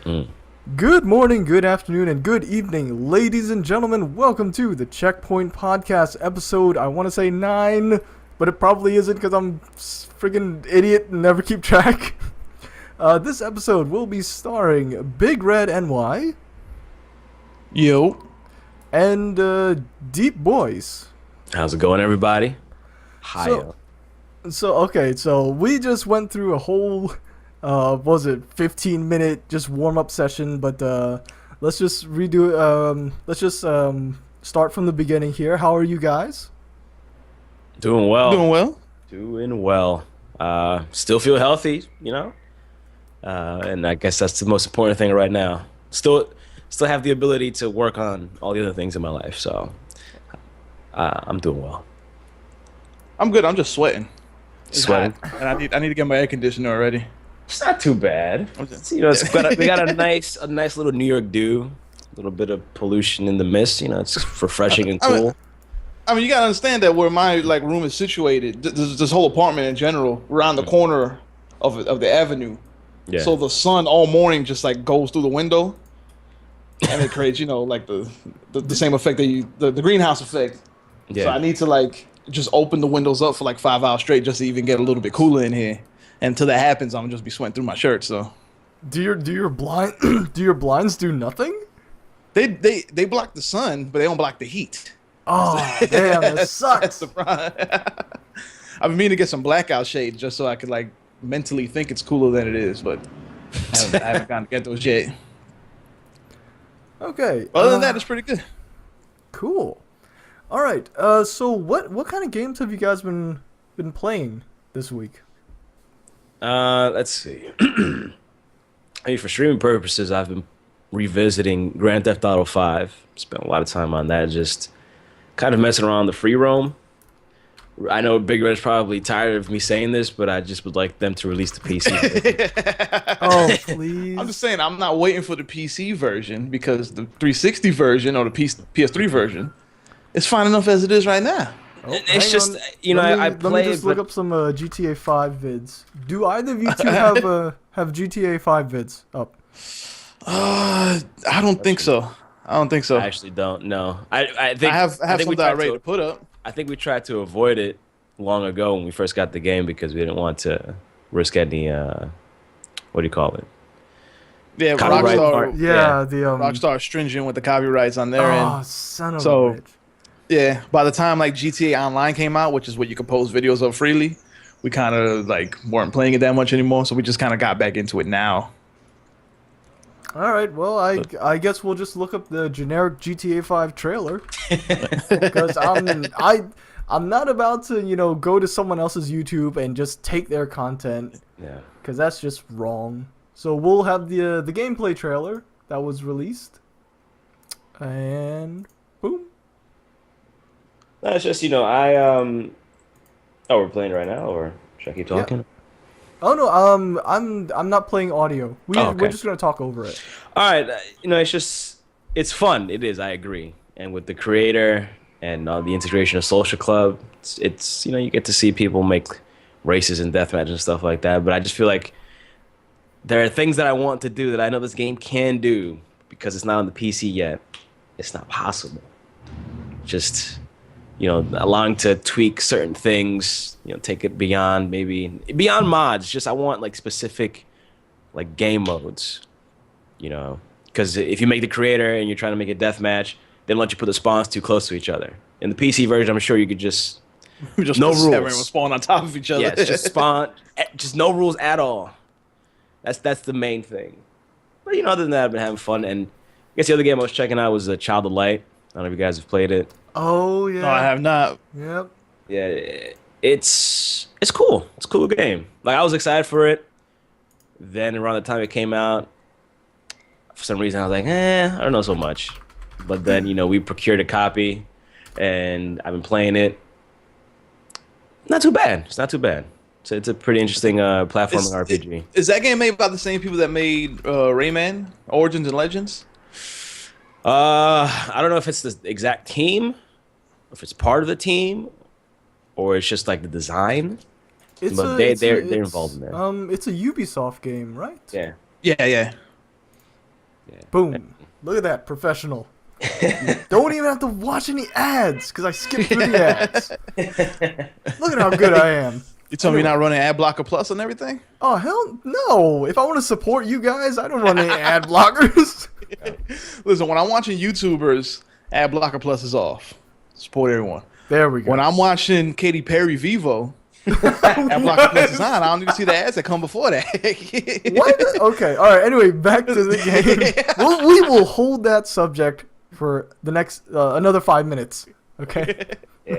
Mm. Good morning, good afternoon, and good evening, ladies and gentlemen. Welcome to the Checkpoint Podcast episode, I want to say 9, but it probably isn't because I'm friggin' idiot and never keep track. This episode will be starring BigredNY Yo. and Deepboyce. How's it going, everybody? Hi. So we just went through a whole, was it 15-minute just warm-up session, but let's just redo it. Let's just start from the beginning here. How are you guys? Doing well. Doing well. Doing well. Still feel healthy, and I guess that's the most important thing right now. Still have the ability to work on all the other things in my life, so I'm doing well. I'm good. I'm just sweating. It's Sweating? hot, and I need to get my air conditioner already. It's not too bad. We got a nice little New York dew, a little bit of pollution in the mist. It's refreshing and cool. I mean, you gotta understand that where my room is situated, this whole apartment in general, around the corner of the avenue. Yeah. So the sun all morning just goes through the window, and it creates the same effect that the greenhouse effect. Yeah. So I need to just open the windows up for 5 hours straight just to even get a little bit cooler in here. And until that happens, I'm just be sweating through my shirt. So Do your blinds do nothing? they block the sun, but they don't block the heat. Oh damn, that That's sucks. the problem. I've been meaning to get some blackout shades just so I could mentally think it's cooler than it is, but I haven't gotten to get those yet. Okay. Other than that, it's pretty good. Cool. All right. So what kind of games have you guys been playing this week? Let's see. I mean, for streaming purposes, I've been revisiting Grand Theft Auto 5. Spent a lot of time on that, just kind of messing around the free roam. I know Big Red's probably tired of me saying this, but I just would like them to release the PC version. Oh, please. I'm just saying, I'm not waiting for the PC version because the 360 version or the PS3 version is fine enough as it is right now. Oh, It's hang just, on. I Let play me just it, look but up some GTA 5 vids. Do either of you two have GTA 5 vids up? I don't think so. I don't think so. I actually don't know. I think I have I think we some that tried are ready to put up. I think we tried to avoid it long ago when we first got the game because we didn't want to risk any what do you call it? Yeah, Copyright Rockstar. part. Yeah, the Rockstar is stringent with the copyrights on their Oh, end. son of So- a bitch. Yeah, by the time GTA Online came out, which is what you can post videos of freely, we kind of weren't playing it that much anymore. So we just kind of got back into it now. All right. Well, I guess we'll just look up the generic GTA 5 trailer because I'm not about to go to someone else's YouTube and just take their content Yeah. because that's just wrong. So we'll have the gameplay trailer that was released, and boom. That's just oh, we're playing right now, or should I keep talking? Oh no, I'm not playing audio. Oh, okay. We're just gonna talk over it. All right, it's fun. It is. I agree. And with the creator and the integration of Social Club, it's you get to see people make races and deathmatch and stuff like that. But I just feel like there are things that I want to do that I know this game can do because it's not on the PC yet. It's not possible. Just allowing to tweak certain things, take it beyond mods. Just I want specific game modes, because if you make the creator and you're trying to make a deathmatch, they don't let you put the spawns too close to each other. In the PC version, I'm sure you could just no rules. Everyone spawn on top of each other. Yes, just spawn, just no rules at all. That's the main thing. But other than that, I've been having fun. And I guess the other game I was checking out was Child of Light. I don't know if you guys have played it. Oh yeah. No, I have not. Yep. Yeah, it's cool. It's a cool game. I was excited for it. Then around the time it came out, for some reason I was like, I don't know so much. But then we procured a copy, and I've been playing it. Not too bad. It's not too bad. So it's a pretty interesting platforming RPG. Is that game made by the same people that made Rayman Origins and Legends? I don't know if it's the exact team, if it's part of the team, or it's just the design. But they're involved in there. It's a Ubisoft game, right? Yeah. Yeah. Boom. Look at that, professional. Don't even have to watch any ads because I skipped through the ads. Look at how good I am. You told me you're not running Ad Blocker Plus and everything? Oh, hell no. If I want to support you guys, I don't run any ad blockers. Listen, when I'm watching YouTubers, Ad Blocker Plus is off. Support everyone. There we go. When I'm watching Katy Perry Vivo, Ad Blocker Plus is on. I don't need to see the ads that come before that. What? Okay. All right. Anyway, back to the game. We will hold that subject for the next another 5 minutes. Okay.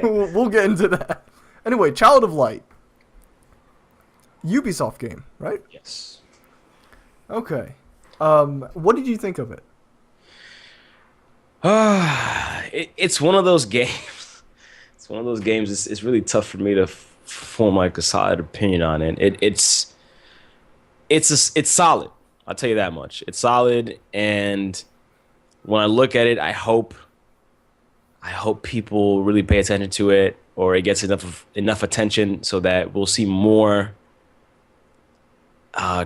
We'll get into that. Anyway, Child of Light. Ubisoft game, right? Yes. Okay. What did you think of it? It's one of those games. It's one of those games. It's really tough for me to form like a solid opinion on it. It's solid. I'll tell you that much. It's solid, and when I look at it, I hope people really pay attention to it, or it gets enough attention so that we'll see more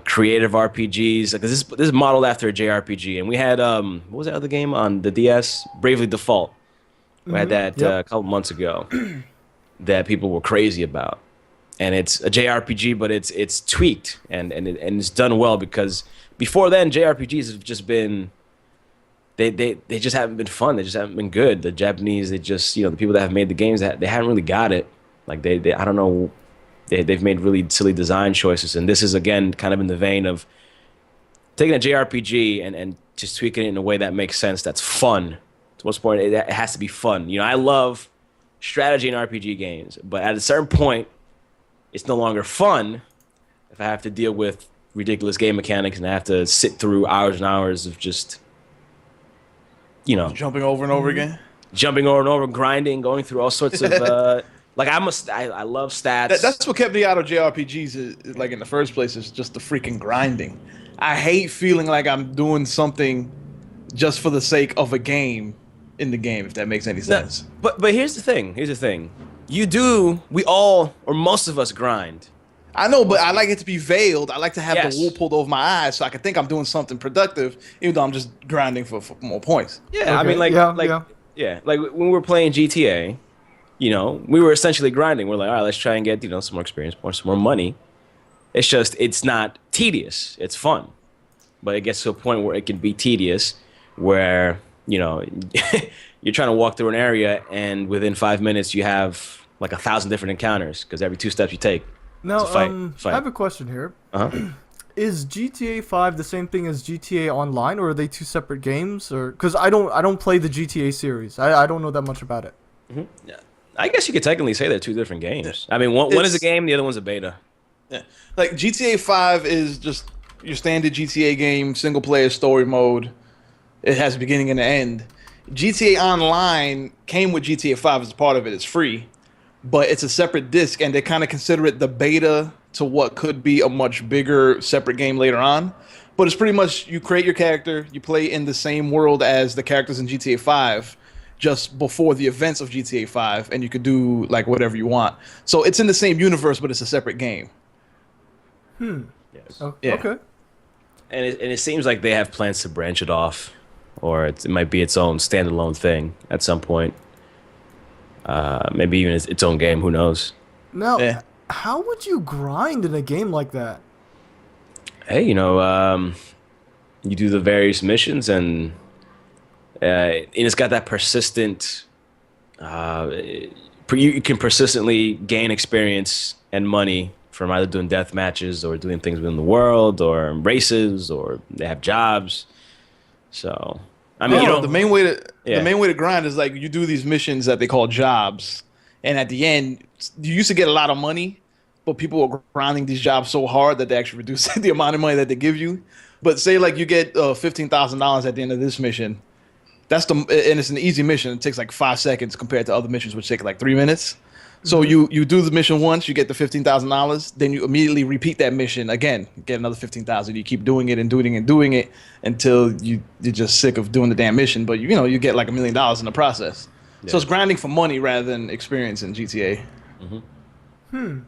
creative RPGs. Because this is modeled after a JRPG, and we had what was that other game on the DS? Bravely Default. We had that a couple months ago that people were crazy about, and it's a JRPG, but it's tweaked and it's done well, because before then JRPGs have just been they just haven't been fun. They just haven't been good. The Japanese, they just, the people that have made the games, they haven't really got it. Like they I don't know. They've made really silly design choices, and this is again kind of in the vein of taking a JRPG and just tweaking it in a way that makes sense, that's fun. To what's point, it has to be fun. I love strategy in RPG games, but at a certain point, it's no longer fun if I have to deal with ridiculous game mechanics and I have to sit through hours and hours of just, jumping over and over again. Jumping over and over, grinding, going through all sorts of I love stats. That's what kept me out of JRPGs, like in the first place, is just the freaking grinding. I hate feeling like I'm doing something just for the sake of a game in the game, if that makes any sense. No, but here's the thing. We all, or most of us, grind. I know, but I like it to be veiled. I like to have the wool pulled over my eyes so I can think I'm doing something productive, even though I'm just grinding for more points. Yeah, Okay. I mean, like when we were playing GTA, we were essentially grinding. We're like, all right, let's try and get, some more experience, some more money. It's not tedious. It's fun. But it gets to a point where it can be tedious, where, you're trying to walk through an area and within 5 minutes you have like 1,000 different encounters because every 2 steps you take. Now, fight. I have a question here. Uh-huh. Is GTA 5 the same thing as GTA Online, or are they two separate games? Or because I don't play the GTA series, I don't know that much about it. Mm-hmm. Yeah. I guess you could technically say they're 2 different games. I mean, one is a game, the other one's a beta. Yeah. Like GTA 5 is just your standard GTA game, single player story mode. It has a beginning and an end. GTA Online came with GTA 5 as part of it. It's free, but it's a separate disc, and they kind of consider it the beta to what could be a much bigger separate game later on. But it's pretty much you create your character, you play in the same world as the characters in GTA 5, just before the events of GTA 5, and you could do like whatever you want. So it's in the same universe, but it's a separate game. Yes. Oh, Yeah. Okay. And it seems like they have plans to branch it off, or it might be its own standalone thing at some point. Maybe even its own game. Who knows? Now, how would you grind in a game like that? Hey, you do the various missions, and it's got that persistent. You can persistently gain experience and money from either doing death matches or doing things within the world or races, or they have jobs. So, I mean, the main way to grind is like you do these missions that they call jobs, and at the end, you used to get a lot of money, but people were grinding these jobs so hard that they actually reduce the amount of money that they give you. But say like you get $15,000 at the end of this mission, and it's an easy mission. It takes like 5 seconds compared to other missions which take like 3 minutes. So you do the mission once, you get the $15,000, then you immediately repeat that mission again, get another $15,000. You keep doing it and doing it and doing it until you're just sick of doing the damn mission. But you get like $1 million in the process. Yeah. So it's grinding for money rather than experience in GTA. Mm-hmm.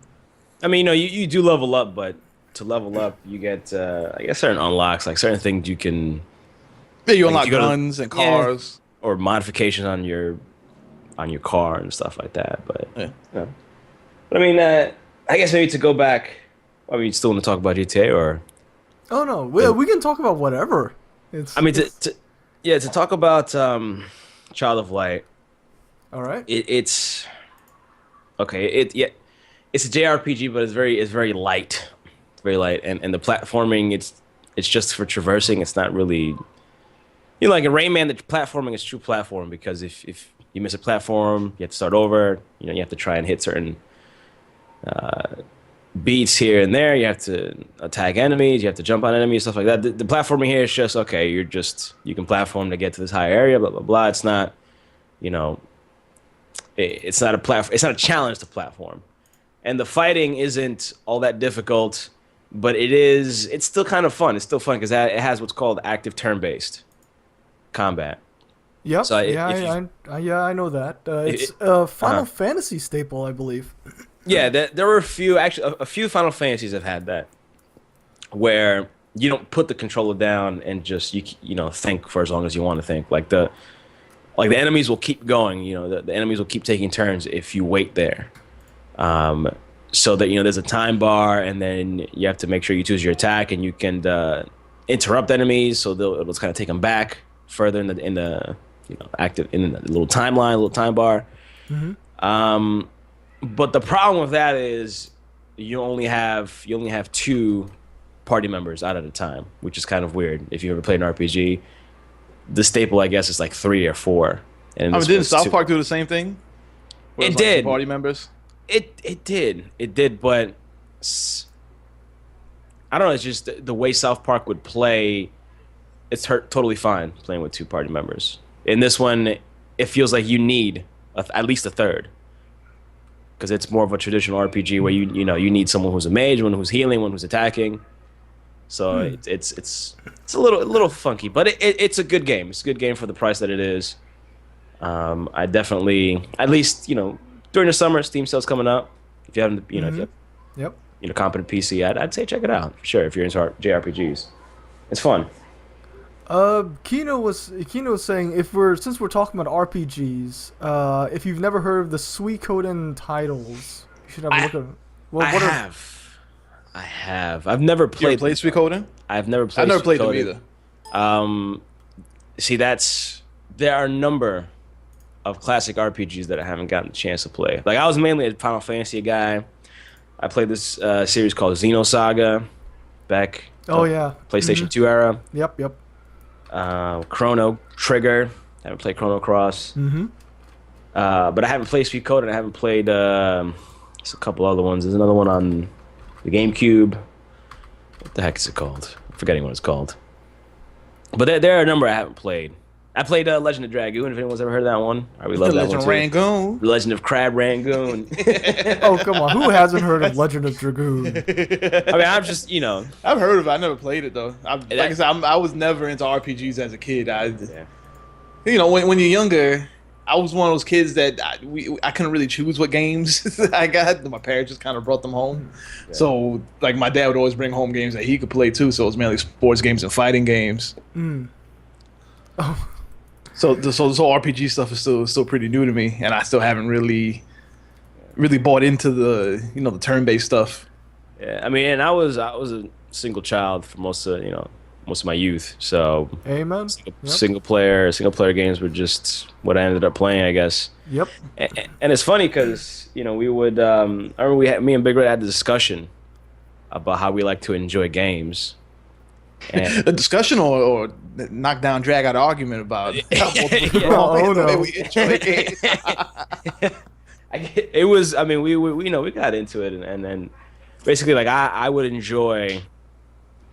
I mean, you do level up, but to level up, you get I guess certain unlocks, like certain things you can Yeah, you Like, if unlock you go to- guns and Yeah. cars. or modifications on your car and stuff like that. But Yeah. yeah. But I mean, I guess maybe to go back. I mean, you still want to talk about GTA or? Oh no, we can talk about whatever. I mean, It's yeah, to talk about Child of Light. all right. It's okay. It's a JRPG, but it's very light. It's very light, and the platforming it's just for traversing. It's not really. Like in Rayman, the platforming is true platform because if you miss a platform, you have to start over. You have to try and hit certain beats here and there. You have to attack enemies. You have to jump on enemies, stuff like that. The platforming here is just okay. You can platform to get to this higher area. Blah blah blah. It's not, it's not a platform. It's not a challenge to platform, and the fighting isn't all that difficult. But it's still kind of fun. It's still fun because it has what's called active turn-based combat. Yep. So I know that. It's a Final Fantasy staple, I believe. Yeah, there were a few Final Fantasies have had that, where you don't put the controller down and just think for as long as you want to think. Like the enemies will keep going. The enemies will keep taking turns if you wait there. So that there's a time bar, and then you have to make sure you choose your attack, and you can interrupt enemies, so it'll kind of take them back further in the active in the little timeline, little time bar. Mm-hmm. But the problem with that is you only have 2 party members out at a time, which is kind of weird. If you ever played an RPG, the staple I guess is like 3 or 4. And didn't South Park do the same thing? Where It was, like, did. 2 party members. It did, but I don't know. It's just the way South Park would play. It's totally fine playing with 2 party members. In this one, it feels like you need at least a third, because it's more of a traditional RPG where you need someone who's a mage, one who's healing, one who's attacking. So it's a little funky, but it's a good game. It's a good game for the price that it is. I definitely, at least during the summer, Steam sale's coming up. If you haven't, if you have, Yep. competent PC, I'd say check it out for sure. If you're into JRPGs, it's fun. Kino was saying since we're talking about RPGs, if you've never heard of the Suikoden titles, you should have a look at them. Well, I have. I've never played. You ever played Suikoden? I've never played. I've never played them Suikoden. either. See, there are a number of classic RPGs that I haven't gotten a chance to play. Like I was mainly a Final Fantasy guy. I played this series called Xenosaga back. PlayStation 2 era. Yep. Chrono Trigger. I haven't played Chrono Cross. Mm-hmm. But I haven't played Suikoden. I haven't played there's a couple other ones. There's another one on the GameCube. What the heck is it called? I'm forgetting what it's called. But there are a number I haven't played. I played Legend of Dragoon. If anyone's ever heard of that one, we love that one Legend too. Rangoon. Legend of Crab Rangoon. Oh come on, who hasn't heard of Legend of Dragoon? I mean, I'm just I've heard of it. I never played it though. Like I said, I was never into RPGs as a kid. When you're younger, I was one of those kids that I couldn't really choose what games I got. My parents just kind of brought them home. Yeah. So like my dad would always bring home games that he could play too. So it was mainly sports games and fighting games. Oh. So this whole RPG stuff is still pretty new to me, and I still haven't really bought into the the turn-based stuff. Yeah, I mean, and I was a single child for most of my youth, so amen. Single player games were just what I ended up playing, I guess. Yep. And it's funny because we would I remember me and Big Red had a discussion about how we like to enjoy games. And a discussion or knock down, drag out argument about the way we enjoy games. It was. I mean, we got into it, and then basically, like I would enjoy,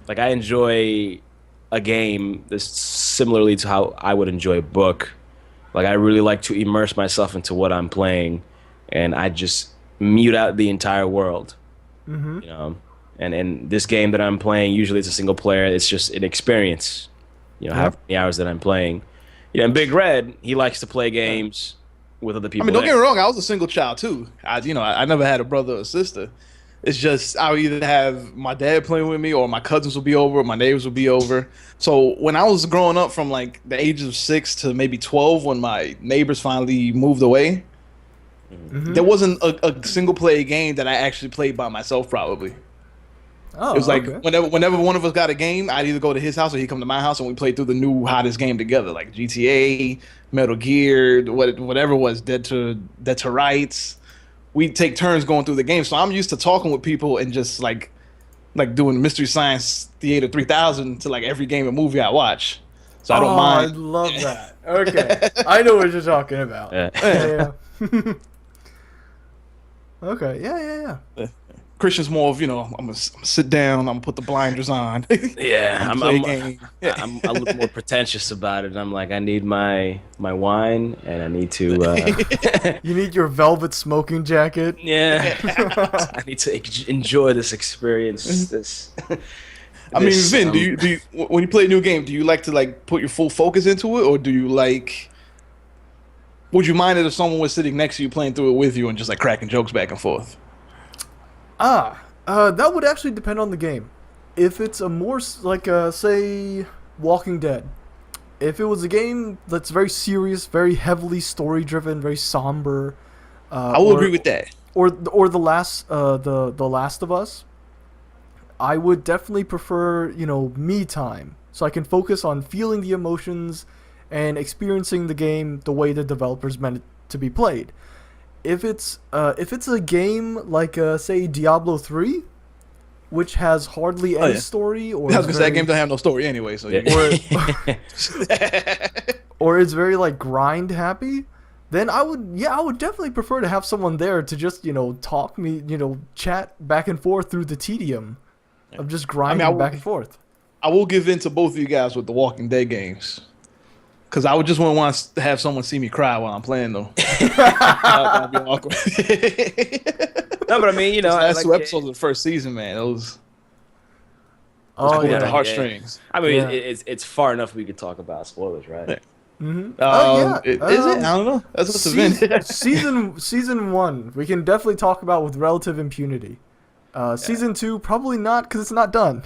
like I enjoy a game that's similarly to how I would enjoy a book. Like I really like to immerse myself into what I'm playing, and I just mute out the entire world. Mm-hmm. And this game that I'm playing, usually it's a single player. It's just an experience. How many hours that I'm playing. And Big Red, he likes to play games with other people. I mean, don't get me wrong. I was a single child too. I never had a brother or sister. It's just I would either have my dad playing with me, or my cousins will be over, or my neighbors will be over. So when I was growing up, from like the ages of 6 to maybe 12, when my neighbors finally moved away, there wasn't a single player game that I actually played by myself. Probably Oh, it was like okay. whenever one of us got a game, I'd either go to his house or he'd come to my house, and we played through the new hottest game together, like GTA, Metal Gear, whatever it was, Dead to Rights. We'd take turns going through the game. So I'm used to talking with people and just like doing Mystery Science Theater 3000 to like every game and movie I watch. So I don't I mind. love that. Okay, I know what you're talking about. Yeah. Yeah, yeah. Okay, yeah, yeah. Christian's more of, I'm gonna sit down, I'm gonna put the blinders on, Yeah, and play a game. Yeah. I'm a little more pretentious about it. I'm like, I need my wine, and I need to, You need your velvet smoking jacket. yeah, I need to enjoy this experience. This, I mean, this, Vin, do you when you play a new game, do you like to like put your full focus into it, or do you like? Would you mind it if someone was sitting next to you playing through it with you and just like cracking jokes back and forth? That would actually depend on the game. If it's a more like, say, Walking Dead. If it was a game that's very serious, very heavily story-driven, very somber, I will agree with that. or the Last of Us, I would definitely prefer, me time, so I can focus on feeling the emotions and experiencing the game the way the developers meant it to be played. If it's a game like, say, Diablo 3, which has hardly any story, or I was gonna say that game don't have no story anyway, so or it's very like grind happy, then I would definitely prefer to have someone there to just talk me, chat back and forth through the tedium of just grinding back and forth. I will give in to both of you guys with the Walking Dead games. Because I would just want to have someone see me cry while I'm playing them. That'd be awkward. no, but I mean, last 2 episodes of the first season, man, those Oh with the yeah. heartstrings. I mean, Yeah. it's far enough we could talk about spoilers, right? Yeah. Mm-hmm. Is it? I don't know. That's what's the Season 1, we can definitely talk about with relative impunity. Season 2, probably not, because it's not done.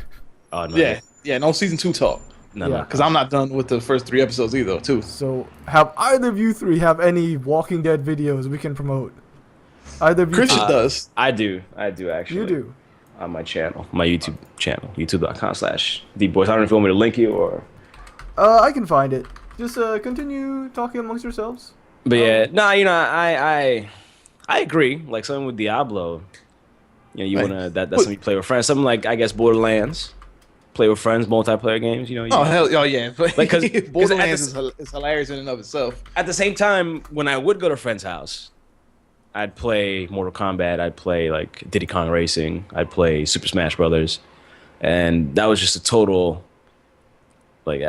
Oh no. Yeah. No season 2 talk. No, Yeah. no. Because I'm not done with the first 3 episodes either, too. So, have either of you three have any Walking Dead videos we can promote? Either of you Christian three? does. I do actually. You do. On my channel, my YouTube channel, youtube.com/Deepboyce. I don't know if you want me to link you or. I can find it. Just continue talking amongst yourselves. But yeah, no, I agree. Like something with Diablo, you Right. wanna that's something you play with friends. Something like I guess Borderlands, play with friends, multiplayer games. Oh hell, yeah! Like, 'cause Borderlands is hilarious in and of itself. at the same time, when I would go to a friend's house, I'd play Mortal Kombat. I'd play like Diddy Kong Racing. I'd play Super Smash Brothers, and that was just a total like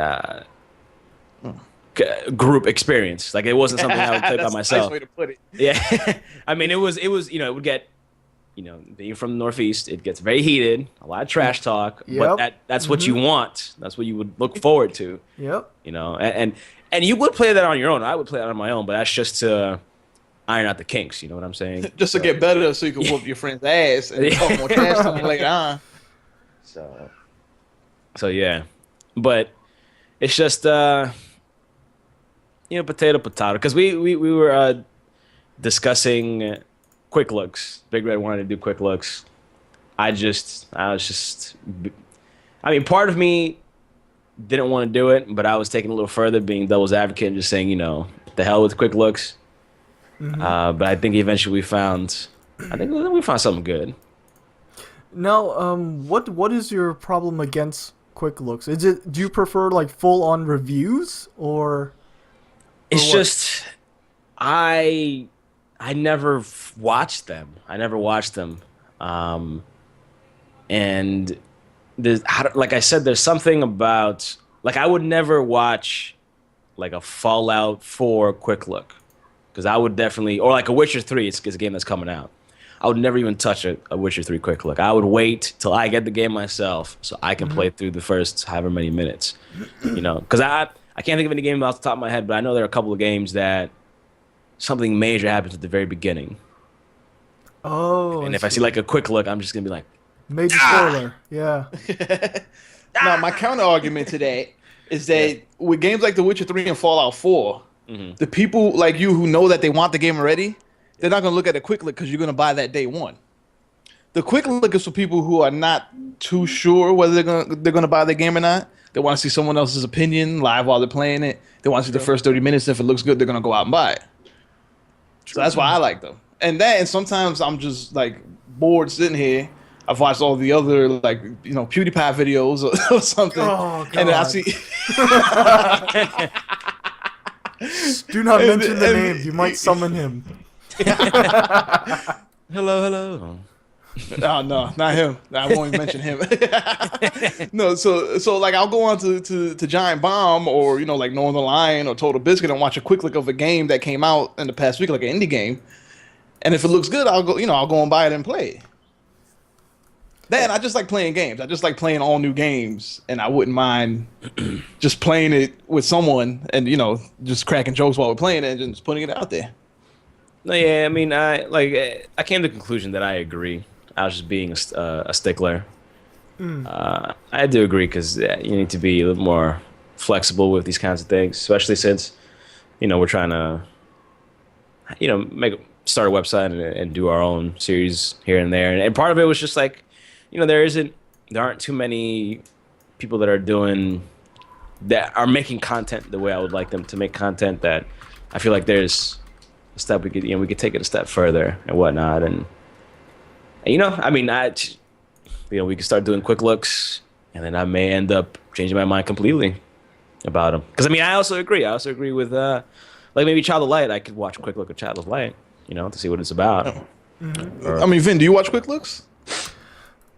group experience. Like it wasn't something I would play by That's myself. a nice way to put it. Yeah, I mean it was it would get being from the Northeast, it gets very heated, a lot of trash talk, Yep. but that's what you want. That's what you would look forward to. Yep. And you would play that on your own. I would play that on my own, but that's just to iron out the kinks. You know what I'm saying? Just to get better, so you can whoop your friend's ass and talk more trash to them later on. So yeah, but it's just potato because we were discussing quick looks. Big Red wanted to do quick looks. I mean, part of me didn't want to do it, but I was taking it a little further, being devil's advocate and just saying, the hell with quick looks. But I think eventually we found something good. Now, what is your problem against quick looks? Do you prefer like full on reviews or? It's what? just I never watched them. And there's, like I said, there's something about like I would never watch like a Fallout 4 quick look because I would definitely, or like a Witcher 3. It's a game that's coming out. I would never even touch a Witcher 3 quick look. I would wait till I get the game myself so I can play through the first however many minutes. Because I can't think of any game off the top of my head, but I know there are a couple of games that something major happens at the very beginning. Oh, And I if I see see. like a quick look, I'm just gonna be like, Major spoiler. Yeah. Now, my counter argument to that is yeah. that with games like The Witcher 3 and Fallout 4, Hmm. the people like you who know that they want the game already, they're not going to look at a quick look because you're going to buy that day one. The quick look is for people who are not too sure whether they're gonna buy the game or not. They want to see someone else's opinion live while they're playing it. They want to see the first 30 minutes. If it looks good, they're going to go out and buy it. So that's why I like them. And sometimes I'm just like bored sitting here. I've watched all the other like PewDiePie videos or something, Oh and then I God. see Do not and- mention the and- name. You might summon him. Hello, hello. oh no, not him. I won't even mention him. No, so like I'll go on to Giant Bomb or like Northern Lion or Total Biscuit and watch a quick look of a game that came out in the past week, like an indie game, and if it looks good, I'll go and buy it and play it. Then I just like playing games. I just like playing all new games, and I wouldn't mind just playing it with someone and just cracking jokes while we're playing it and just putting it out there. No, yeah, I mean, I came to the conclusion that I agree. I was just being a stickler. I do agree because you need to be a little more flexible with these kinds of things, especially since we're trying to start a website and do our own series here and there. And part of it was just like there aren't too many people that are making content the way I would like them to make content. That I feel like there's a step we could take it a step further and whatnot. And I mean, we could start doing quick looks, and then I may end up changing my mind completely about them. Because I mean, I also agree with like maybe Child of Light. I could watch a quick look at Child of Light, to see what it's about. I mean, Vin, do you watch quick looks?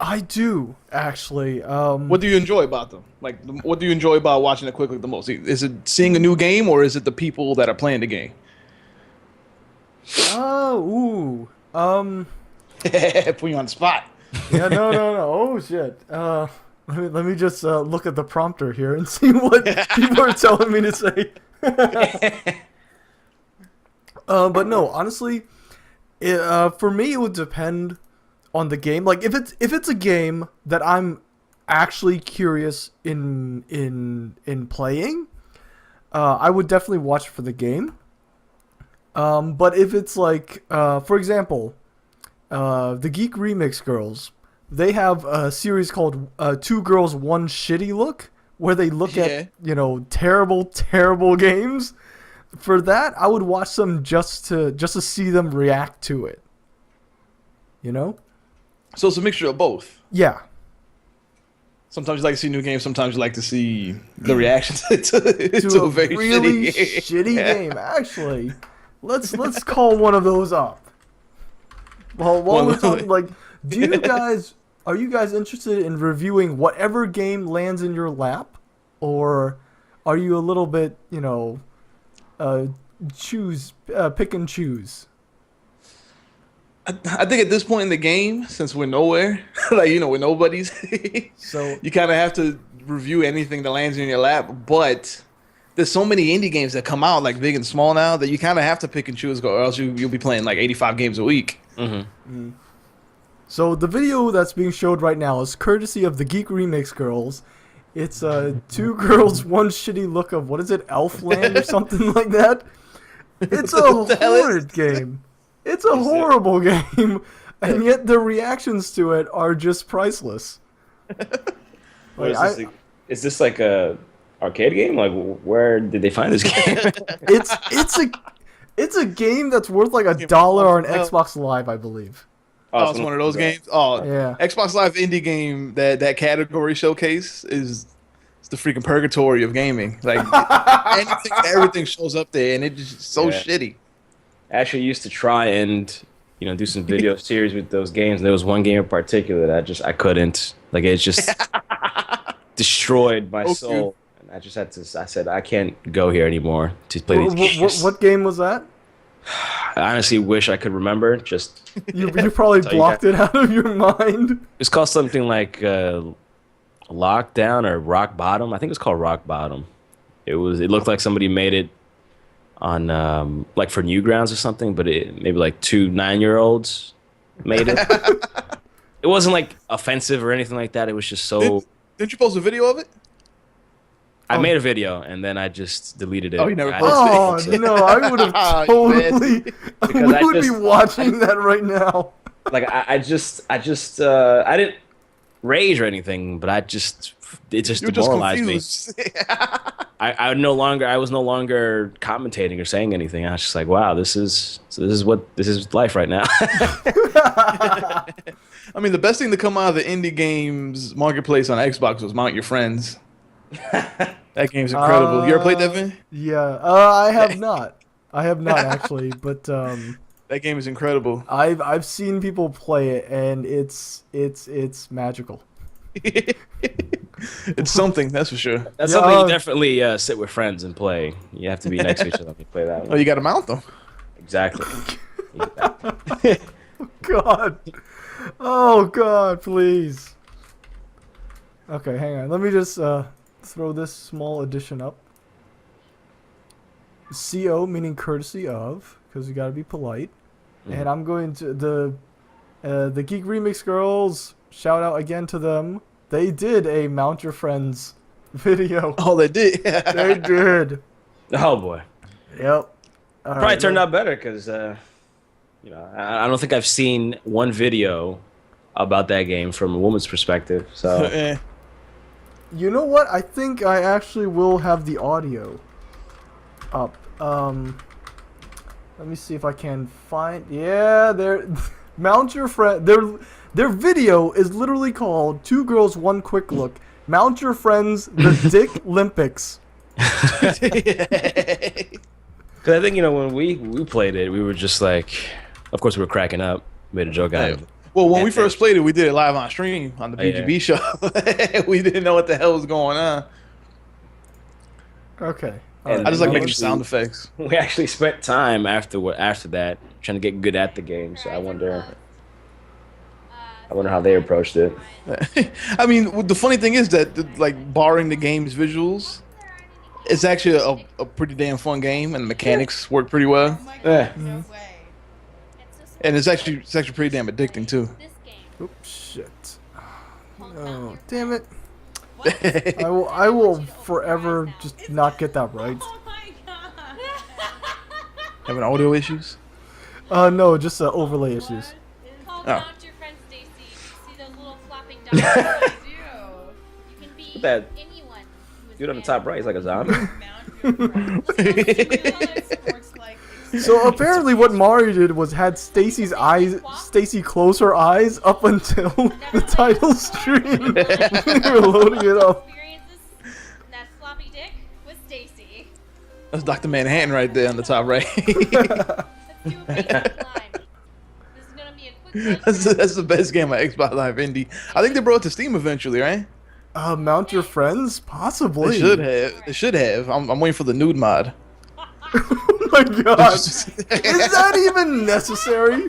I do actually. What do you enjoy about them? Like, what do you enjoy about watching a quick look the most? Is it seeing a new game, or is it the people that are playing the game? Oh, ooh. Put you on the spot. Yeah, no. Oh shit. Let me just look at the prompter here and see what people are telling me to say. But no, honestly, for me it would depend on the game. Like if it's a game that I'm actually curious in playing, I would definitely watch for the game. But if it's like, for example, the Geek Remix Girls, they have a series called Two Girls, One Shitty Look, where they look at, terrible games. For that, I would watch them just to see them react to it. So it's a mixture of both. Yeah. Sometimes you like to see new games. Sometimes you like to see the reaction to To a very really shitty game. game, actually. Let's call one of those up. Well, while we're talking, like, are you guys interested in reviewing whatever game lands in your lap, or are you a little bit, pick and choose? I think at this point in the game, since we're nowhere, like we're nobodies, So you kind of have to review anything that lands in your lap. But there's so many indie games that come out, like big and small now, that you kind of have to pick and choose, or else you'll be playing like 85 games a week. Mm-hmm. So the video that's being showed right now is courtesy of the Geek Remix Girls. It's Two Girls, One Shitty Look of, what is it, Elfland or something like that? It's a horrid game. It's a horrible game, and yet the reactions to it are just priceless. Is this like a arcade game? Like, where did they find this game? It's a game that's worth like $1 on Xbox Live, I believe. Oh, it's one of those games. Oh, Yeah. Xbox Live indie game that category showcase is the freaking purgatory of gaming. Like everything shows up there, and it's just so shitty. I actually used to try and do some video series with those games. And there was one game in particular that I couldn't. Like, it just destroyed my soul. And I just had to. I said I can't go here anymore to play these games. What game was that? I honestly wish I could remember. Just You probably blocked it out of your mind. it's called something like Lockdown or Rock Bottom. I think it's called Rock Bottom. It looked like somebody made it on like for Newgrounds or something, but maybe like 2 9-year-olds made it. It wasn't like offensive or anything like that. It was just so. Didn't you post a video of it? I made a video and then I just deleted it. Oh, you never I posted Oh no, I would have totally. Because We I would be just- watching that right now. Like I didn't rage or anything, but it just You were just demoralized me. confused. I was no longer commentating or saying anything. I was just like, wow, this is life right now. I mean, the best thing to come out of the indie games marketplace on Xbox was Mount Your Friends. That game's incredible. You ever played that, Vin? Yeah, I have not. I have not actually, but That game is incredible. I've seen people play it, and it's magical. It's something, that's for sure. That's Yeah, something you definitely sit with friends and play. You have to be next to each other when you play that Oh, one. you got to mount them. Exactly. God. Oh God, please. Okay, hang on. Let me just throw this small addition up. CO meaning courtesy of, because you gotta be polite. And I'm going to the Geek Remix girls. Shout out again to them. They did a Mount Your Friends video. Oh, they did. They did. Oh boy. Yep. Probably turned out better because I don't think I've seen one video about that game from a woman's perspective. So Eh. You know what? I think I actually will have the audio up. Let me see if I can find. Yeah, there. Mount Your Friend. Their video is literally called "Two Girls, One Quick Look." Mount Your Friends, the Dick Olympics. because I think when we played it, we were just like, of course we were cracking up, made a joke out of it. Well, when we first played it, we did it live on stream on the BGB show. We didn't know what the hell was going on. Okay. And I just like we making actually- sound effects. We actually spent time after that trying to get good at the game. So I wonder how they approached it. I mean, the funny thing is that, like, barring the game's visuals, it's actually a pretty damn fun game, and the mechanics work pretty well. Yeah. No way. And it's actually pretty damn addicting too. Oops, shit. Oh, damn it. I will forever just not get that right. Oh my god. Having audio issues? No, just overlay issues. Call Oh. out your friend Stacy. See those little flopping dots? I do. You can be That anyone. who is dude on the mad. top right is like a zombie. Mount your friends. So apparently what Mario did was had Stacy close her eyes up until the title screen. We were loading it up. Experiences that floppy dick with Stacy. That's Dr. Manhattan right there on the top right. Let's do a Facebook Live. This is gonna be a quick That's the best game on Xbox Live Indie. I think they brought it to Steam eventually, right? Mount Your Friends? Possibly. They should have. They should have. I'm waiting for the nude mod. Oh my god. Is that even necessary?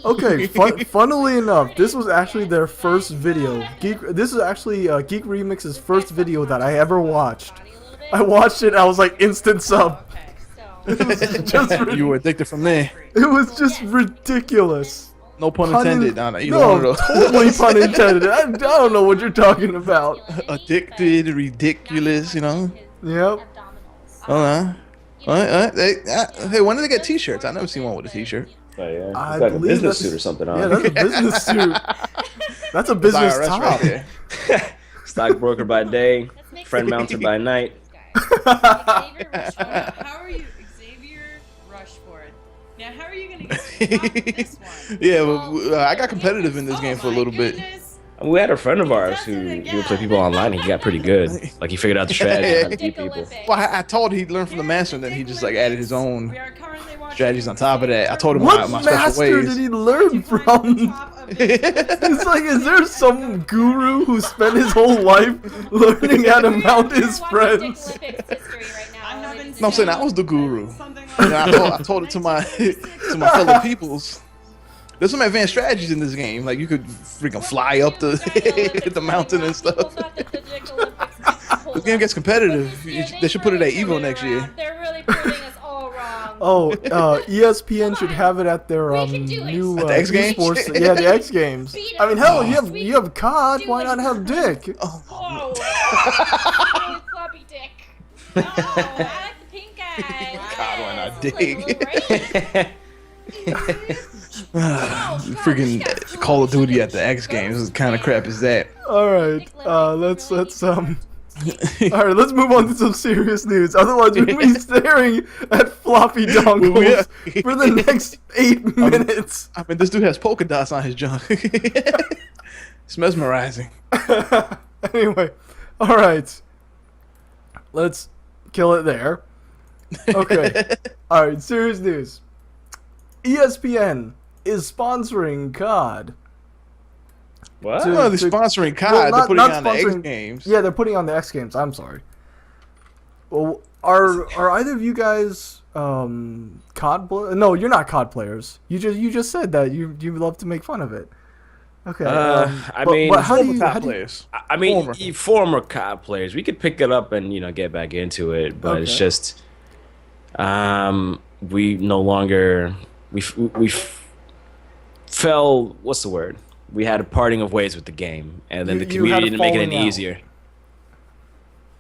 Okay, funnily enough, this was actually their first video. This is actually Geek Remix's first video that I ever watched. I watched it, I was like instant sub. It was just, You were addicted from there. it was just ridiculous. No pun intended on either one No, of those. totally pun intended. I don't know what you're talking about. Addicted, ridiculous, you know. Yep. Hey, when did they get T-shirts? I never seen one with a T-shirt. Oh, yeah. I It's like a believe business that's- suit or something on. Yeah, that's a business suit. That's a business IRS top. right there. Stockbroker by day, friend mounted by night. How are you, Xavier Rushford? Now, how are you gonna get this one? Yeah, well, I got competitive in this game for a little bit. We had a friend of ours who would play people online. And he got pretty good. Like he figured out the strategy how to beat people. Well, I told he'd learned from the master, and then he just like added his own We are currently watching strategies on top of that. I told him What my special master ways. did he learn from? It's like, is there some guru who spent his whole life learning how to mount his friends? No, I'm saying I was the guru. And I told it to my fellow peoples. There's some advanced strategies in this game. Like you could freaking fly up the mountain and stuff. This game gets competitive. They should put it at Evo next year. They're really proving us all wrong. Oh, ESPN should Come on. have it at their We can do it. new At the X Games? esports. Yeah, the X Games. Beat I mean, it. hell, Oh, you have COD. Do Why it. not have Dick? Oh, Whoa. Oh, floppy dick. No, I like the pink guy. God, why not Yes. dig? Like, oh, freaking Call of Duty at the X Games. What kind of crap is that? All right, let's All right, let's move on to some serious news. Otherwise, we're going to be staring at floppy dongles for the next 8 minutes. I mean, this dude has polka dots on his junk. It's mesmerizing. Anyway, all right. Let's kill it there. Okay. All right, serious news. ESPN is sponsoring COD. What? To- Oh, they're to- sponsoring COD. Well, They're putting not on the X sponsoring- Games. Yeah, they're putting on the X Games. I'm sorry. Well, are either of you guys COD? No, you're not COD players. You just said that you love to make fun of it. Okay. I but- mean, but how do Former you? top How do you players. I mean, Former. former COD players, we could pick it up and get back into it, but it's Okay. just, we no longer fell. What's the word? We had a parting of ways with the game, and then You- the you had community a didn't make it falling any out. easier.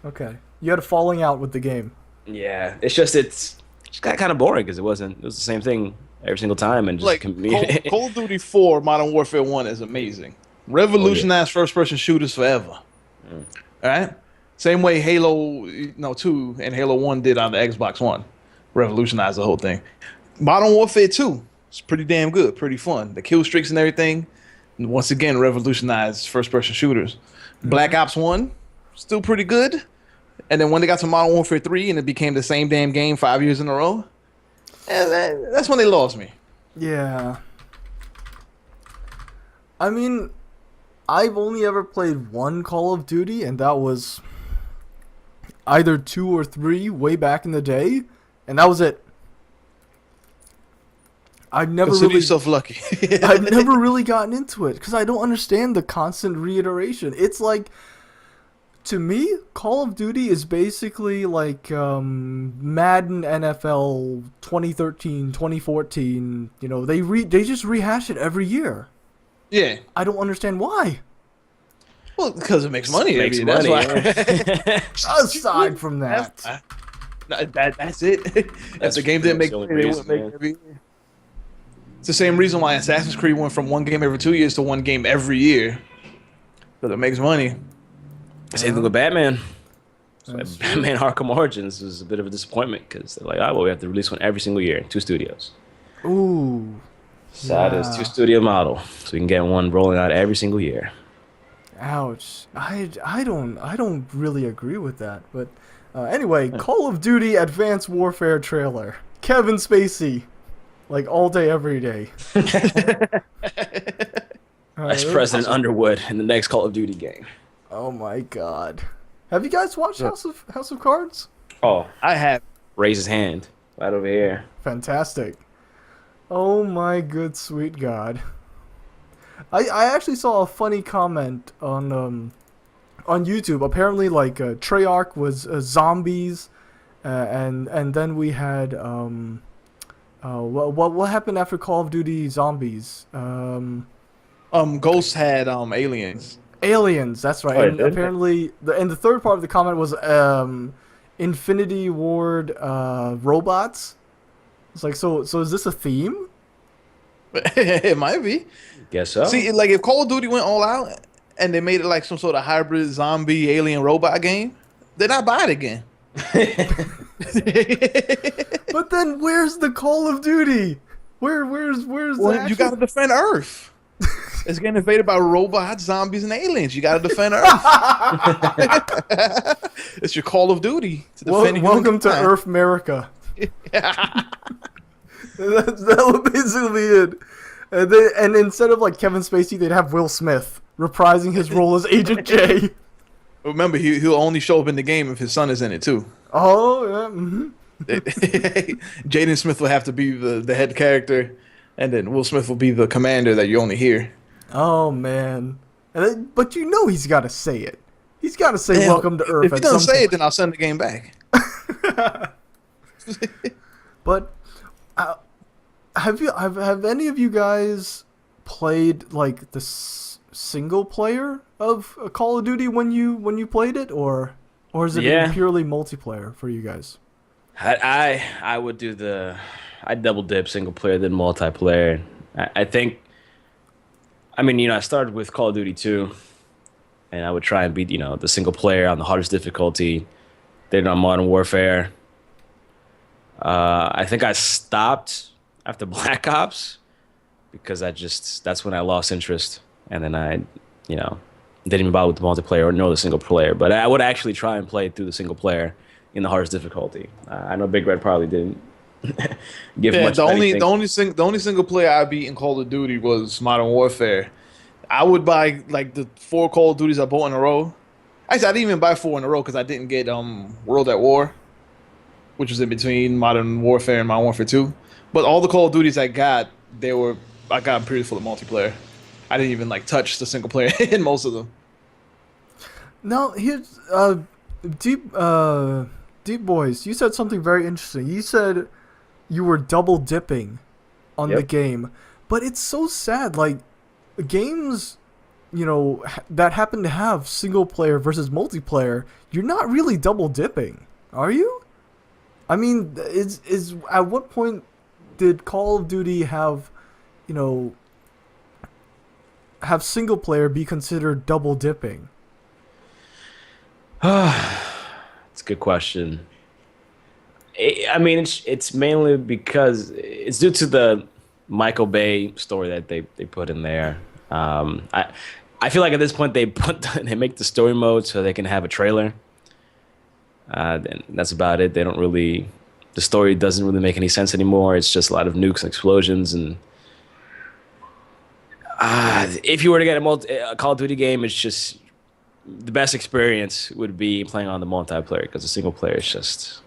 Okay. You had a falling out with the game. Yeah, it's just got kind of boring because it was the same thing every single time, and just Like Call of Duty 4 Modern Warfare 1 is amazing. Revolutionized first-person shooters forever. All right? Same way Halo 2 and Halo 1 did on the Xbox One. Revolutionized the whole thing. Modern Warfare 2 is pretty damn good, pretty fun. The kill streaks and everything, once again, revolutionized first-person shooters. Black Ops 1, still pretty good. And then when they got to Modern Warfare 3 and it became the same damn game 5 years in a row, that's when they lost me. Yeah. I mean, I've only ever played one Call of Duty, and that was either 2 or 3 way back in the day, and that was it. I've never Consider really, yourself lucky. I've never really gotten into it because I don't understand the constant reiteration. It's like, to me, Call of Duty is basically like Madden NFL 2013, 2014. They just rehash it every year. Yeah. I don't understand why. Well, because it makes money. Makes That's money, why. Aside from that. That's it. If the game didn't make the only money, they reason, wouldn't make man. it every year. It's the same reason why Assassin's Creed went from one game every 2 years to one game every year. Because it makes money. Same thing with Batman. That's Batman Arkham Origins was a bit of a disappointment because they're like, well, we have to release one every single year, 2 studios. Ooh. Sad as Yeah. 2 studio model, so we can get one rolling out every single year. Ouch. I don't really agree with that. But anyway, Call of Duty Advanced Warfare trailer. Kevin Spacey. Like all day, every day. Vice President Underwood in the next Call of Duty game. Oh my god. Have you guys watched House of Cards? Oh, I have. raise his hand right over here. Fantastic. Oh my good sweet god. I actually saw a funny comment on YouTube. Apparently, like Treyarch was zombies, and then we had what happened after Call of Duty Zombies? Ghost had aliens. Aliens. That's right. Oh, it And did? apparently, the third part of the comment was Infinity Ward robots. It's like, so is this a theme? It might be. Guess so. See, like if Call of Duty went all out and they made it like some sort of hybrid zombie alien robot game, then I buy it again. But then where's the Call of Duty? Where's the Well, you action? got to defend Earth. It's getting invaded by robots, zombies, and aliens. You got to defend Earth. It's your Call of Duty to defend Welcome to humankind. Earth America. that would basically be it. And instead of like Kevin Spacey, they'd have Will Smith reprising his role as Agent J. Remember, he'll only show up in the game if his son is in it too. Oh yeah. Mm-hmm. Jaden Smith will have to be the head character, and then Will Smith will be the commander that you only hear. Oh man. But he's got to say it. He's got to say Yeah, "Welcome to Earth." If he at doesn't some say it, point. then I'll send the game back. But Have any of you guys played like the single player of Call of Duty when you played it, or has it been Yeah, purely multiplayer for you guys? I would do I double dip single player then multiplayer. I think I mean I started with Call of Duty 2, and I would try and beat the single player on the hardest difficulty. Then on Modern Warfare, I think I stopped after Black Ops because that's when I lost interest, and then I didn't even bother with the multiplayer or know the single player. But I would actually try and play through the single player in the hardest difficulty. I know Big Red probably didn't give Yeah, much. the only single player I beat in Call of Duty was Modern Warfare. I would buy like the 4 Call of Duties I bought in a row. Actually, I didn't even buy 4 in a row because I didn't get World at War, which was in between Modern Warfare and Modern Warfare 2. But all the Call of Duties I got, I got them pretty full of multiplayer. I didn't even like touch the single player in most of them. Now here's deep Deepboyce. You said something very interesting. You said you were double dipping on the Yep. game, but it's so sad. Like games, that happen to have single player versus multiplayer, you're not really double dipping, are you? I mean, is at what point did Call of Duty have, have single player be considered double dipping? It's a good question. I mean, it's mainly because it's due to the Michael Bay story that they put in there. I feel like at this point they make the story mode so they can have a trailer. And that's about it. The story doesn't really make any sense anymore. It's just a lot of nukes and explosions. And if you were to get a Call of Duty game, it's just the best experience would be playing on the multiplayer because the single player is just.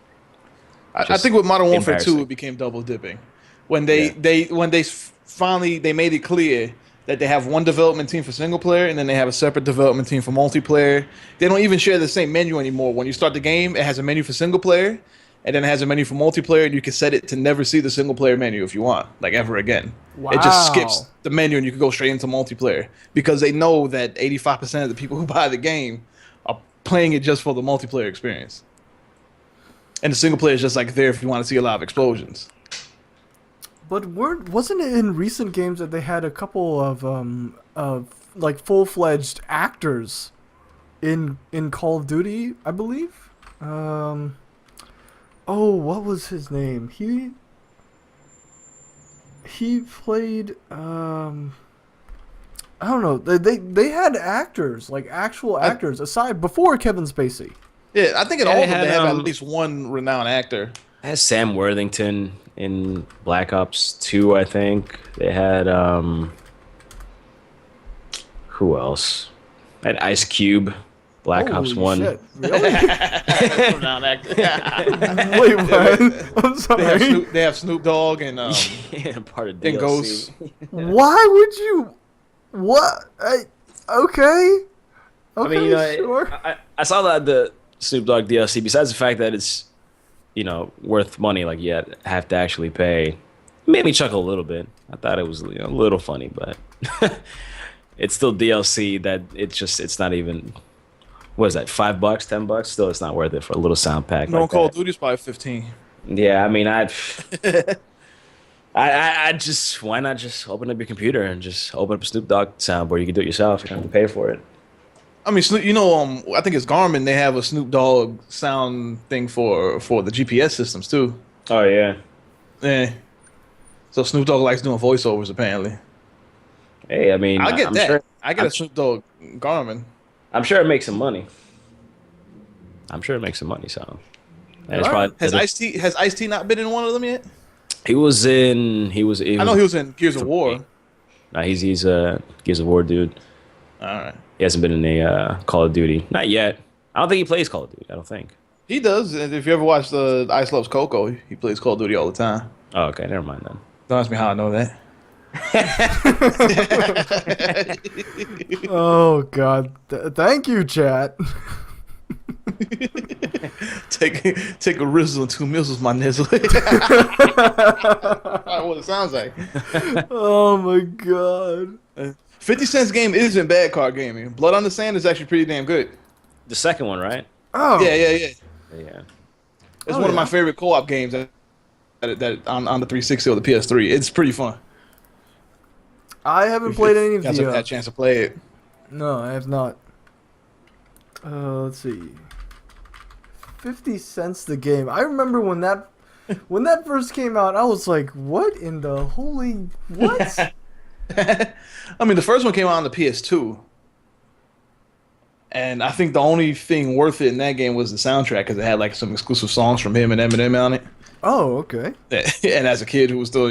I think with Modern Warfare 2, embarrassing. it became double dipping when they finally made it clear that they have one development team for single player and then they have a separate development team for multiplayer. They don't even share the same menu anymore. When you start the game, it has a menu for single player and then it has a menu for multiplayer, and you can set it to never see the single player menu if you want, like ever again. Wow. It just skips the menu and you can go straight into multiplayer because they know that 85% of the people who buy the game are playing it just for the multiplayer experience. And the single player is just like there if you want to see a lot of explosions. But wasn't it in recent games that they had a couple of like full-fledged actors in Call of Duty, I believe? What was his name? He played I don't know. They had actors, like actual actors aside before Kevin Spacey. Yeah, I think in Yeah, all they of them had, they have at least one renowned actor. It has Sam Worthington in Black Ops 2, I think. They had who else? They had Ice Cube, Black Ops Holy 1. shit. Really? Renowned actor. Wait, what? I'm sorry. They have Snoop Dogg and Yeah, part of and DLC. Ghost. Why would you? What? Okay. I mean, Sure. I saw that the Snoop Dogg DLC. Besides the fact that it's worth money, like you have to actually pay, it made me chuckle a little bit. I thought it was a little funny, but it's still DLC. That it's not even. What is that? $5, $10? Still, it's not worth it for a little sound pack. No, Like Call that. of Duty's probably 15. Yeah, I mean, I just why not just open up your computer and just open up a Snoop Dogg soundboard? You can do it yourself. You don't have to pay for it. I mean, I think it's Garmin. They have a Snoop Dogg sound thing for the GPS systems too. Oh yeah. Yeah. So Snoop Dogg likes doing voiceovers apparently. Hey, I mean, I get I'm that. Sure, I get a Snoop Dogg Garmin. I'm sure it makes some money. So. And it's probably, Has Ice-T not been in one of them yet? he was in. I know he was in Gears of War. Nah, he's a Gears of War dude. All right. He hasn't been in a Call of Duty. Not yet. I don't think he plays Call of Duty. I don't think. He does. And if you ever watch the Ice Loves Coco, he plays Call of Duty all the time. Oh, okay. Never mind then. Don't ask me how I know that. Oh God! Thank you, chat. take a rizzle and 2 missiles, my nizzle. That's what it sounds like. Oh my god. 50 Cent's game isn't bad card gaming. Blood on the Sand is actually pretty damn good. The second one, right? Oh. Yeah. Yeah. It's one of my favorite co-op games that on the 360 or the PS3. It's pretty fun. I haven't played any of you guys the. Haven't had a chance to play it. No, I have not. Let's see. 50 cents the game. I remember when that first came out, I was like, "What in the holy what?" I mean, the first one came out on the PS2, and I think the only thing worth it in that game was the soundtrack because it had like some exclusive songs from him and Eminem on it. Oh, okay. And as a kid who was still,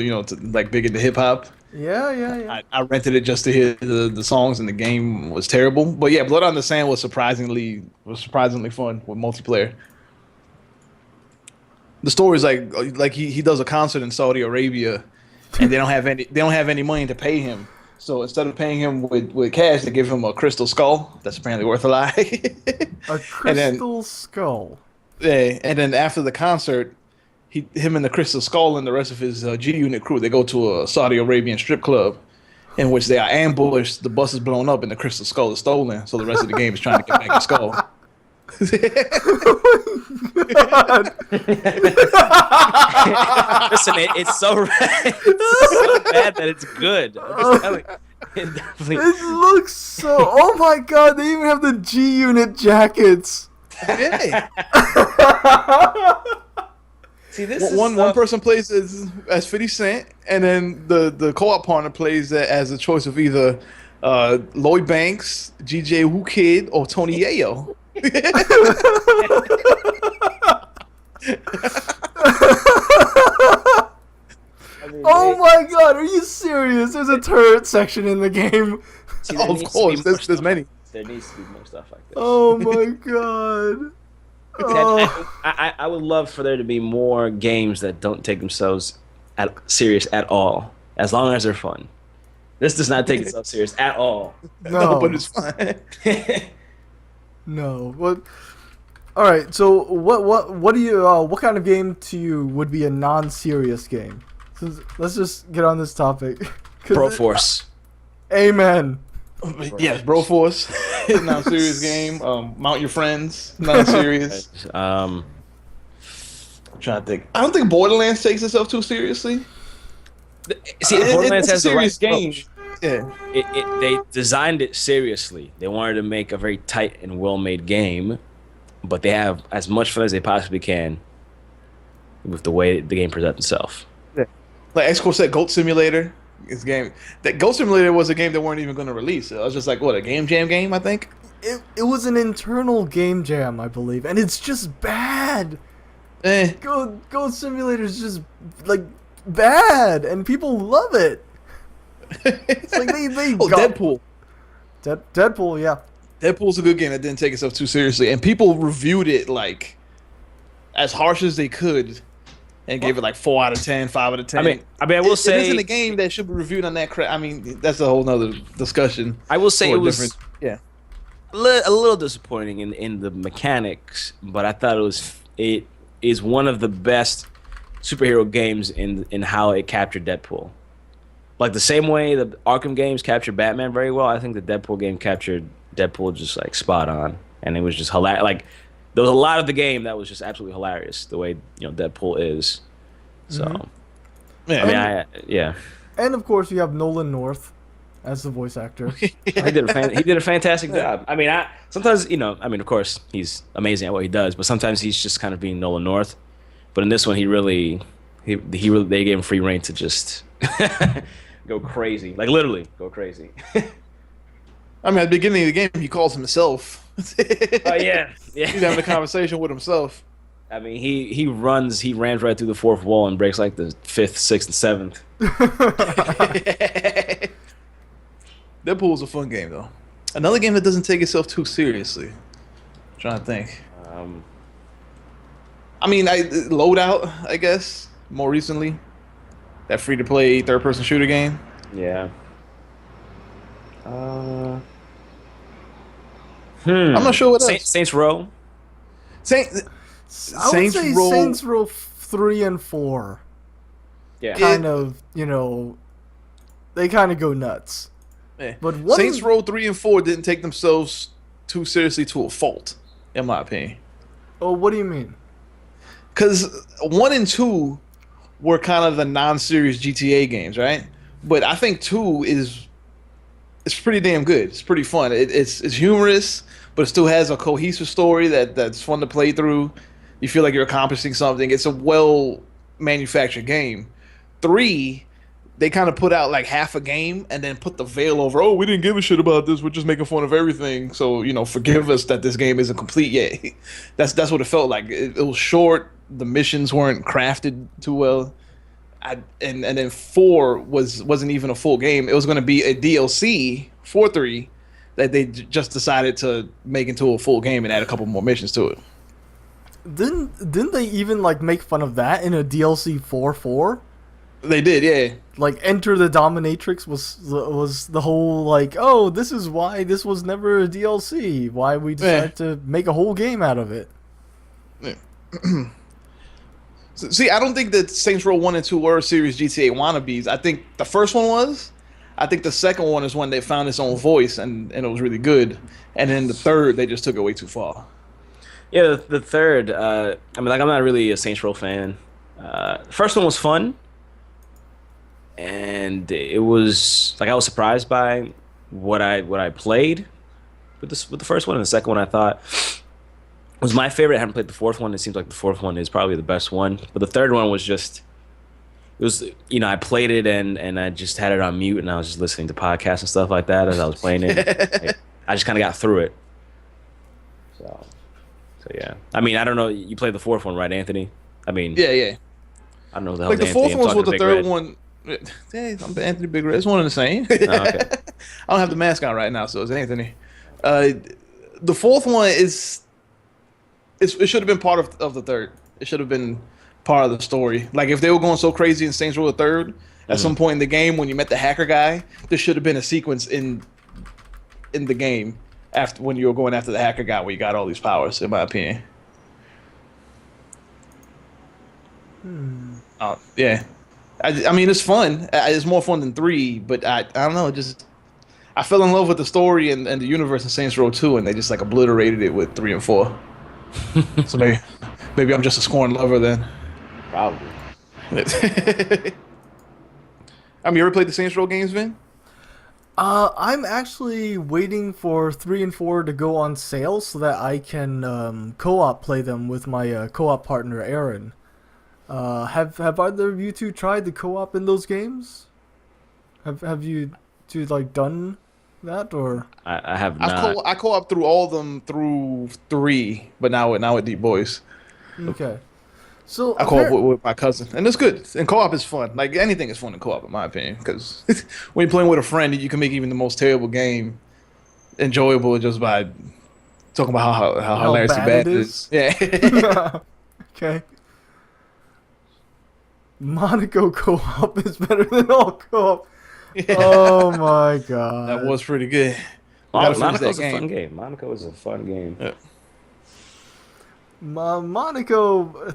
like big into hip hop, Yeah. I rented it just to hear the songs, and the game was terrible. But yeah, Blood on the Sand was surprisingly fun with multiplayer. The story is like he does a concert in Saudi Arabia, and they don't have any money to pay him. So instead of paying him with cash, they give him a crystal skull that's apparently worth a lot. A crystal skull. Yeah, and then after the concert, him and the crystal skull and the rest of his G Unit crew, they go to a Saudi Arabian strip club, in which they are ambushed. The bus is blown up, and the crystal skull is stolen. So the rest of the game is trying to get back the skull. God. Listen, it's so bad that it's good. I'm just telling you. It definitely. It looks so. Oh my god! They even have the G Unit jackets. Yeah. See, this one person plays as 50 Cent, and then the co-op partner plays as a choice of either Lloyd Banks, GJ Woo Kid, or Tony Yayo. Oh my god, are you serious? There's a turret section in the game. See, Of course, there's many. There needs to be more stuff like this. Oh my god. Oh. I would love for there to be more games that don't take themselves serious at all, as long as they're fun. This does not take itself serious at all. No, But it's fun. no. What? All right. So what do you what kind of game to you would be a non-serious game? Let's just get on this topic. Pro Force. Amen. Yes, Broforce, non-serious game. Mount Your Friends, non-serious. I'm trying to think. I don't think Borderlands takes itself too seriously. See, Borderlands has a the right serious game. approach. Yeah. They designed it seriously. They wanted to make a very tight and well-made game, but they have as much fun as they possibly can with the way the game presents itself. Like X-Core said, Goat Simulator. That Goat Simulator was a game they weren't even going to release. It was just like, what, a game jam game, I think? It was an internal game jam, I believe, and it's just bad. Goat Simulator is just like bad, and people love it. It's like they Deadpool. Deadpool, yeah. Deadpool's a good game that didn't take itself too seriously, and people reviewed it like as harsh as they could, and gave it like 4 out of 10, 5 out of 10. I mean, I will say it isn't a game that should be reviewed on that crap. I mean, that's a whole nother discussion. I will say it was a little disappointing in the mechanics, but I thought it is one of the best superhero games in how it captured Deadpool. Like the same way the Arkham games captured Batman very well, I think the Deadpool game captured Deadpool just like spot on, and it was just hilarious. Like there was a lot of the game that was just absolutely hilarious, the way Deadpool is. So, yeah. Yeah. And of course, you have Nolan North as the voice actor. He did a fantastic job. I mean, sometimes of course he's amazing at what he does, but sometimes he's just kind of being Nolan North. But in this one, they gave him free reign to just go crazy, like literally go crazy. I mean, at the beginning of the game, he calls himself. Oh yeah. He's having a conversation with himself. I mean, he rams right through the fourth wall and breaks like the 5th, 6th, and 7th. Deadpool's a fun game though. Another game that doesn't take itself too seriously. I'm trying to think. I mean, Loadout, I guess, more recently. That free-to-play third-person shooter game. Yeah. I'm not sure what else. Saints Row. I would say Saints Row 3 and 4 Yeah. kind of, they kind of go nuts. Yeah. But Saints Row 3 and 4 didn't take themselves too seriously to a fault, in my opinion. Oh, what do you mean? Because 1 and 2 were kind of the non-serious GTA games, right? But I think 2 it's pretty damn good. It's pretty fun. It's humorous, but it still has a cohesive story that's fun to play through. You feel like you're accomplishing something. It's a well manufactured game. 3, they kind of put out like half a game and then put the veil over. Oh, we didn't give a shit about this. We're just making fun of everything. So forgive us that this game isn't complete yet. That's what it felt like. It was short. The missions weren't crafted too well. And then 4 wasn't even a full game. It was going to be a DLC for 3 that they just decided to make into a full game and add a couple more missions to it. Didn't they even like make fun of that in a DLC 4? They did, yeah. Like Enter the Dominatrix was the whole like, oh, this is why this was never a DLC. Why we decided to make a whole game out of it. Yeah. See, I don't think that Saints Row 1 and 2 were serious GTA wannabes. I think the first one was. I think the second one is when they found its own voice and it was really good. And then the third, they just took it way too far. Yeah, the third. I'm not really a Saints Row fan. The first one was fun, and it was like I was surprised by what I played with the first one, and the second one I thought was my favorite. I haven't played the fourth one. It seems like the fourth one is probably the best one, but the third one was just. It was, I played it and I just had it on mute and I was just listening to podcasts and stuff like that as I was playing it. I just kind of got through it. So yeah. I don't know. You played the fourth one, right, Anthony? Yeah. I don't know the hell. Like the fourth one was the third Red. one. Hey, I'm Anthony Big Red. It's one and the same. Oh, okay. I don't have the mask on right now, so it's Anthony. The fourth one it should have been part of the third. It should have been part of the story. Like if they were going so crazy in Saints Row the third, at some point in the game when you met the hacker guy, there should have been a sequence in the game after when you were going after the hacker guy where you got all these powers, in my opinion. Yeah. It's fun. It's more fun than 3, but I don't know, I fell in love with the story and the universe in Saints Row 2 and they just like obliterated it with 3 and 4. So maybe I'm just a scorned lover then. Probably. You ever played the Saints Row games, Vin? I'm actually waiting for 3 and 4 to go on sale so that I can co-op play them with my co-op partner Aaron. Have either of you two tried the co-op in those games? Have you two done that or? I have not. I co-op through all of them through 3, but now at Deepboyce. Okay. So I co-op with my cousin, and it's good. And co-op is fun. Like anything is fun in co-op, in my opinion, because when you're playing with a friend, you can make even the most terrible game enjoyable just by talking about how hilariously bad it is. Yeah. Okay. Monaco co-op is better than all co-op. Yeah. Oh my god. That was pretty good. Monaco's a fun game. Monaco is a fun game. Yeah. Monaco,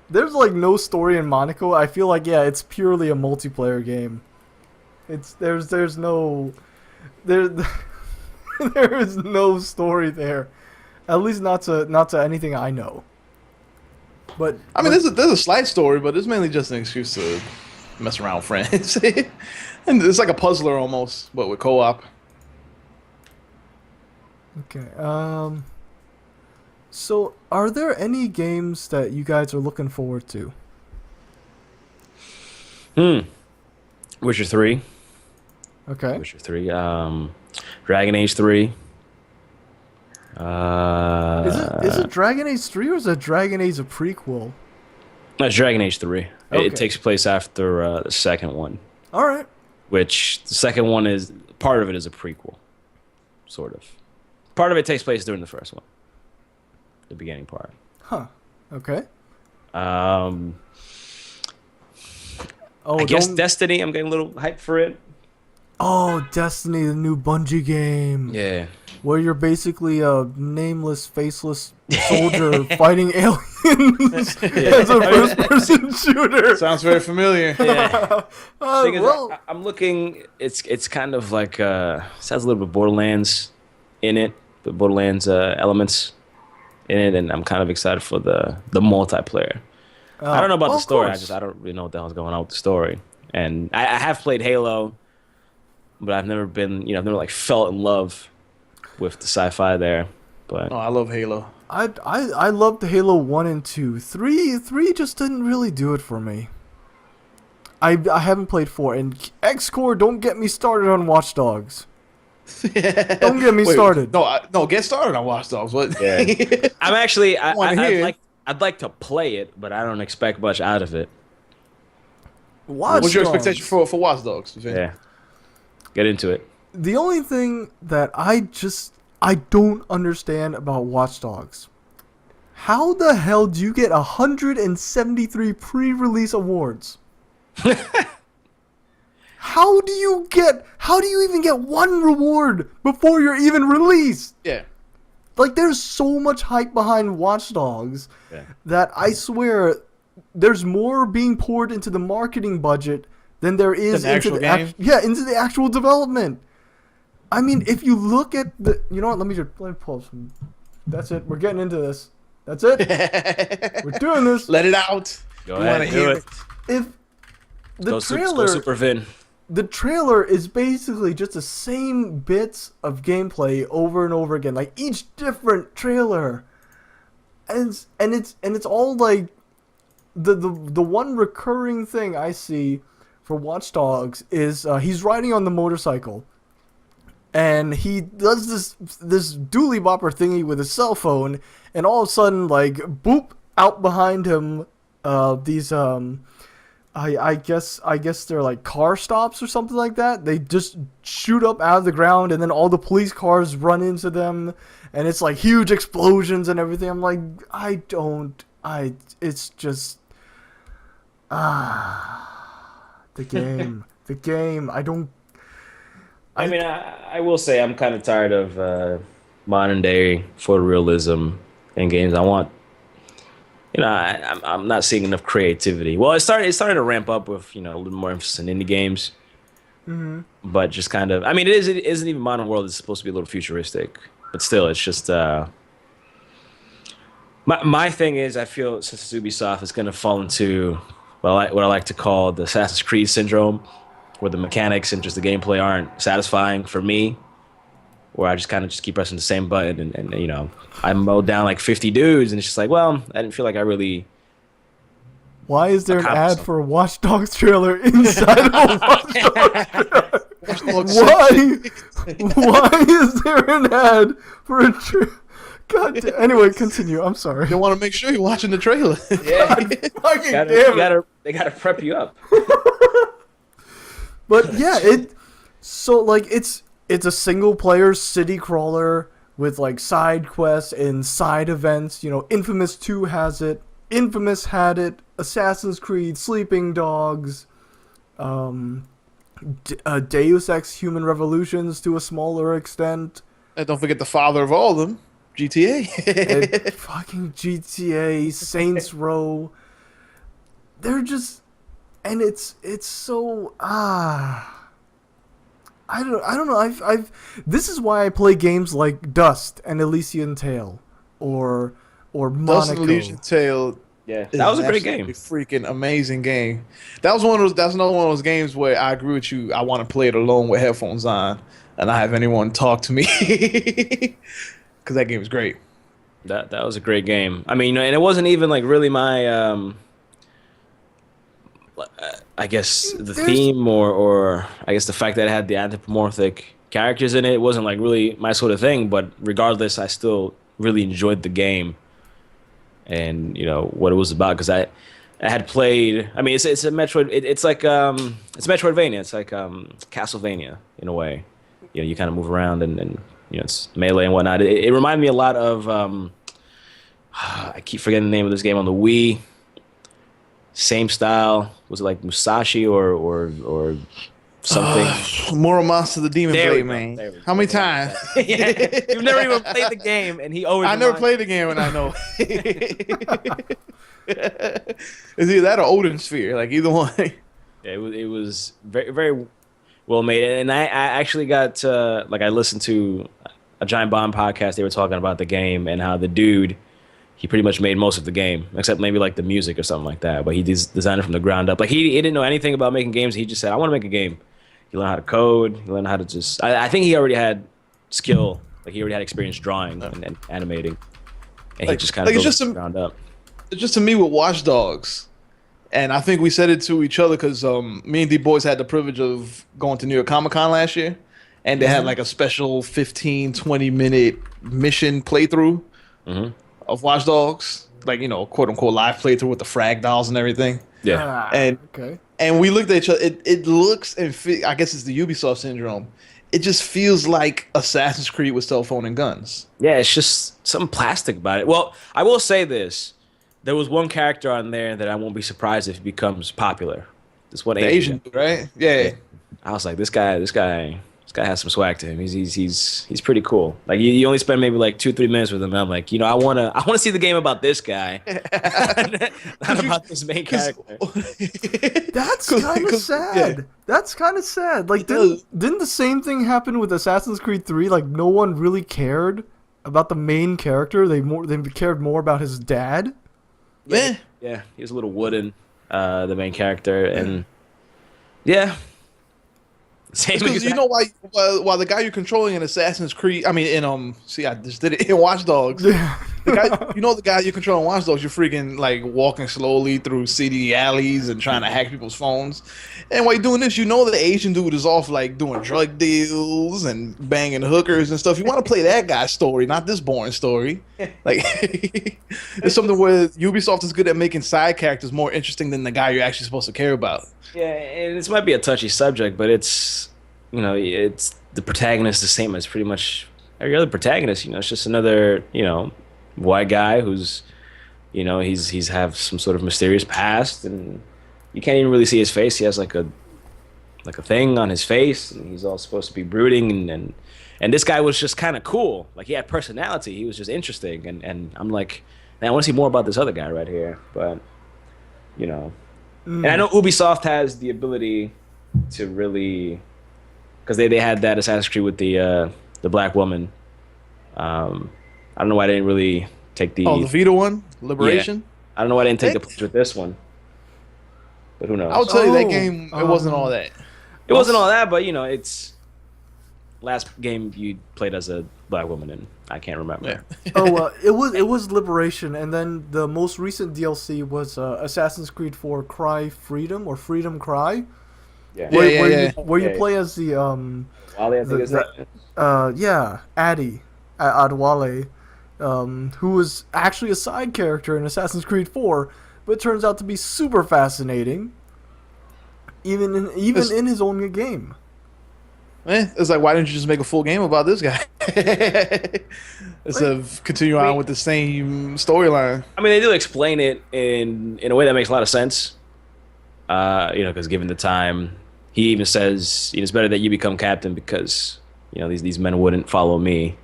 there's no story in Monaco. I feel like it's purely a multiplayer game. There's no there is no story there, at least not to anything I know. But there's a slight story, but it's mainly just an excuse to mess around with friends, and it's like a puzzler almost, but with co-op. Okay. So, are there any games that you guys are looking forward to? Witcher 3. Okay. Witcher 3. Dragon Age 3. Is it Dragon Age 3 or is it Dragon Age a prequel? That's Dragon Age 3. Okay. It takes place after the second one. All right. Which the second one is part of it is a prequel, sort of. Part of it takes place during the first one. The beginning part. Huh. Okay. I guess Destiny. I'm getting a little hyped for it. Oh, Destiny, the new Bungie game. Yeah. where you're basically a nameless, faceless soldier fighting aliens as a first-person shooter. Sounds very familiar. Yeah. Thing is, Well, I'm looking. It's kind of like it has a little bit of Borderlands in it, the Borderlands elements in it, and I'm kind of excited for the multiplayer. I don't know about well, the of story. course. I don't really know what the hell's going on with the story. And I have played Halo, but I've never been, I've never like fell in love with the sci-fi there. But Oh, I love Halo. I loved Halo 1 and 2. 3 just didn't really do it for me. I haven't played 4. And X-Core, don't get me started on Watch Dogs. Don't get me started. No, get started on Watch Dogs. What? yeah, I'm actually Wanna hear. I'd like to play it, but I don't expect much out of it. Watch What's your Dogs. expectation for Watch Dogs? Vin? Yeah, get into it. The only thing that I don't understand about Watch Dogs. How the hell do you get 173 pre-release awards? How do you even get one reward before you're even released? Yeah. Like, there's so much hype behind Watch Dogs Yeah. that I swear there's more being poured into the marketing budget than there is Than the into actual game? into the actual development. I mean, if you look at the, you know what? Let me pull up some. That's it. We're getting into this. That's it. We're doing this. Let it out. Go You ahead, wanna do hear it. If the Go trailer, Super Vin. the trailer is basically just the same bits of gameplay over and over again, like each different trailer, and it's all like the one recurring thing I see for Watch Dogs is he's riding on the motorcycle, and he does this dually bopper thingy with his cell phone, and all of a sudden, like, boop, out behind him, these I guess they're like car stops or something like that. They just shoot up out of the ground, and then all the police cars run into them, and it's like huge explosions and everything. I'm like, it's just the game. I mean, I will say I'm kind of tired of modern day photorealism in games. I want, I'm not seeing enough creativity. Well, it's starting to ramp up with a little more emphasis in indie games. Mm-hmm. But just kind of, I mean, it isn't even modern world. It's supposed to be a little futuristic, but still, it's just my thing is I feel since it's Ubisoft, it's gonna fall into what I like to call the Assassin's Creed syndrome, where the mechanics and just the gameplay aren't satisfying for me, where I just kind of just keep pressing the same button and I mowed down like 50 dudes and it's just like, well, I didn't feel like I really. Why is there an accomplished ad for a Watch Dogs trailer inside of a Watch Dogs trailer? Why is there an ad for a trailer? God damn. Anyway, continue. I'm sorry. They want to make sure you're watching the trailer. Yeah, Fucking damn it. they gotta prep you up. But yeah, it's a single player city crawler with like side quests and side events. Infamous 2 has it. Infamous had it. Assassin's Creed, Sleeping Dogs, Deus Ex Human Revolutions to a smaller extent. And don't forget the father of all of them, GTA. And fucking GTA, Saints Row. They're just, and it's so I don't know. I've this is why I play games like Dust and Elysian Tale, or Monaco. Dust and Elysian Tale. Yeah, is that was a great absolutely game. Freaking amazing game. That's another one of those games where I agree with you. I want to play it alone with headphones on, and not have anyone talk to me, because that game is great. That was a great game. I mean, and it wasn't even like really my I guess the theme or I guess the fact that it had the anthropomorphic characters in it, it wasn't like really my sort of thing, but regardless I still really enjoyed the game and what it was about, because I had played, I mean it's a Metroid, it's like it's Metroidvania, it's like Castlevania in a way. You kind of move around and it's melee and whatnot. It reminded me a lot of I keep forgetting the name of this game on the Wii. Same style. Was it like Musashi or something. Muramasa the Demon There we Blade, go. man. There we go. How many times? Yeah. You've never even played the game, and he always. I never played the game, and I know. It's either that or Odin Sphere, like either one. Yeah, it was very very well made, and I actually got like I listened to a Giant Bomb podcast. They were talking about the game and how the dude he pretty much made most of the game, except maybe like the music or something like that. But he designed it from the ground up. Like he didn't know anything about making games. He just said, "I want to make a game." He learned how to code. He learned how to just. I think he already had skill. Like he already had experience drawing and animating, and he just kind of built it from the ground up. It's just to me with Watch Dogs, and I think we said it to each other because me and Deepboyce had the privilege of going to New York Comic Con last year, and they had like a special 15, 20-minute mission playthrough of Watch Dogs, like, you know, quote unquote live playthrough with the frag dolls and everything. Yeah, and we looked at each other. It looks and I guess it's the Ubisoft syndrome. It just feels like Assassin's Creed with cell phone and guns. yeah. It's just something plastic about it. Well, I will say this: there was one character on there that I won't be surprised if he becomes popular. This one The Asian dude, right? Yeah. I was like, this guy has some swag to him. He's pretty cool. Like you only spend maybe like 2-3 minutes with him. And I'm like, you know, I wanna see the game about this guy, not about this main character. That's kind of sad. Yeah. That's kind of sad. Like, didn't the same thing happen with Assassin's Creed 3? Like, no one really cared about the main character. They cared more about his dad. Yeah, he was a little wooden, the main character, and yeah. Same because you know why the guy you're controlling in Assassin's Creed, I mean in see I just did it in Watch Dogs. Yeah. The guy you're controlling Watch Dogs, you're freaking like walking slowly through city alleys and trying to hack people's phones. And while you're doing this, you know the Asian dude is off like doing drug deals and banging hookers and stuff. You want to play that guy's story, not this boring story. Like it's something where Ubisoft is good at making side characters more interesting than the guy you're actually supposed to care about. Yeah, and this might be a touchy subject, but it's, you know, it's the protagonist the same as pretty much every other protagonist. You know, it's just another, you know, white guy who's, you know, he's have some sort of mysterious past, and you can't even really see his face. He has like a thing on his face, and he's all supposed to be brooding, and this guy was just kind of cool. Like he had personality. He was just interesting, and I'm like, man, I want to see more about this other guy right here, but you know. And I know Ubisoft has the ability to really, because they had that Assassin's Creed with the black woman. I don't know why they didn't really take the the Vita one, Liberation. Yeah. I don't know why they didn't take the plunge with this one, but who knows? I'll tell you that game. It wasn't all that. It wasn't all that, but you know, it's last game you played as a black woman, and I can't remember. Yeah. It was Liberation, and then the most recent DLC was Assassin's Creed 4 Cry Freedom or Freedom Cry. Yeah. Where you play as the Wale, I think is that. Addy Adwale, who was actually a side character in Assassin's Creed 4, but it turns out to be super fascinating, even in his own game. It's like, why didn't you just make a full game about this guy instead of continue on with the same storyline? I mean, they do explain it in a way that makes a lot of sense. You know, because given the time, he even says, you know, it's better that you become captain because, you know, these men wouldn't follow me.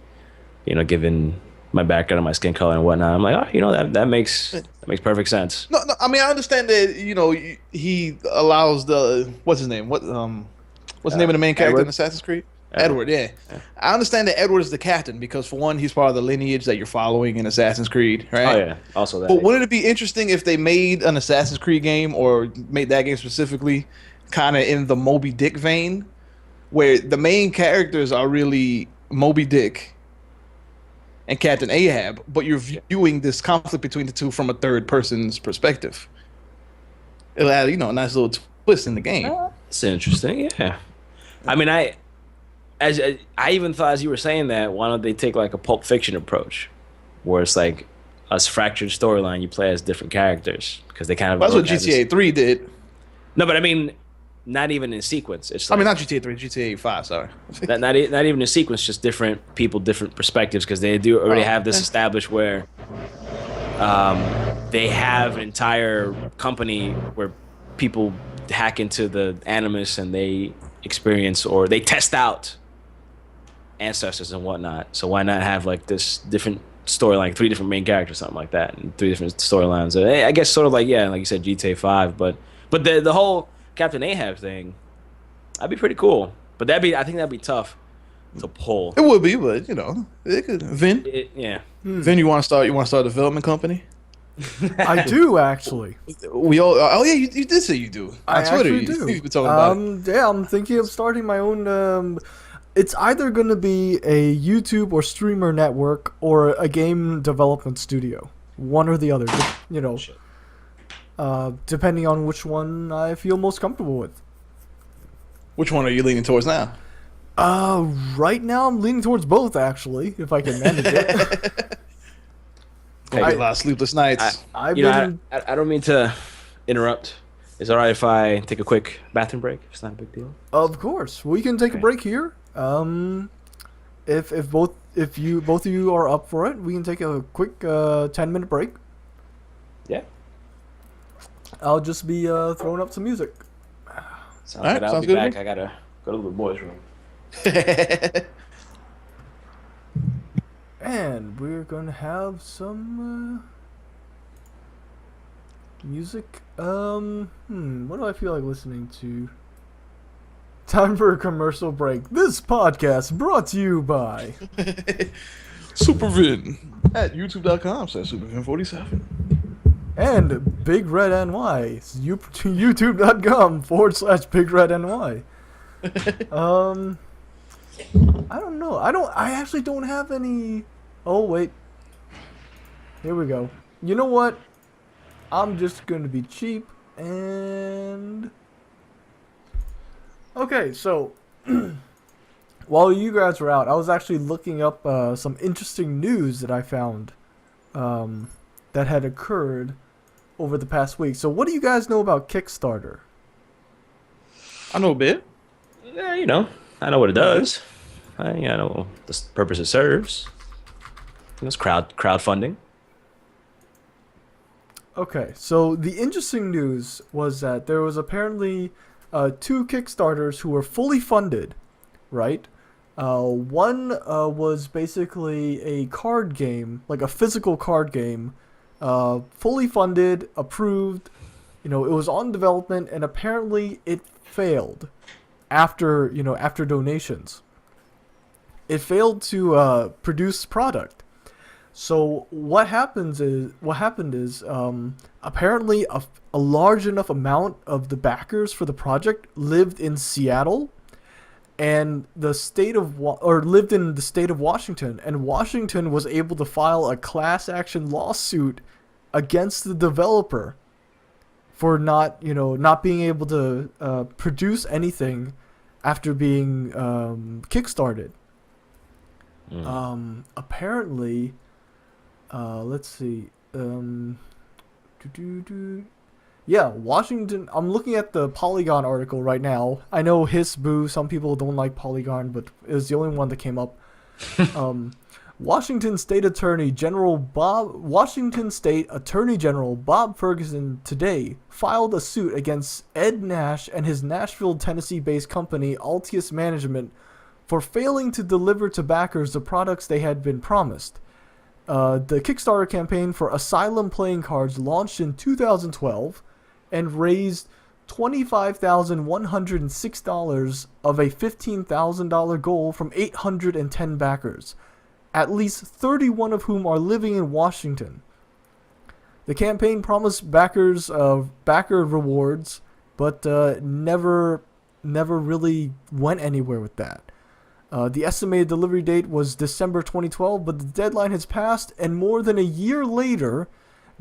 You know, given my background and my skin color and whatnot. I'm like, oh, you know, that makes perfect sense. No, I mean, I understand that, you know, he allows what's his name? What's the name of the main character in Assassin's Creed? Edward, yeah. I understand that Edward is the captain because, for one, he's part of the lineage that you're following in Assassin's Creed, right? Oh, yeah. Also that. But wouldn't it be interesting if they made an Assassin's Creed game, or made that game specifically, kind of in the Moby Dick vein, where the main characters are really Moby Dick and Captain Ahab, but you're viewing this conflict between the two from a third person's perspective? It'll add, you know, a nice little twist in the game. It's interesting, yeah. I mean, I even thought, as you were saying that, why don't they take like a Pulp Fiction approach, where it's like a fractured storyline, you play as different characters, because they kind of. Well, that's what GTA 3 did. No, but I mean, not even in sequence. It's like, I mean, not GTA 3, GTA 5. Sorry. not even in sequence, just different people, different perspectives, because they do already have this established where they have an entire company where people hack into the Animus and they experience, or they test out ancestors and whatnot. So why not have like this different storyline, 3 different main characters, something like that, and 3 different storylines. I guess sort of like, yeah, like you said, GTA 5, but the whole Captain Ahab thing, that'd be pretty cool. But I think that'd be tough to pull. It would be, but it could. Vin, Yeah. Vin, you want to start? You want to start a development company? I do actually. We all. Oh yeah, you did say you do. I On Twitter, actually do. You've been talking about it. Yeah, I'm thinking of starting my own. It's either going to be a YouTube or streamer network or a game development studio. One or the other, depending on which one I feel most comfortable with. Which one are you leaning towards now? Right now I'm leaning towards both, actually, if I can manage it. Gonna be a lot of sleepless nights. I don't mean to interrupt. Is it all right if I take a quick bathroom break? It's not a big deal. Of course, we can take a break here. If both of you are up for it, we can take a quick 10-minute break. Yeah. I'll just be throwing up some music. Sounds good. I'll be back. I gotta go to the boys' room. And we're gonna have some music. What do I feel like listening to? Time for a commercial break. This podcast brought to you by Supervin at youtube.com/supervin47 and BigredNY. youtube.com/BigredNY. I don't know. I actually don't have any. Oh wait. Here we go. You know what? I'm just gonna be cheap and. Okay, so while you guys were out, I was actually looking up some interesting news that I found that had occurred over the past week. So what do you guys know about Kickstarter? I know a bit. Yeah, I know what it does. I know the purpose it serves. It's crowdfunding. Okay, so the interesting news was that there was apparently 2 Kickstarters who were fully funded, right? One was basically a card game, like a physical card game, fully funded, approved. It was on development, and apparently it failed after donations. It failed to produce product. So what happened is apparently a large enough amount of the backers for the project lived in Seattle and lived in the state of Washington, and Washington was able to file a class action lawsuit against the developer for not being able to produce anything after being kickstarted. Apparently, let's see. Yeah, Washington. I'm looking at the Polygon article right now. I know boo. Some people don't like Polygon, but it was the only one that came up. Washington State Attorney General Bob Ferguson today filed a suit against Ed Nash and his Nashville, Tennessee-based company Altius Management for failing to deliver to backers the products they had been promised. The Kickstarter campaign for Asylum playing cards launched in 2012 and raised $25,106 of a $15,000 goal from 810 backers, at least 31 of whom are living in Washington. The campaign promised backers backer rewards, but never really went anywhere with that. The estimated delivery date was December 2012, but the deadline has passed, and more than a year later,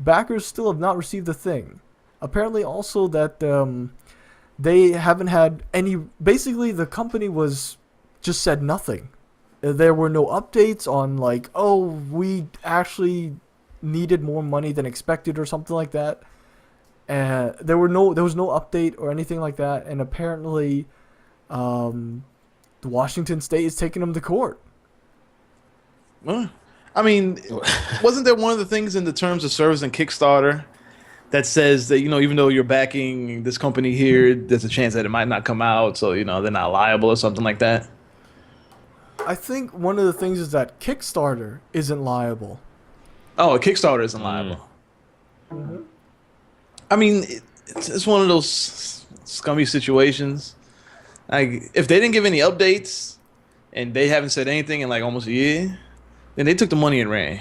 backers still have not received a thing. Apparently also that they haven't had any. Basically, the company just said nothing. There were no updates on we actually needed more money than expected or something like that. There was no update or anything like that, and apparently, Washington State is taking them to court. I mean, wasn't there one of the things in the terms of service in Kickstarter that says that, even though you're backing this company here, there's a chance that it might not come out, so they're not liable or something like that. I think one of the things is that Kickstarter isn't liable. Oh, a Kickstarter isn't liable. Mm-hmm. I mean, it's one of those scummy situations. Like, if they didn't give any updates and they haven't said anything in like almost a year, then they took the money and ran.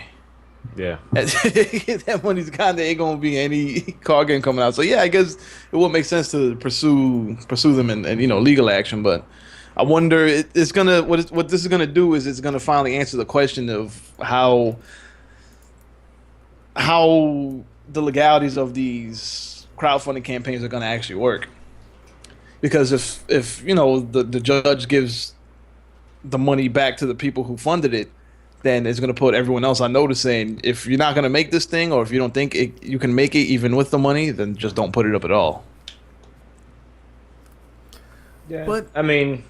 Yeah. That money's gone. There ain't gonna be any card game coming out. So yeah, I guess it would make sense to pursue them in legal action. But I wonder, it's gonna what this is gonna do is it's gonna finally answer the question of how the legalities of these crowdfunding campaigns are gonna actually work. Because if the judge gives the money back to the people who funded it, then it's going to put everyone else on notice saying, if you're not going to make this thing, or if you don't think you can make it even with the money, then just don't put it up at all. Yeah. But I mean,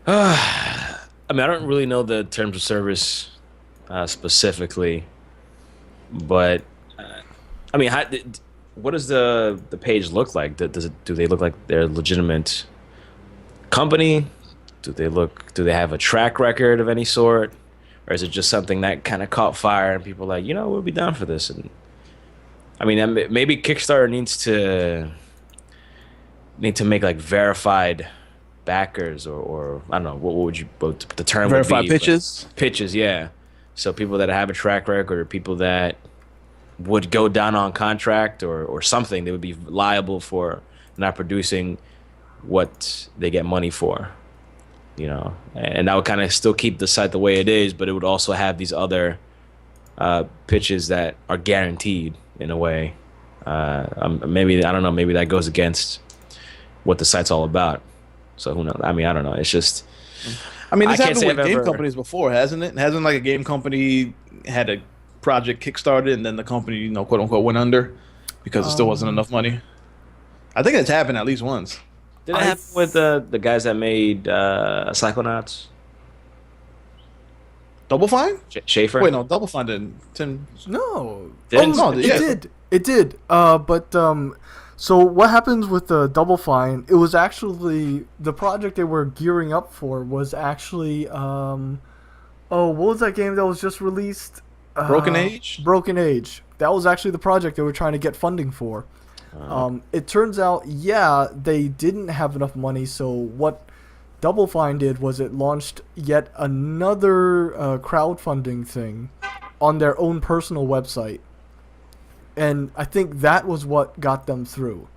I don't really know the terms of service specifically, but I mean, what does the page look like? Do they look like they're a legitimate company? Do they have a track record of any sort? Or is it just something that kind of caught fire and people are like, we'll be down for this? And I mean, maybe Kickstarter needs to make like verified backers or I don't know, what the term verified would be? Pitches? Pitches, yeah. So people that have a track record, or people that would go down on contract or something, they would be liable for not producing what they get money for. And that would kind of still keep the site the way it is, but it would also have these other pitches that are guaranteed in a way. Maybe, I don't know, maybe that goes against what the site's all about. So who knows? I mean, I don't know. It's just, it's happened with game companies before, hasn't it? Hasn't like a game company had a project kickstarted and then the company, quote unquote, went under because there still wasn't enough money? I think it's happened at least once. Did it happen with the guys that made Psychonauts? Double Fine? Schaefer? Wait, no, Double Fine didn't. No. Didn't? Oh, no, Yeah. It did. So what happens with the Double Fine? It was actually the project they were gearing up for was actually what was that game that was just released? Broken Age? Broken Age. That was actually the project they were trying to get funding for. It turns out, they didn't have enough money, so what Double Fine did was it launched yet another crowdfunding thing on their own personal website. And I think that was what got them through.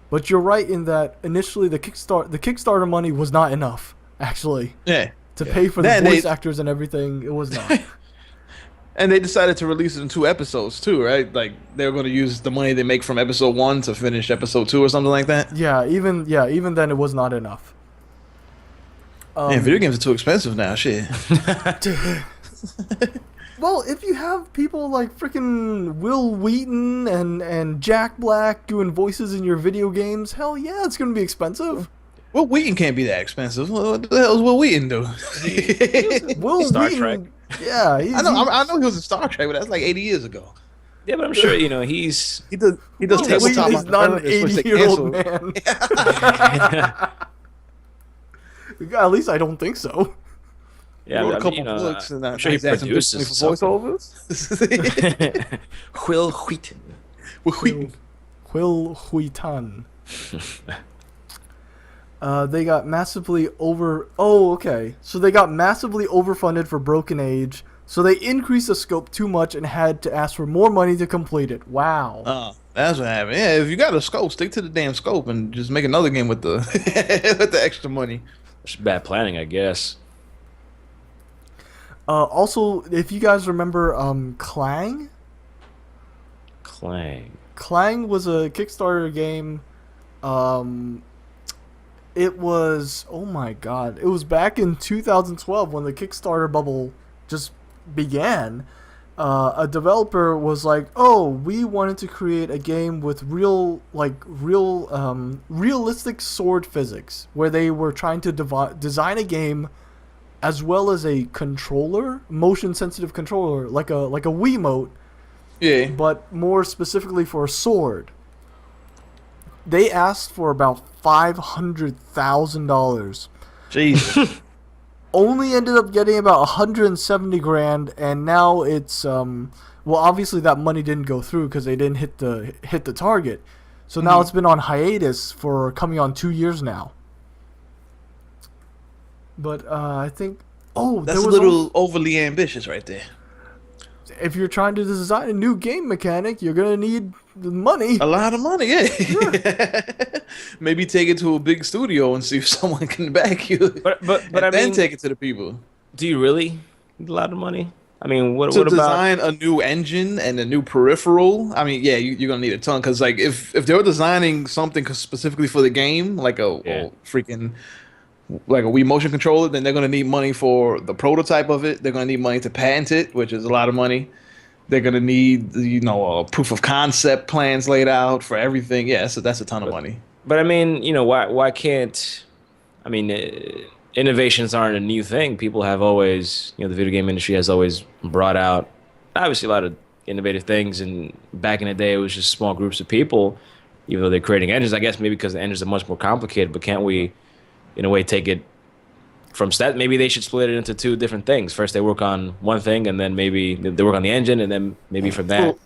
But you're right in that initially the Kickstarter money was not enough, actually. Yeah. To pay for the voice actors and everything, it was not. And they decided to release it in 2 episodes too, right? Like they were going to use the money they make from episode 1 to finish episode 2 or something like that. Even then it was not enough. Video games are too expensive now. Shit. Well, if you have people like freaking Will Wheaton and Jack Black doing voices in your video games, hell yeah, it's going to be expensive. Will Wheaton can't be that expensive. What the hell does Will Wheaton do? Will Star Wheaton, Trek. Yeah, I know he was in Star Trek, but that's like 80 years ago. Yeah, but I'm sure he does Will tabletop. Wheaton is not an 80-year-old man. At least I don't think so. Yeah, Wrote a couple books, and I'm sure he produces for voiceovers. Will Wheaton. Will Wheaton. They got massively so they got massively overfunded for Broken Age, so they increased the scope too much and had to ask for more money to complete it. Wow. That's what happened. Yeah, if you got a scope, stick to the damn scope and just make another game with the with the extra money. It's bad planning, I guess. Also, if you guys remember Clang? Clang was a Kickstarter game. It was, oh my god, it was back in 2012 when the Kickstarter bubble just began. A developer was like, oh, we wanted to create a game with realistic sword physics, where they were trying to design a game as well as a controller, motion sensitive controller, like a Wiimote, Yeah. but more specifically for a sword. They asked for about $500,000. Jesus. Only ended up getting about 170 grand, and now it's well, obviously that money didn't go through because they didn't hit the target. So now it's been on hiatus for coming on 2 years now. But I think That's a little overly ambitious right there. if you're trying to design a new game mechanic, you're gonna need the money. A lot of money, yeah. Maybe take it to a big studio and see if someone can back you. But I then mean, take it to the people. do you really need a lot of money? I mean, what To about? design a new engine and a new peripheral, I mean, yeah, you're gonna need a ton. Because like, if they were designing something specifically for the game, like a freaking like a Wii motion controller, then they're gonna need money for the prototype of it. They're gonna need money to patent it, which is a lot of money. They're gonna need, proof of concept plans laid out for everything. Yeah, so that's a ton of money. But I mean, why can't? I mean, innovations aren't a new thing. People have always, the video game industry has always brought out obviously a lot of innovative things. And back in the day, it was just small groups of people, even though they're creating engines. I guess maybe because the engines are much more complicated. But can't we, in a way, take it from step? Maybe they should split it into two different things. First, they work on one thing, and then maybe they work on the engine, and then maybe from that. Well,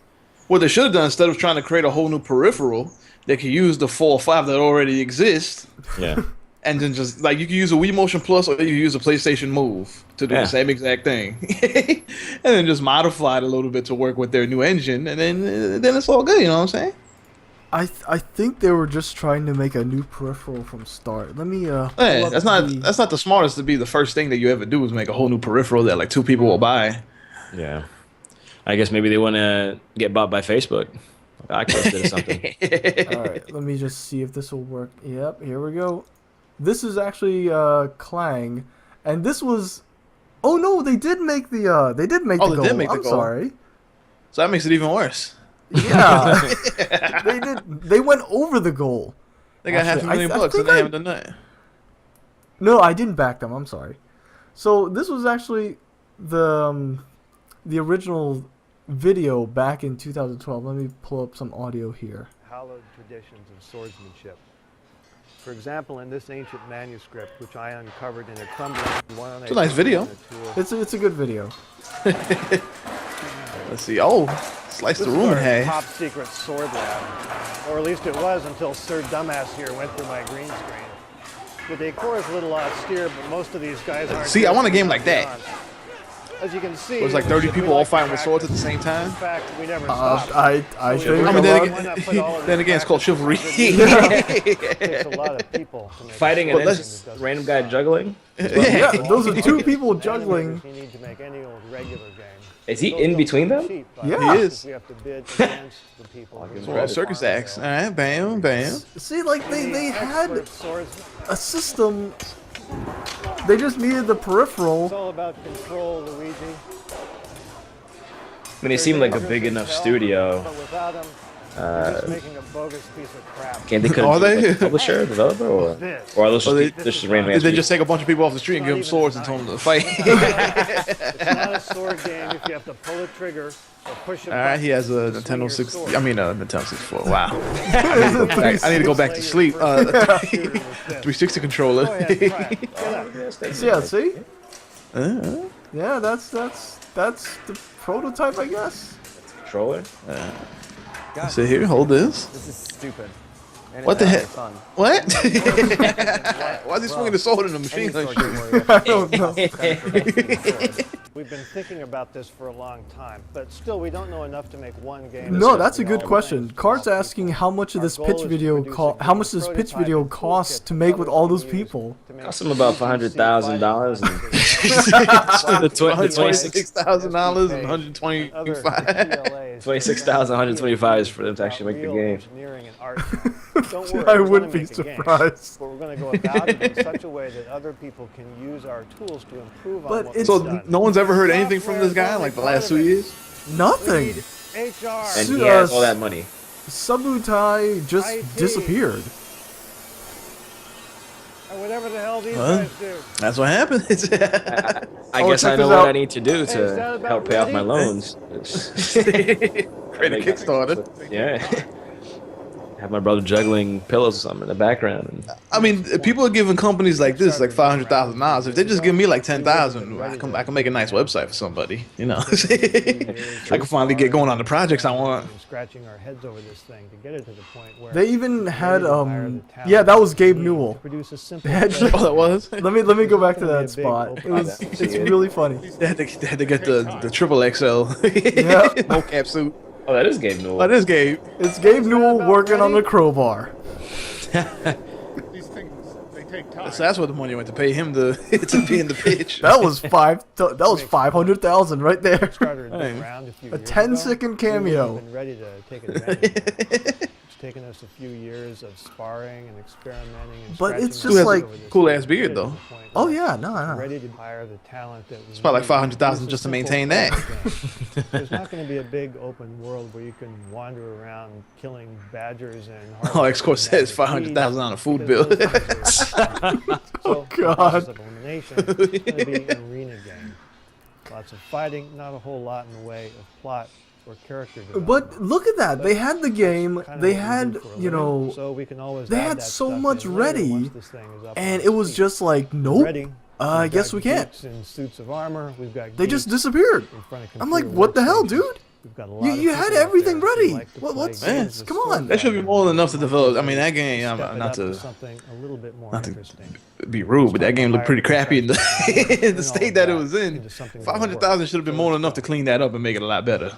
what they should have done, instead of trying to create a whole new peripheral, they could use the 4 or 5 that already exist. Yeah. And then just like you can use a Wii Motion Plus or you can use a PlayStation Move to do the same exact thing, and then just modify it a little bit to work with their new engine, and then it's all good. You know what I'm saying? I think they were just trying to make a new peripheral from start. Let me Yeah, that's not the smartest to be the first thing that you ever do is make a whole new peripheral that like 2 people will buy. Yeah. I guess maybe they want to get bought by Facebook. Like Oculus did or something. All right, let me just see if this will work. Yep, here we go. This is actually Clang, and this was. Oh no, they did make the goal. They did make the I'm goal. sorry. So that makes it even worse. Yeah, they did. They went over the goal. They got $500,000 bucks and they haven't done that. No, I didn't back them. I'm sorry. So this was actually the original video back in 2012. Let me pull up some audio here. Hallowed traditions of swordsmanship. For example, in this ancient manuscript, which I uncovered in a crumbling one. It's a nice video. It's a good video. Let's see. Oh, slice the room in half. Top secret sword lab, or at least it was until Sir Dumbass here went through my green screen. The decor is a little austere, but most of these guys aren't. See, I want a game like that. As you can see, It was like 30 people all fighting with swords at the same time. In fact, we never stopped. I So think then again, it's called chivalry. it takes a lot of people to make Fighting a and sword then that doesn't random guy juggling. yeah, those are 2 people juggling. You need to make any old regular game. Is he in between them? Yeah. He is. We have to bid against the people. Well, circus acts. All right, bam, bam. See, like they had Expert swordsman. a system. They just needed the peripheral. It's all about control, Luigi. I mean, it seemed like a big enough studio. But without him, you're just making a bogus piece of crap. Can't they could Are they? like, publisher, developer, or are those just random They ass just take a bunch of people off the street and give them swords and tell them to fight. It's not a sword game if you have to pull a trigger or push a All right, button he has a to swing Nintendo your 60. sword. I mean, Nintendo 64. Wow. I need to go back to sleep. 360 controller. Go ahead, try it. Get up. Yeah, see? Yeah, that's the prototype, I guess. controller. So here, hold this. This is stupid. And What it's the not heck? fun. What? Why is he swinging the sword in the machine gun shit? I don't know. We've been thinking about this for a long time, but still we don't know enough to make one game. No, that's a good question. Cart's asking how much of this pitch video how much does pitch video cost to make with all those people? Cost them about $500,000. The $26,000 and 125. 26,125 is for them to actually make the game. Don't worry, I we're wouldn't gonna be make a game, surprised. but we're going to go about it in such a way that other people can use our tools to improve But on what it's- So we've done. no one's ever heard anything from this guy in like the last 2 years? Nothing. HR. And he has all that money. Subutai just IT. disappeared. Or whatever the hell these Huh? guys do. That's what happened. I Oh, guess I check know this what out. I need to do Hey, is to that about help pay off my ready? loans. Create a Kickstarter. Yeah. Have my brother juggling pillows or something in the background. And I mean, people are giving companies like this like $500,000. If they just give me like 10,000, I can make a nice website for somebody. You know, I can finally get going on the projects I want. Scratching our heads over this thing to get it to the point where They even we're had ready to hire the talent yeah, that was we Gabe need Newell. to produce a simple They had play. Oh, that was. let me go back to It's that gonna be a big spot. open It was event. it's really funny. They had to get the triple XL mocap suit. oh, that is Gabe Newell. Oh, this Gabe. It's Gabe Newell about working on ready? the crowbar. These things, they take time. So that's what the money went to pay him to be in the pitch. That was 500,000 right there. Started to Hey. look around a few A years 10-second ago, we wouldn't cameo. have been ready to take advantage. It's taken us a few years of sparring and experimenting and But it's scratching just our like- heads over this Cool thing ass to beard, get it to though. the point Oh where yeah, no, we're no. ready to hire the talent that It's probably like need. 500,000 It's a just to simple maintain play that. game. There's not going to be a big open world where you can wander around killing badgers and Oh, X-Corp says harvesting 500,000 on a food because bill. those things are- So, the God. process of elimination is going to be an arena game. Lots of fighting, not a whole lot in the way of plot or character development. But look at that. They had the game. Kind of They what we had, do for a you living, know, so we can always they add had that so stuff much in later ready, once this thing is up on and its it was feet. just like, We're nope. ready. I We've guess got we can't. geeks in suits of armor. We've got They just geeks disappeared. in front of I'm like, computer what the hell, workstations. dude? We've got a You- lot of you had people out everything there who ready. like to What- play what's- games with come on. sword That should be fighting. more than enough to develop. I mean, Step that game, it not up to something a little bit more not to interesting. be rude, but that game looked pretty crappy in the in the state that it was in. Into something that'll 500,000 work. should have been So more than let's enough to go. clean that up and make it a lot better,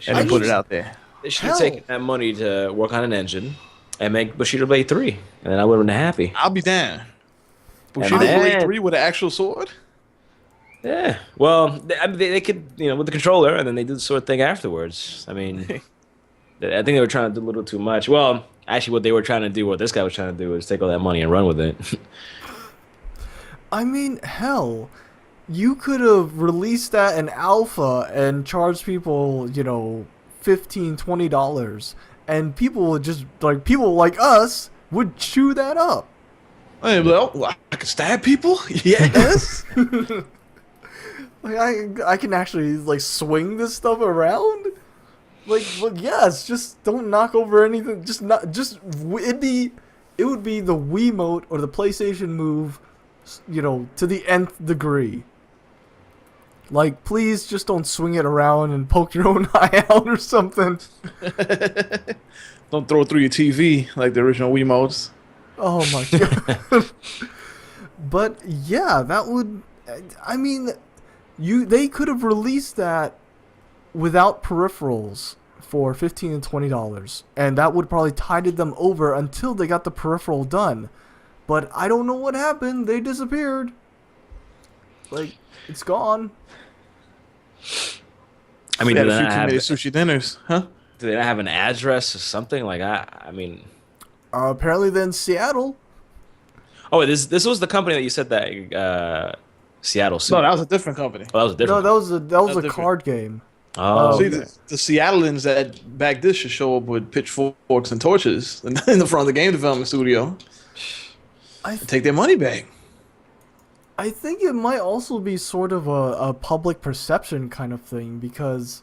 and I then put just- it out there. They should have Hell. taken that money to work on an engine and make Bushido Blade 3, and then I would have been happy. I'll be down. And Bushido then- Blade 3 with an actual sword? Yeah. Well, I mean, they could, with the controller, and then they did the sort of thing afterwards. I mean, I think they were trying to do a little too much. Well, actually, what they were trying to do, what this guy was trying to do, was take all that money and run with it. I mean, hell, you could have released that in alpha and charged people, $15, $20, and people would just people like us would chew that up. Hey, well, I can stab people? Yes. Like I can actually swing this stuff around. Yes, just don't knock over anything. It would be the Wiimote or the PlayStation Move, to the nth degree. Like, please just don't swing it around and poke your own eye out or something. Don't throw it through your TV like the original Wiimotes. Oh my god. But yeah, that would. I mean, they could have released that without peripherals for $15 and $20, and that would probably tided them over until they got the peripheral done. But I don't know what happened. They disappeared. It's gone. I mean, We do had they, a few not too have, many sushi dinners, huh? do they not have an address or something? Like, I mean... Apparently, they're in Seattle. Oh, this was the company that you said that Seattle suit. No, that was a different company. Oh, that was a different. No, that was a different. card game. Oh, See, okay. the Seattleans that back this should show up with pitchforks and torches in the front of the game development studio I and take their money back. I think it might also be sort of a public perception kind of thing because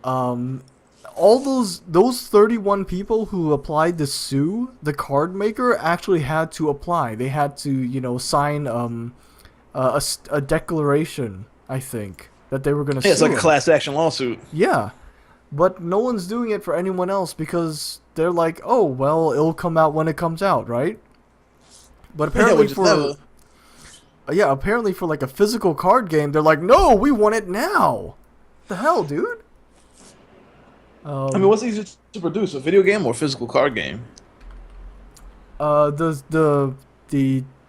all those 31 people who applied to sue the card maker actually had to apply. They had to, sign a declaration, I think, that they were going to sue. Yeah, it's like a him. class action lawsuit. Yeah. But no one's doing it for anyone else because they're like, "Oh, well, it'll come out when it comes out, right?" But apparently apparently for like a physical card game, they're like, "No, we want it now." The hell, dude? I mean, what's easier to produce, a video game or a physical card game? The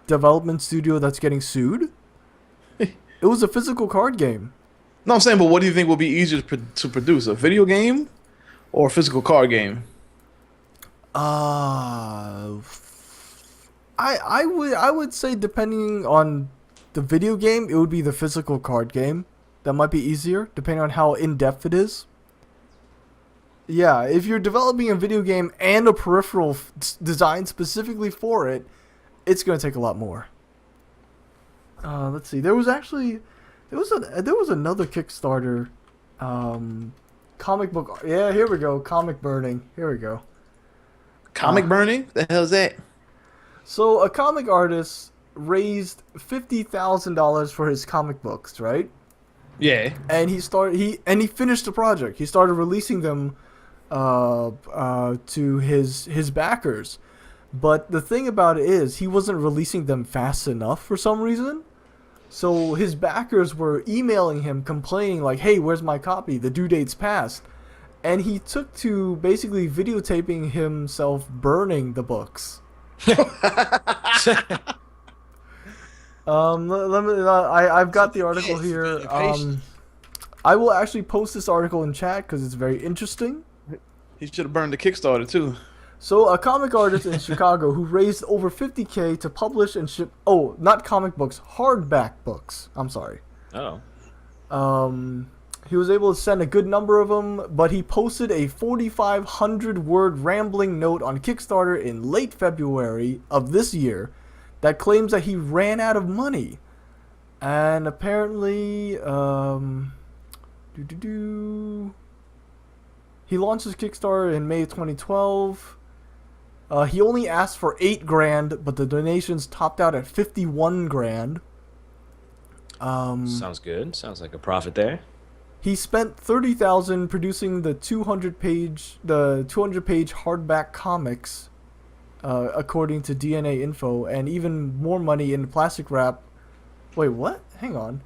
development studio that's getting sued, it was a physical card game. No, I'm saying, but what do you think will be easier to produce, a video game or a physical card game? I would say depending on the video game, it would be the physical card game. That might be easier, depending on how in-depth it is. Yeah, if you're developing a video game and a peripheral designed specifically for it, it's going to take a lot more. Let's see. There was another Kickstarter, comic book. Yeah, here we go. Comic burning. Here we go. Comic burning? The hell's that? So a comic artist raised $50,000 for his comic books, right? Yeah. And he finished the project. He started releasing them to his backers. But the thing about it is he wasn't releasing them fast enough for some reason. So his backers were emailing him complaining like, "Hey, where's my copy? The due date's passed." And he took to basically videotaping himself burning the books. Let me. I've got the article here. I will actually post this article in chat because it's very interesting. He should have burned the Kickstarter too. So, a comic artist in Chicago who raised over $50K to publish and ship. Oh, not comic books, hardback books. I'm sorry. Oh. He was able to send a good number of them, but he posted a 4,500 word rambling note on Kickstarter in late February of this year that claims that he ran out of money. And apparently, he launched his Kickstarter in May 2012. He only asked for $8,000, but the donations topped out at $51,000. Sounds good. Sounds like a profit there. He spent $30,000 producing the 200-page hardback comics, according to DNA Info, and even more money in plastic wrap. Wait, what? Hang on.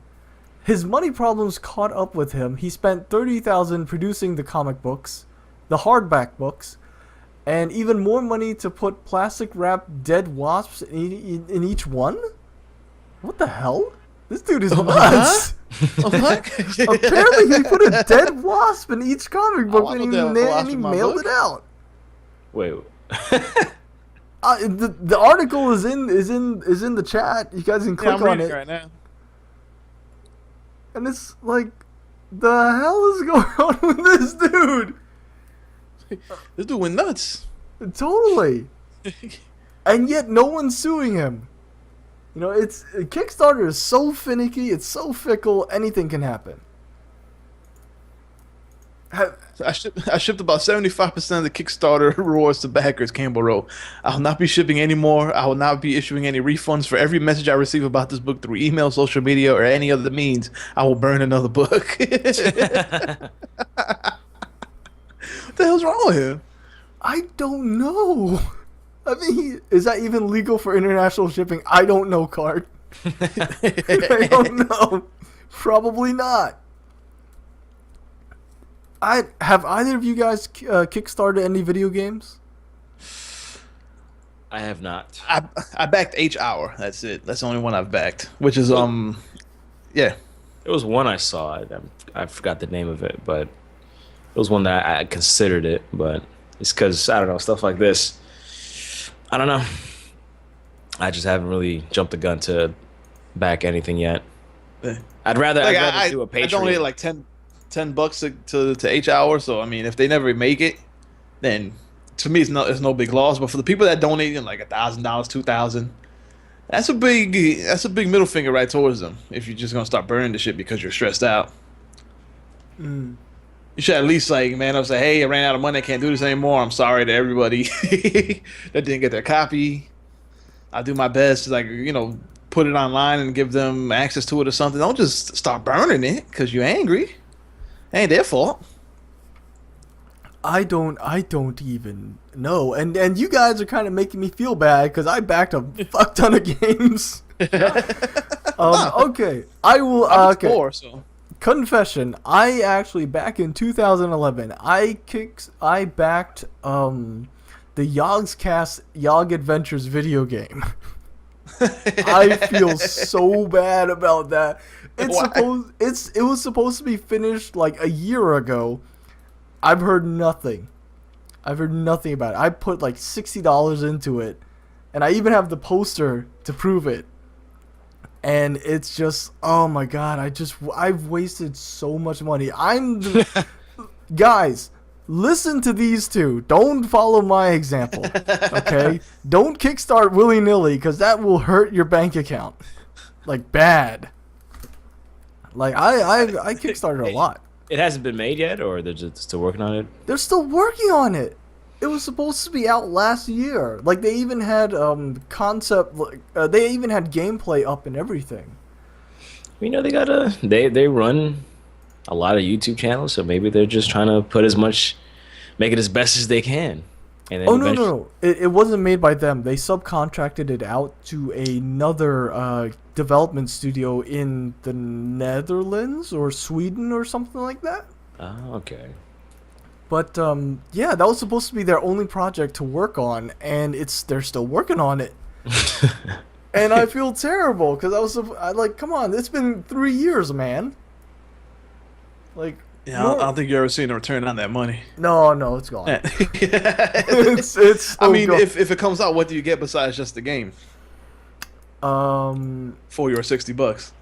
His money problems caught up with him. He spent $30,000 producing the comic books, the hardback books, and even more money to put plastic wrapped dead wasps in each one? What the hell? This dude is nuts. Apparently he put a dead wasp in each comic book and he mailed it out. Wait. The article is in the chat. You guys can click on it. Right now. And it's like, the hell is going on with this dude? This dude went nuts. Totally. And yet no one's suing him. You know, Kickstarter is so finicky, it's so fickle, anything can happen. I shipped about 75% of the Kickstarter rewards to backers, Campbell wrote. I will not be shipping anymore. I will not be issuing any refunds for every message I receive about this book through email, social media, or any other means. I will burn another book. What the hell's wrong with him? I don't know. I mean, is that even legal for international shipping? I don't know, Cart. I don't know. Probably not. Have either of you guys kickstarted any video games? I have not. I backed H-Hour. That's it. That's the only one I've backed. Which is yeah. It was one I saw. I forgot the name of it, but it was one that I considered it. But it's because I don't know, stuff like this. I don't know. I just haven't really jumped the gun to back anything yet. I'd rather do a Patreon. I donated like $10 to H-Hour. So I mean, if they never make it, then to me it's no big loss. But for the people that donate like $1,000, $2,000, that's a big middle finger right towards them. If you're just gonna start burning the shit because you're stressed out. You should at least like man up, say, hey, I ran out of money, I can't do this anymore. I'm sorry to everybody that didn't get their copy. I'll do my best to, like, you know, put it online and give them access to it or something. Don't just start burning it because you're angry. It ain't their fault. I don't even know. And you guys are kind of making me feel bad because I backed a fuck ton of games. Okay. I will. Okay. Poor, so. Confession. I actually, back in 2011, I backed the Yogscast Yog Adventures video game. I feel so bad about that. It was supposed to be finished like a year ago. I've heard nothing about it. I put like $60 into it, and I even have the poster to prove it. And it's just, oh my god, I've wasted so much money. Guys, listen to these two. Don't follow my example, okay? Don't kickstart willy-nilly, because that will hurt your bank account. like bad. Like I kickstarted a lot. It hasn't been made yet, or they're just still working on it? They're still working on it. It was supposed to be out last year. Like they even had concept. They even had gameplay up and everything. You know, they run a lot of YouTube channels, so maybe they're just trying to make it as best as they can. And then Oh no! It wasn't made by them. They subcontracted it out to another development studio in the Netherlands or Sweden or something like that. Oh, okay. But yeah, that was supposed to be their only project to work on, and they're still working on it. And I feel terrible because I like, come on, it's been 3 years, man. Like, Yeah, I don't think you ever seen a return on that money. no, it's gone. Yeah. it's I so mean, gone. if it comes out, what do you get besides just the game for your $60?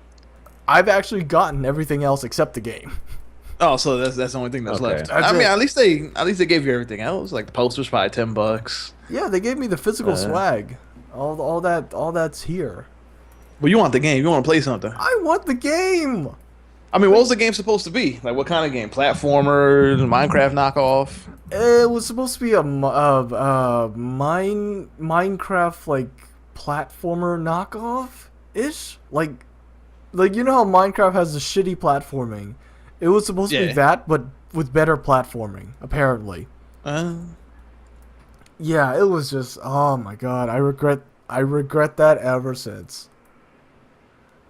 I've actually gotten everything else except the game. Oh, so that's the only thing that's Okay. left. That's I mean, it. at least they gave you everything else. Like the posters, probably $10. Yeah, they gave me the physical swag. All that's here. But you want the game? You want to play something? I want the game. I mean, what was the game supposed to be? Like, what kind of game? Platformer, Minecraft knockoff? It was supposed to be a Minecraft like platformer knockoff ish. Like you know how Minecraft has the shitty platforming. It was supposed to be Yeah. that, but with better platforming, apparently. Yeah, it was just, oh my god, I regret that ever since.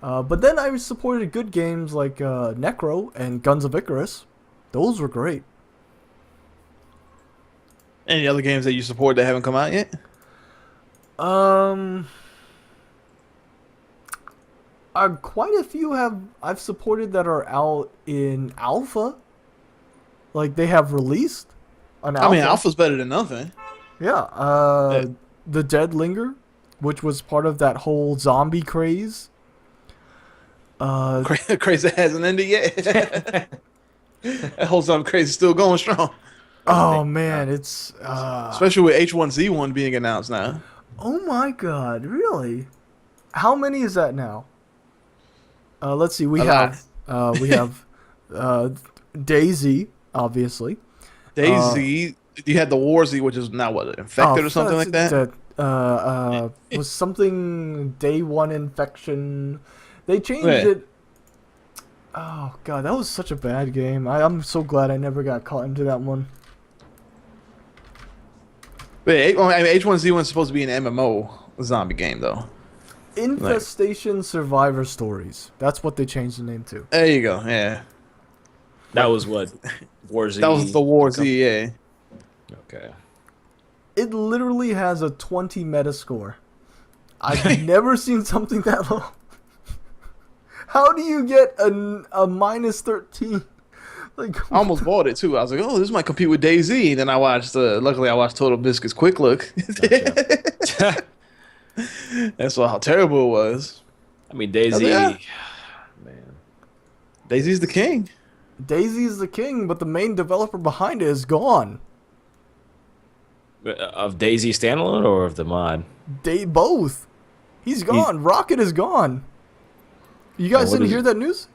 But then I supported good games like Necro and Guns of Icarus. Those were great. Any other games that you support that haven't come out yet? Quite a few I've supported that are out in alpha. Like they have released an alpha. I mean, alpha's better than nothing. Yeah, The Dead Linger, which was part of that whole zombie craze. Crazy hasn't ended yet. That whole zombie craze is still going strong. Oh man, it's Especially with H1Z1 being announced now. oh my god, really? How many is that now? Let's see. We A have Daisy, obviously. DayZ, you had the Warzy, which is now what, infected or something like that? Was something day one infection. They changed Yeah. it. Oh god, that was such a bad game. I'm so glad I never got caught into that one. Wait, I mean, H1Z1 is supposed to be an MMO zombie game, though. Infestation Survivor Stories. That's what they changed the name to. There you go, yeah. That was what? Warzy? That was the Warzy, yeah. Okay. It literally has a 20 meta score. I've never seen something that low. How do you get a minus 13? Like, I almost bought it, too. I was like, oh, this might compete with DayZ. And then I watched, luckily I watched Total Biscuit's Quick Look. That's how terrible it was. I mean, DayZ. Yeah. Man. DayZ's the king. Daisy's the king, but the main developer behind it is gone. Of DayZ standalone or of the mod? Both. He's gone. Rocket is gone. You guys what didn't is hear it? that news?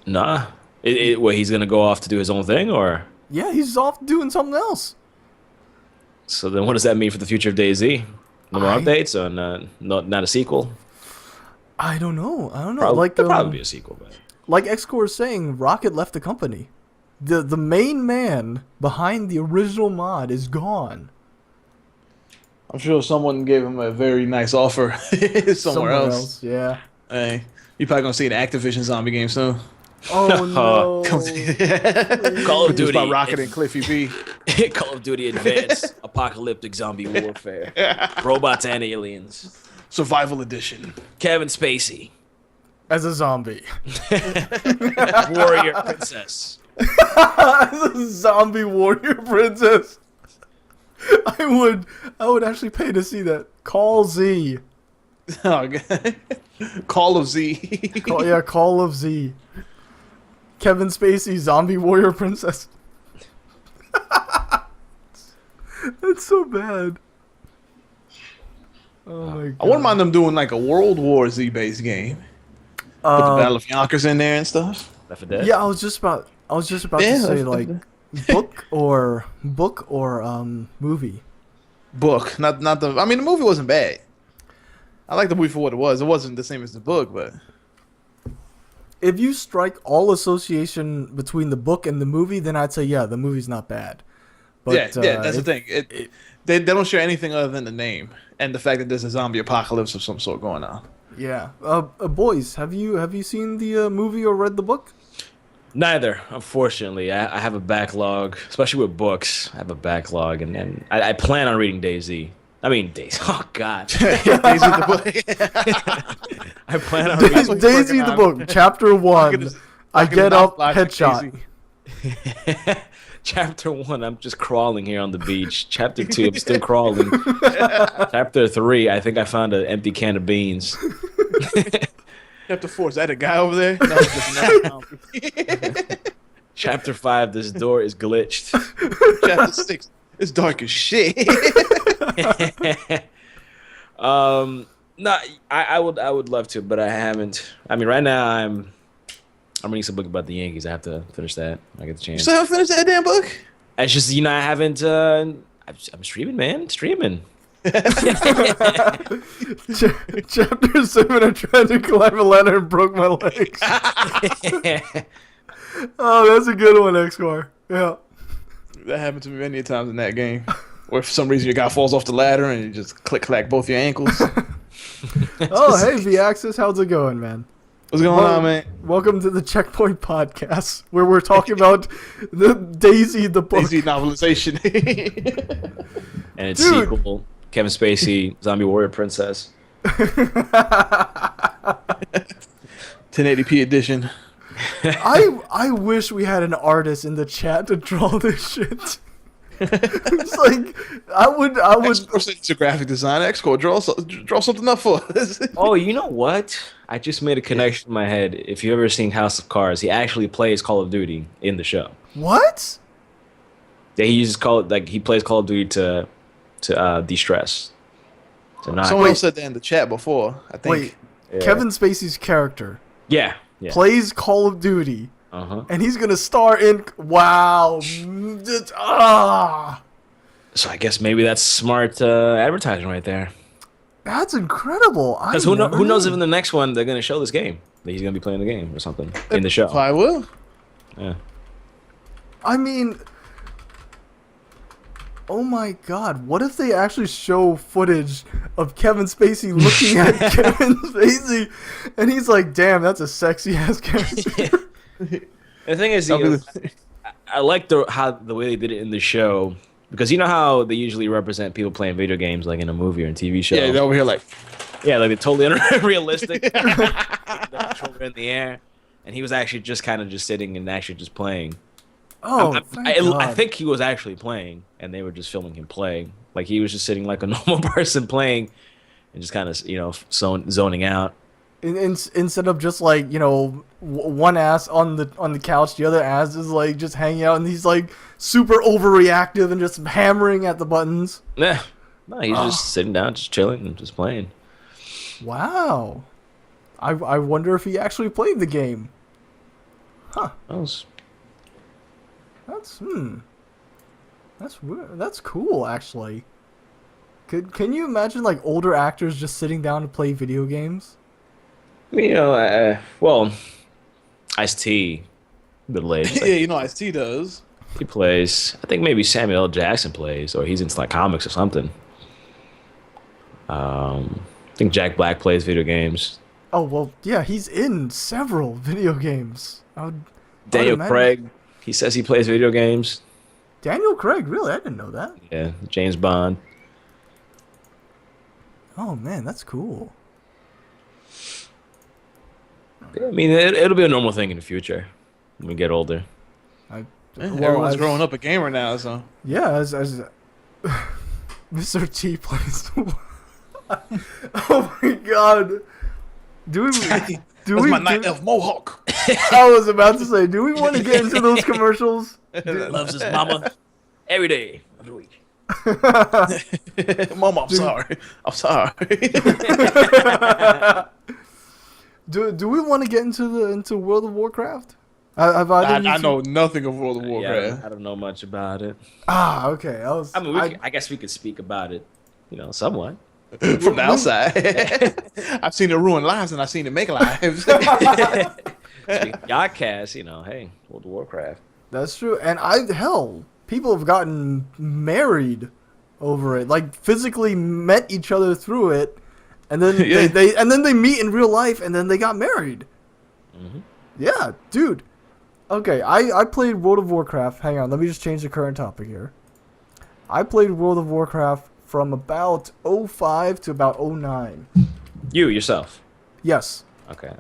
Nah. What, he's gonna go off to do his own thing, or? Yeah, he's off doing something else. So then, what does that mean for the future of DayZ? No more I- updates, or not a sequel? I don't know. There'll probably be a sequel, but Like Xcore is saying, Rocket left the company. The main man behind the original mod is gone. I'm sure someone gave him a very nice offer somewhere else. Yeah. Hey, you're probably going to see an Activision zombie game soon. Oh no. Call of Produced Duty, by Rocket and Cliffy B. Call of Duty Advanced Apocalyptic Zombie Warfare, robots and aliens, Survival Edition. Kevin Spacey, As a zombie. warrior princess. As a zombie warrior princess. I would actually pay to see that. Call Z. Oh, God. Call of Z. Call of Z. Kevin Spacey, zombie warrior princess. That's so bad. Oh my god. I wouldn't mind them doing like a World War Z based game. Put the Battle of Yonkers in there and stuff. Left 4 Dead. Yeah, I was just about Yeah, to say Left 4 like Dead. book or movie. Book, not the. I mean, the movie wasn't bad. I like the movie for what it was. It wasn't the same as the book, but If you strike all association between the book and the movie, then I'd say yeah, the movie's not bad. But yeah, that's the thing. They don't share anything other than the name and the fact that there's a zombie apocalypse of some sort going on. Yeah. Boys, have you seen the movie or read the book? Neither, unfortunately. I have a backlog, especially with books. I have a backlog, and I plan on reading DayZ. I mean, Daisy. Oh God. Daisy the book. I plan on reading. Daisy the book, chapter 1. I get up, headshot. Chapter 1, I'm just crawling here on the beach. Chapter 2, I'm still crawling. Chapter 3, I think I found an empty can of beans. Chapter 4, is that a guy over there? No, it's just another Chapter 5, this door is glitched. Chapter 6, it's dark as shit. No, I would love to, but I haven't. I mean, right now I'm reading some book about the Yankees. I have to finish that. I get the You chance. still haven't finished that damn book? It's just I haven't. I'm streaming, man. Streaming. Chapter 7, I tried to climb a ladder and broke my legs. Oh, that's a good one, X-Car. Yeah. That happened to me many times in that game. Or if for some reason your guy falls off the ladder and you just click-clack both your ankles. Oh, hey, V-Axis, how's it going, man? What's going on, man? Welcome to the Checkpoint Podcast, where we're talking about the Daisy the book. Daisy novelization. And its Dude. sequel, Kevin Spacey, Zombie Warrior Princess. 1080p edition. I wish we had an artist in the chat to draw this shit. It's like I would. It's a graphic design. X-Core, draw something up for us. Oh, you know what? I just made a connection in my head. If you've ever seen House of Cards, he actually plays Call of Duty in the show. What? Yeah, he uses he plays Call of Duty to de-stress. To not. Someone else said that in the chat before. I think. Wait, Yeah. Kevin Spacey's character Yeah. plays Call of Duty, and he's gonna star in. Wow. So I guess maybe that's smart advertising right there. That's incredible. Because who knows if in the next one they're gonna show this game that he's gonna be playing the game or something in the show. I will. Yeah. I mean, oh my god, what if they actually show footage of Kevin Spacey looking at Kevin Spacey and he's like, damn, that's a sexy ass character. The thing is, I like the way they did it in the show, because you know how they usually represent people playing video games like in a movie or a TV show. Yeah, they're over here like. Yeah, like they're totally unrealistic. The controller in the air, and he was actually just kind of just sitting and actually just playing. Oh, I think he was actually playing, and they were just filming him playing. Like he was just sitting like a normal person playing, and just kind of zoning out. Instead of just like one ass on the couch, the other ass is like just hanging out, and he's like super overreactive and just hammering at the buttons. Yeah, no, he's just sitting down, just chilling, and just playing. Wow, I wonder if he actually played the game. Huh? That's weird. That's cool, actually. Can you imagine like older actors just sitting down to play video games? Well, Ice-T, middle aged. Yeah, Ice-T does. He plays. I think maybe Samuel L. Jackson plays, or he's into like comics or something. I think Jack Black plays video games. Oh well, yeah, he's in several video games. Daniel Craig, he says he plays video games. Daniel Craig, really? I didn't know that. Yeah, James Bond. Oh man, that's cool. Yeah, I mean, it'll be a normal thing in the future when we get older. Everyone's growing up a gamer now, so. Yeah, as Mr. T plays. Oh my god. My night elf mohawk. I was about to say, do we want to get into those commercials? Loves his mama every day of the week. Mama, I'm sorry. I'm sorry. Do we want to get into World of Warcraft? Have either of you I two- know nothing of World of Yeah, Warcraft. I don't know much about it. Ah, okay. I mean, I guess we could speak about it, somewhat. From the outside. I've seen it ruin lives and I've seen it make lives. Yodcast, hey, World of Warcraft. That's true. And people have gotten married over it. Like physically met each other through it, and then Yeah. they meet in real life, and then they got married. Mm-hmm. Yeah, dude. Okay, I played World of Warcraft. Hang on, let me just change the current topic here. I played World of Warcraft from about 05 to about 09. You yourself. Yes. Okay.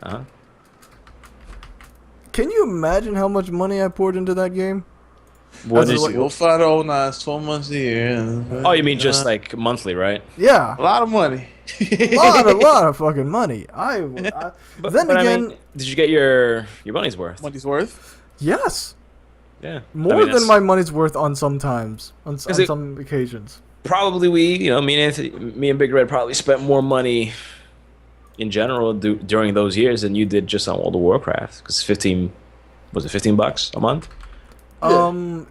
Can you imagine how much money I poured into that game? What As a is like- it? 05 to 09, 12 months a year. Oh, you mean just like monthly, right? Yeah. A lot of money. a lot of fucking money. Then But again, I mean, did you get your money's worth? Money's worth. yes, Yeah. more than my money's worth on some occasions. Probably me and Big Red probably spent more money in general during those years than you did just on World of Warcraft. Because was it $15 a month?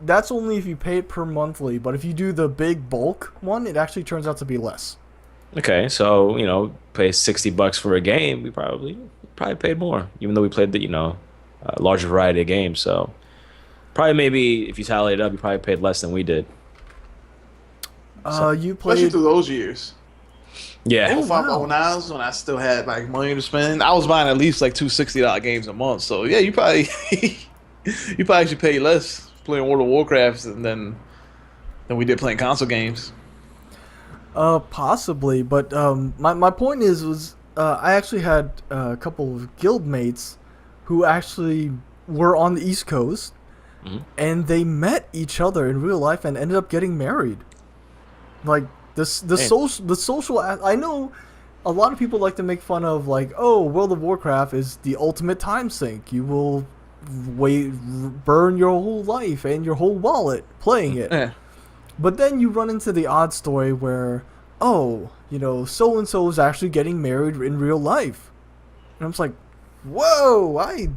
That's only if you pay it per monthly, but if you do the big bulk one, it actually turns out to be less. Okay, so pay $60 for a game, we probably paid more, even though we played the a larger variety of games. So probably maybe if you tally it up, you probably paid less than we did. You Especially played. through those years. Yeah. Oh, 05 wow. 09 was when I still had like money to spend. I was buying at least like two $60 games a month. So yeah, you probably actually pay less playing World of Warcraft than we did playing console games. Possibly, but my point was I actually had a couple of guild mates who actually were on the East Coast, Mhm. and they met each other in real life and ended up getting married. Like the social. I know a lot of people like to make fun of like, oh, World of Warcraft is the ultimate time sink. You will burn your whole life and your whole wallet playing it. Yeah. But then you run into the odd story where, so and so is actually getting married in real life, and I'm just like, whoa, I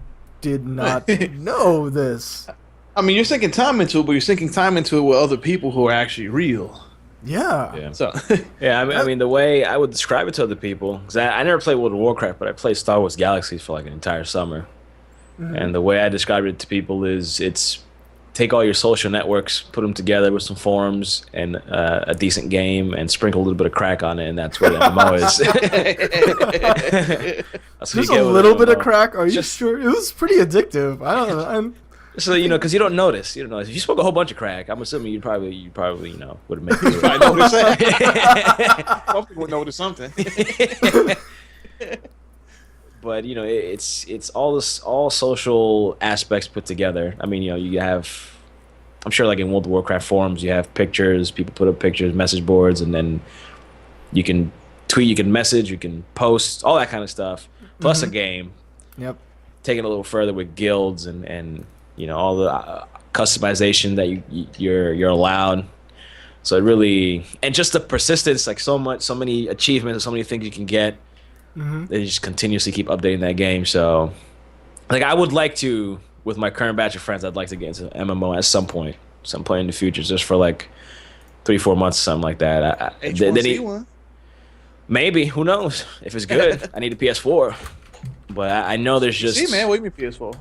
did not know this. I mean, you're sinking time into it, but you're sinking time into it with other people who are actually real. Yeah. Yeah. So Yeah, I mean, the way I would describe it to other people, because I never played World of Warcraft, but I played Star Wars Galaxies for like an entire summer. Mm-hmm. And the way I describe it to people is it's take all your social networks, put them together with some forums and a decent game, and sprinkle a little bit of crack on it, and that's what MMO is. That's what you Just get a with little bit of MMO. crack. Are you Just- sure? It was pretty addictive. I don't know. So because you don't notice. You don't notice. If you smoke a whole bunch of crack, I'm assuming you probably would have made it. I noticed that. Some people would notice something. But it's all social aspects put together. I mean, you have, I'm sure like in World of Warcraft forums, you have pictures, people put up pictures, message boards, and then you can tweet, you can message, you can post, all that kind of stuff. Plus a game. Yep. Take it a little further with guilds and all the customization that you're allowed. So it really, and just the persistence, like so many achievements, so many things you can get. Mm-hmm. They just continuously keep updating that game. So, like, I would like to, with my current batch of friends, I'd like to get into MMO at some point in the future, just for like 3-4 months, something like that. H1Z1. Maybe, who knows? If it's good, I need a PS4. But I know there's just See, man, what do you mean PS4?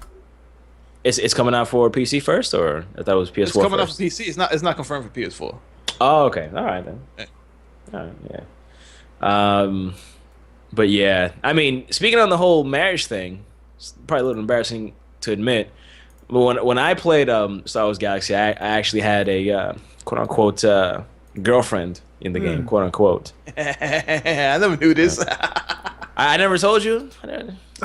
it's coming out for PC first, or I thought it was PS4 It's coming out first. for PC. It's not confirmed for PS4. Oh, okay, all right then. Yeah. All right, yeah. But yeah, I mean, speaking on the whole marriage thing, it's probably a little embarrassing to admit, but when I played Star Wars Galaxy, I actually had a quote unquote girlfriend in the game, quote unquote. I never knew this. I never told you.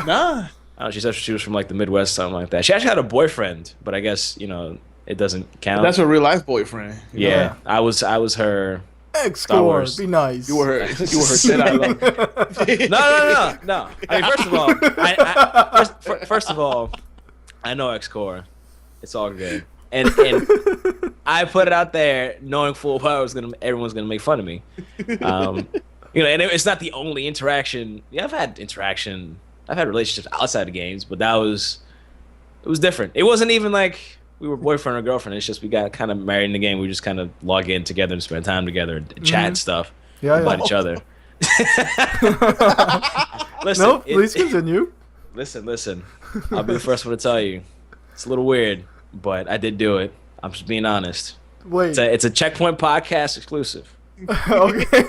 Nah. She said she was from like the Midwest, something like that. She actually had a boyfriend, but I guess it doesn't count. That's a real life boyfriend. Yeah, I was her. Star X-Score, Wars. be nice. You were her Jedi. No. I mean, first of all, I know X-Core. It's all good. And I put it out there knowing full well everyone's gonna make fun of me. And it's not the only interaction. Yeah, I've had relationships outside of games, but it was different. It wasn't even like we were boyfriend or girlfriend. It's just we got kind of married in the game. We just kind of log in together and spend time together and chat and stuff about each other. Listen, no, please continue. Listen. I'll be the first one to tell you. It's a little weird, but I did do it. I'm just being honest. Wait. It's a Checkpoint podcast exclusive. Okay.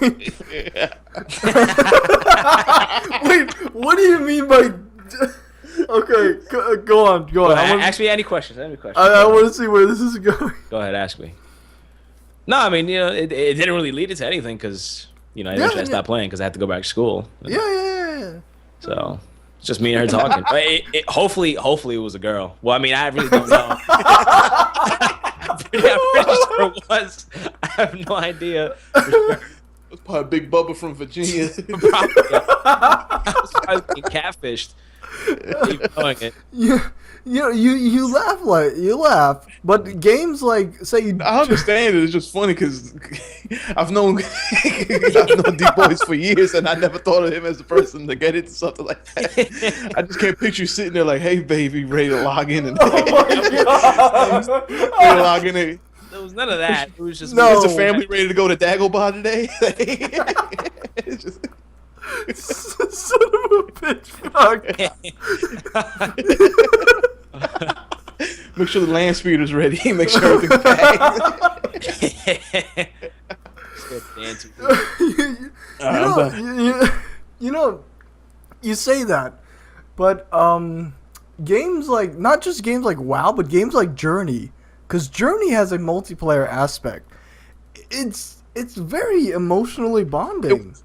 Wait, what do you mean by... Okay, go on. Ask me any questions. I want to see where this is going. Go ahead, ask me. No, I mean, it didn't really lead it to anything because, I stopped playing because I had to go back to school. Yeah. So, it's just me and her talking. Hopefully it was a girl. Well, I mean, I really don't know. I'm pretty sure it was. I have no idea. It was probably Big Bubba from Virginia. Probably. I was probably being catfished. Keep knowing it. You laugh, but games like say I understand it. It's just funny because I've known Deepboyce for years, and I never thought of him as the person to get into something like that. I just can't picture you sitting there like, "Hey, baby, ready to log in?" And ready to log in. There was none of that. It was just Is the family ready to go to Dagobah today? It's just. Son of a bitch! Fuck. Make sure the land speeder's ready. Make sure everything's packed. You say that, but games like not just games like WoW, but games like Journey, because Journey has a multiplayer aspect. It's very emotionally bonding.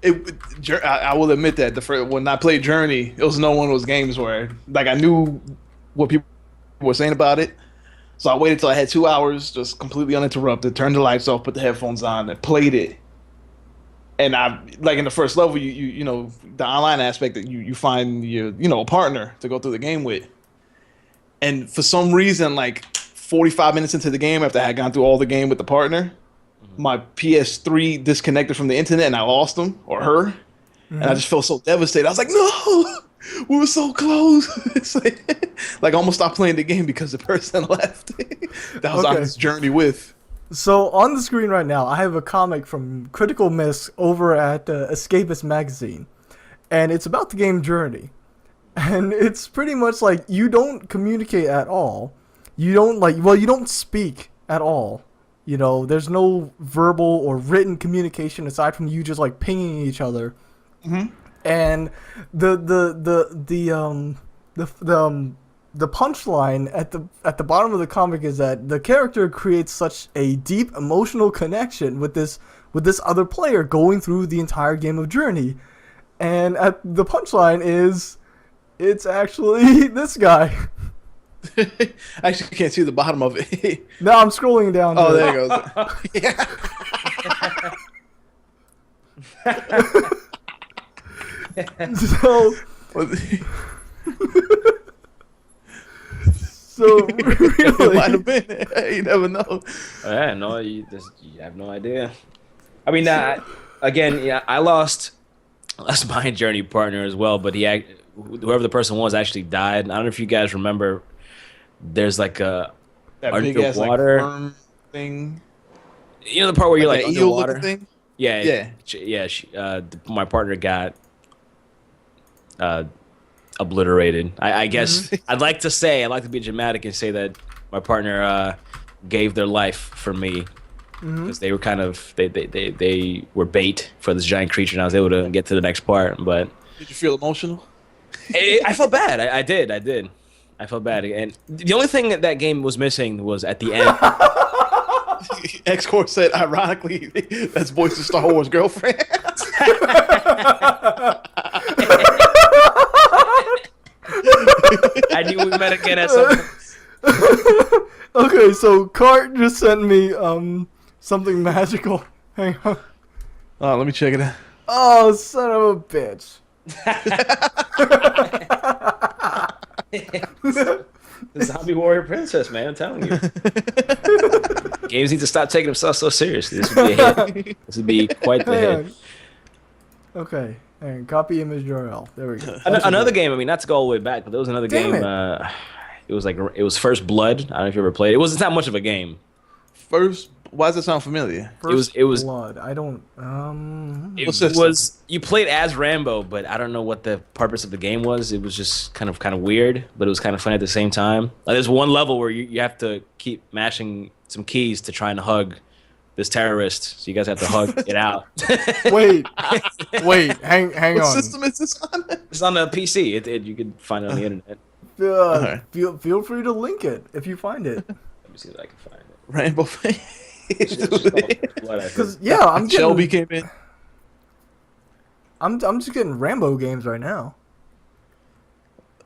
I will admit that when I played Journey, it was one of those games where like I knew what people were saying about it, so I waited till I had 2 hours just completely uninterrupted, turned the lights off, put the headphones on, and played it. And I like in the first level, you know the online aspect that you find a partner to go through the game with, and for some reason like 45 minutes into the game after I had gone through all the game with the partner. My PS3 disconnected from the internet and I lost him or her, and I just felt so devastated. I was like, "No, we were so close." It's like I almost stopped playing the game because the person left. That was on this journey with. So on the screen right now, I have a comic from Critical Miss over at Escapist Magazine, and it's about the game Journey, and it's pretty much like you don't communicate at all. You don't speak at all. There's no verbal or written communication aside from you just like pinging each other. And the punchline at the bottom of the comic is that the character creates such a deep emotional connection with this other player going through the entire game of Journey, and the punchline is it's actually this guy. I actually can't see the bottom of it. No, I'm scrolling down. Oh, there it goes. Yeah. So It really, might have been. You never know. Yeah, no, you have no idea. I mean, I lost my Journey partner as well, but whoever the person was actually died. I don't know if you guys remember. There's like a That underwater big ass like worm thing. the part where you're like eel underwater. thing. Yeah. My partner got obliterated. I guess I'd like to be dramatic and say that my partner gave their life for me because they were they were bait for this giant creature, and I was able to get to the next part. But Did you feel emotional? I felt bad. I did. I felt bad, and the only thing that game was missing was at the end. X-Core said, ironically, that's Boyce's Star Wars girlfriend. I knew we met again at some point. Okay, so Cart just sent me something magical. Hang on. Oh, let me check it out. Oh, son of a bitch. The Zombie Warrior Princess, man, I'm telling you. Games need to stop taking themselves so seriously. This would be a hit. This would be quite the Hang hit. on. Okay. Hang on. Copy image URL. There we go. Another game. I mean, not to go all the way back, but there was another Damn game. it. It was First Blood. I don't know if you ever played. It's not much of a game. Why does it sound familiar? It was Blood. I don't. It What's this? was you played as Rambo, but I don't know what the purpose of the game was. It was just kind of weird, but it was kind of fun at the same time. There's one level where you have to keep mashing some keys to try and hug this terrorist. So you guys have to hug it out. Wait. Hang What on. system is this on? It's on the PC. You can find it on the internet. Alright. Feel free to link it if you find it. Let me see if I can find it. Rainbow It's just called First Blood, I think. Because yeah, I'm getting. Shelby came in. I'm just getting Rambo games right now.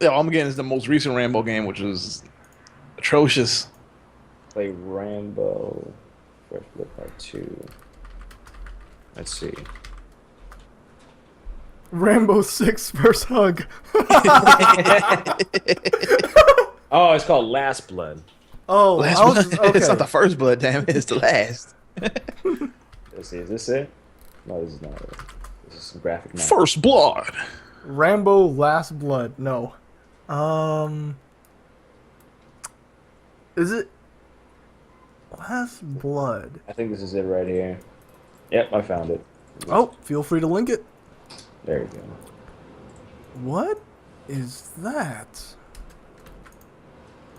Yeah, all I'm getting is the most recent Rambo game, which was atrocious. Play Rambo First Blood Part 2. Let's see. Rambo 6 First Hug. Oh, it's called Last Blood. Oh, Last I was, Blood. okay. It's not the first blood, damn it. It's the last. Let's see. Is this it? No, this is not it. This is some graphic novel. First blood. Rambo Last Blood. No. Is it Last Blood? I think this is it right here. Yep, I found it. Oh, feel free to link it. There you go. What is that?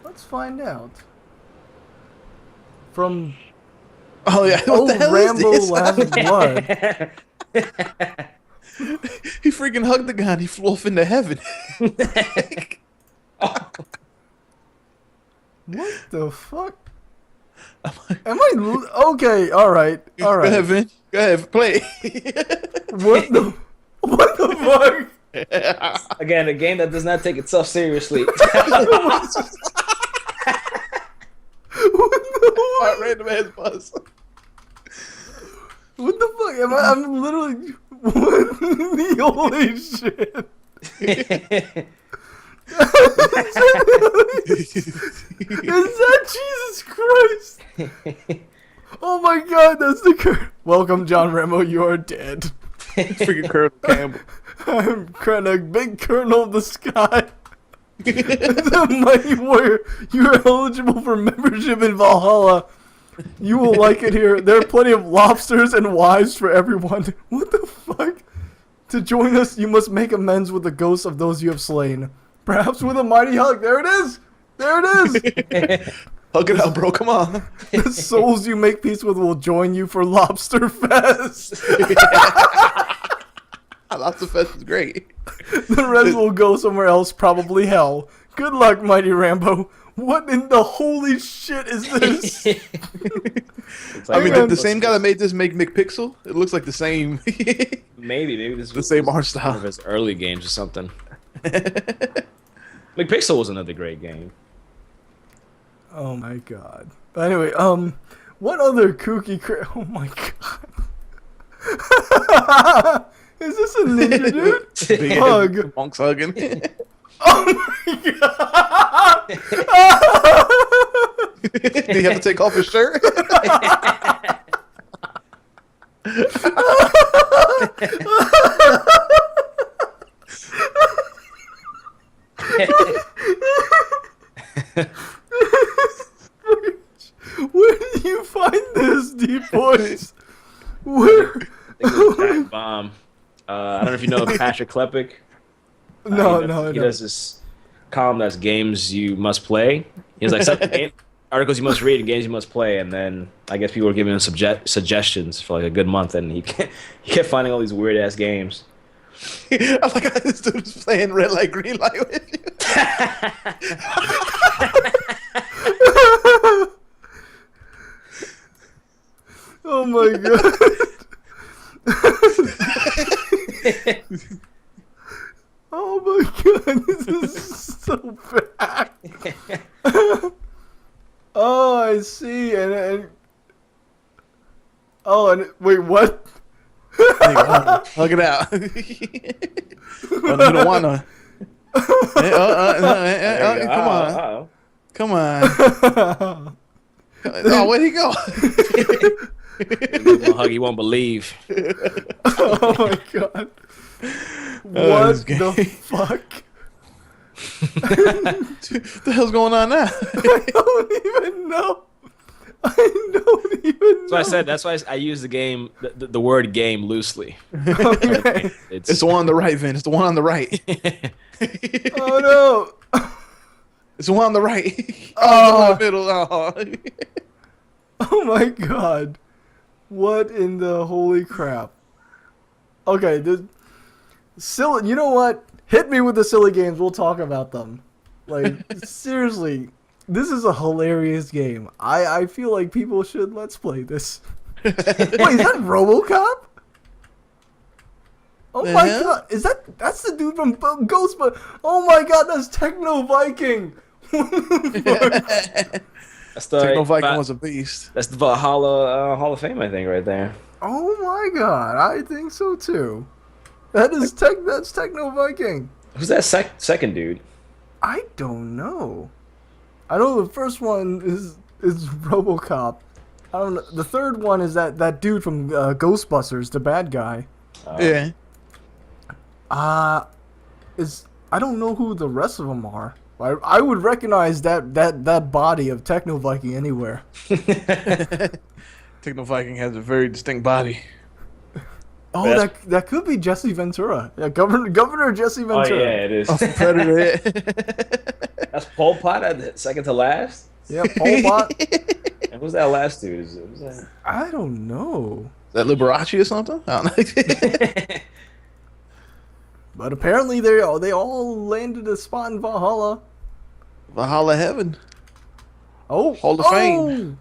Let's find out. From Oh yeah. What the hell Rambo is this? Last Blood. He freaking hugged the guy and he flew off into heaven. What the fuck? Am I okay? All right. Go ahead, Vin. Go ahead, play. What the fuck? Again, a game that does not take itself seriously. Alright, random ass buzz. What the fuck? I'm literally. What the holy shit? Is that Jesus Christ? Oh my God, that's the curse. Welcome, John Remo. You are dead. Freaking Colonel Campbell. I'm Krennic, big colonel of the sky. The mighty warrior. You are eligible for membership in Valhalla. You will like it here. There are plenty of lobsters and wives for everyone. What the fuck? To join us, you must make amends with the ghosts of those you have slain. Perhaps with a mighty hug. There it is. There it is. Hug it out, bro. Come on. The souls you make peace with will join you for Lobster Fest. Lobster Fest is great. The rest will go somewhere else, probably hell. Good luck, mighty Rambo. What in the holy shit is this? I mean, did the same guy that made this make McPixel? It looks like the same. Maybe this the was same art one style. of his early games or something. McPixel was another great game. Oh my God. Anyway, what other kooky oh my God. Is this a ninja dude? Big Hug. Monks hugging. Oh my God. Did he have to take off his shirt? Where did you find this, Deepboyce? Where? I think it was Giant Bomb. I don't know if you know Patrick Klepek. No, He does this column that's games you must play. He's like articles you must read and games you must play, and then I guess people were giving him suggestions for like a good month, and he kept finding all these weird ass games. I like how this dude was playing red light, green light with you. Oh my God. Oh my God, this is so bad. Oh, I see. And wait, what? Hug it out. Oh, you don't wanna. Come on. Uh-oh. Come on. Oh, where'd he go? Give him a hug, he won't believe. Oh my god. What the fuck? What the hell's going on now? I don't even know. I don't even know. So that's why I use the game, the word game loosely. Okay. It's the one on the right, Vin. It's the one on the right. Oh no. It's the one on the right. Oh. In the middle. Oh. Oh my god. What in the holy crap? Okay, silly. You know what? Hit me with the silly games. We'll talk about them. Like, seriously, this is a hilarious game. I feel like people should let's play this. Wait, is that RoboCop? Oh my god, that's the dude from Ghostbusters? Oh my god, that's Techno Viking. That's the Techno Viking was a beast. That's the Valhalla Hall of Fame, I think, right there. Oh my god, I think so too. That's Techno Viking. Who's that second dude? I don't know. I know the first one is RoboCop. I don't know. The third one is that dude from Ghostbusters, the bad guy. Yeah. I don't know who the rest of them are. I would recognize that body of Techno Viking anywhere. Techno Viking has a very distinct body. Oh, that could be Jesse Ventura. Yeah, Governor Jesse Ventura. Oh yeah, it is. Predator. That's Pol Pot at second to last. Yeah, Pol Pot. And who's that last dude? Who's that? I don't know. Is that Liberace or something? I don't know. But apparently they all landed a spot in Valhalla. Valhalla Heaven. Oh, Hall of Fame.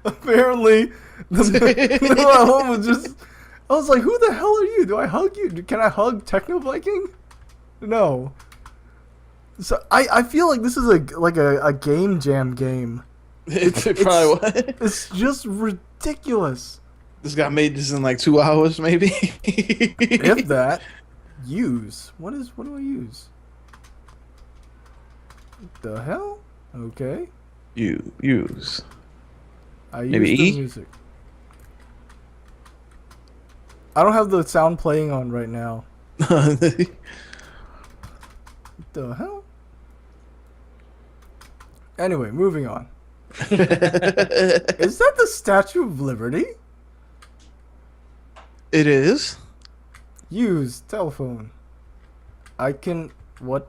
Apparently, the one was just. I was like, "Who the hell are you? Do I hug you? Can I hug Techno Viking?" No. So I feel like this is a game jam game. It probably was. It's just ridiculous. This guy made this in like 2 hours, maybe. If that. Use. What do I use? What the hell? Okay. Use. I use Maybe the E? music. I don't have the sound playing on right now. What the hell? Anyway, moving on. Is that the Statue of Liberty? It is. Use telephone. I can what?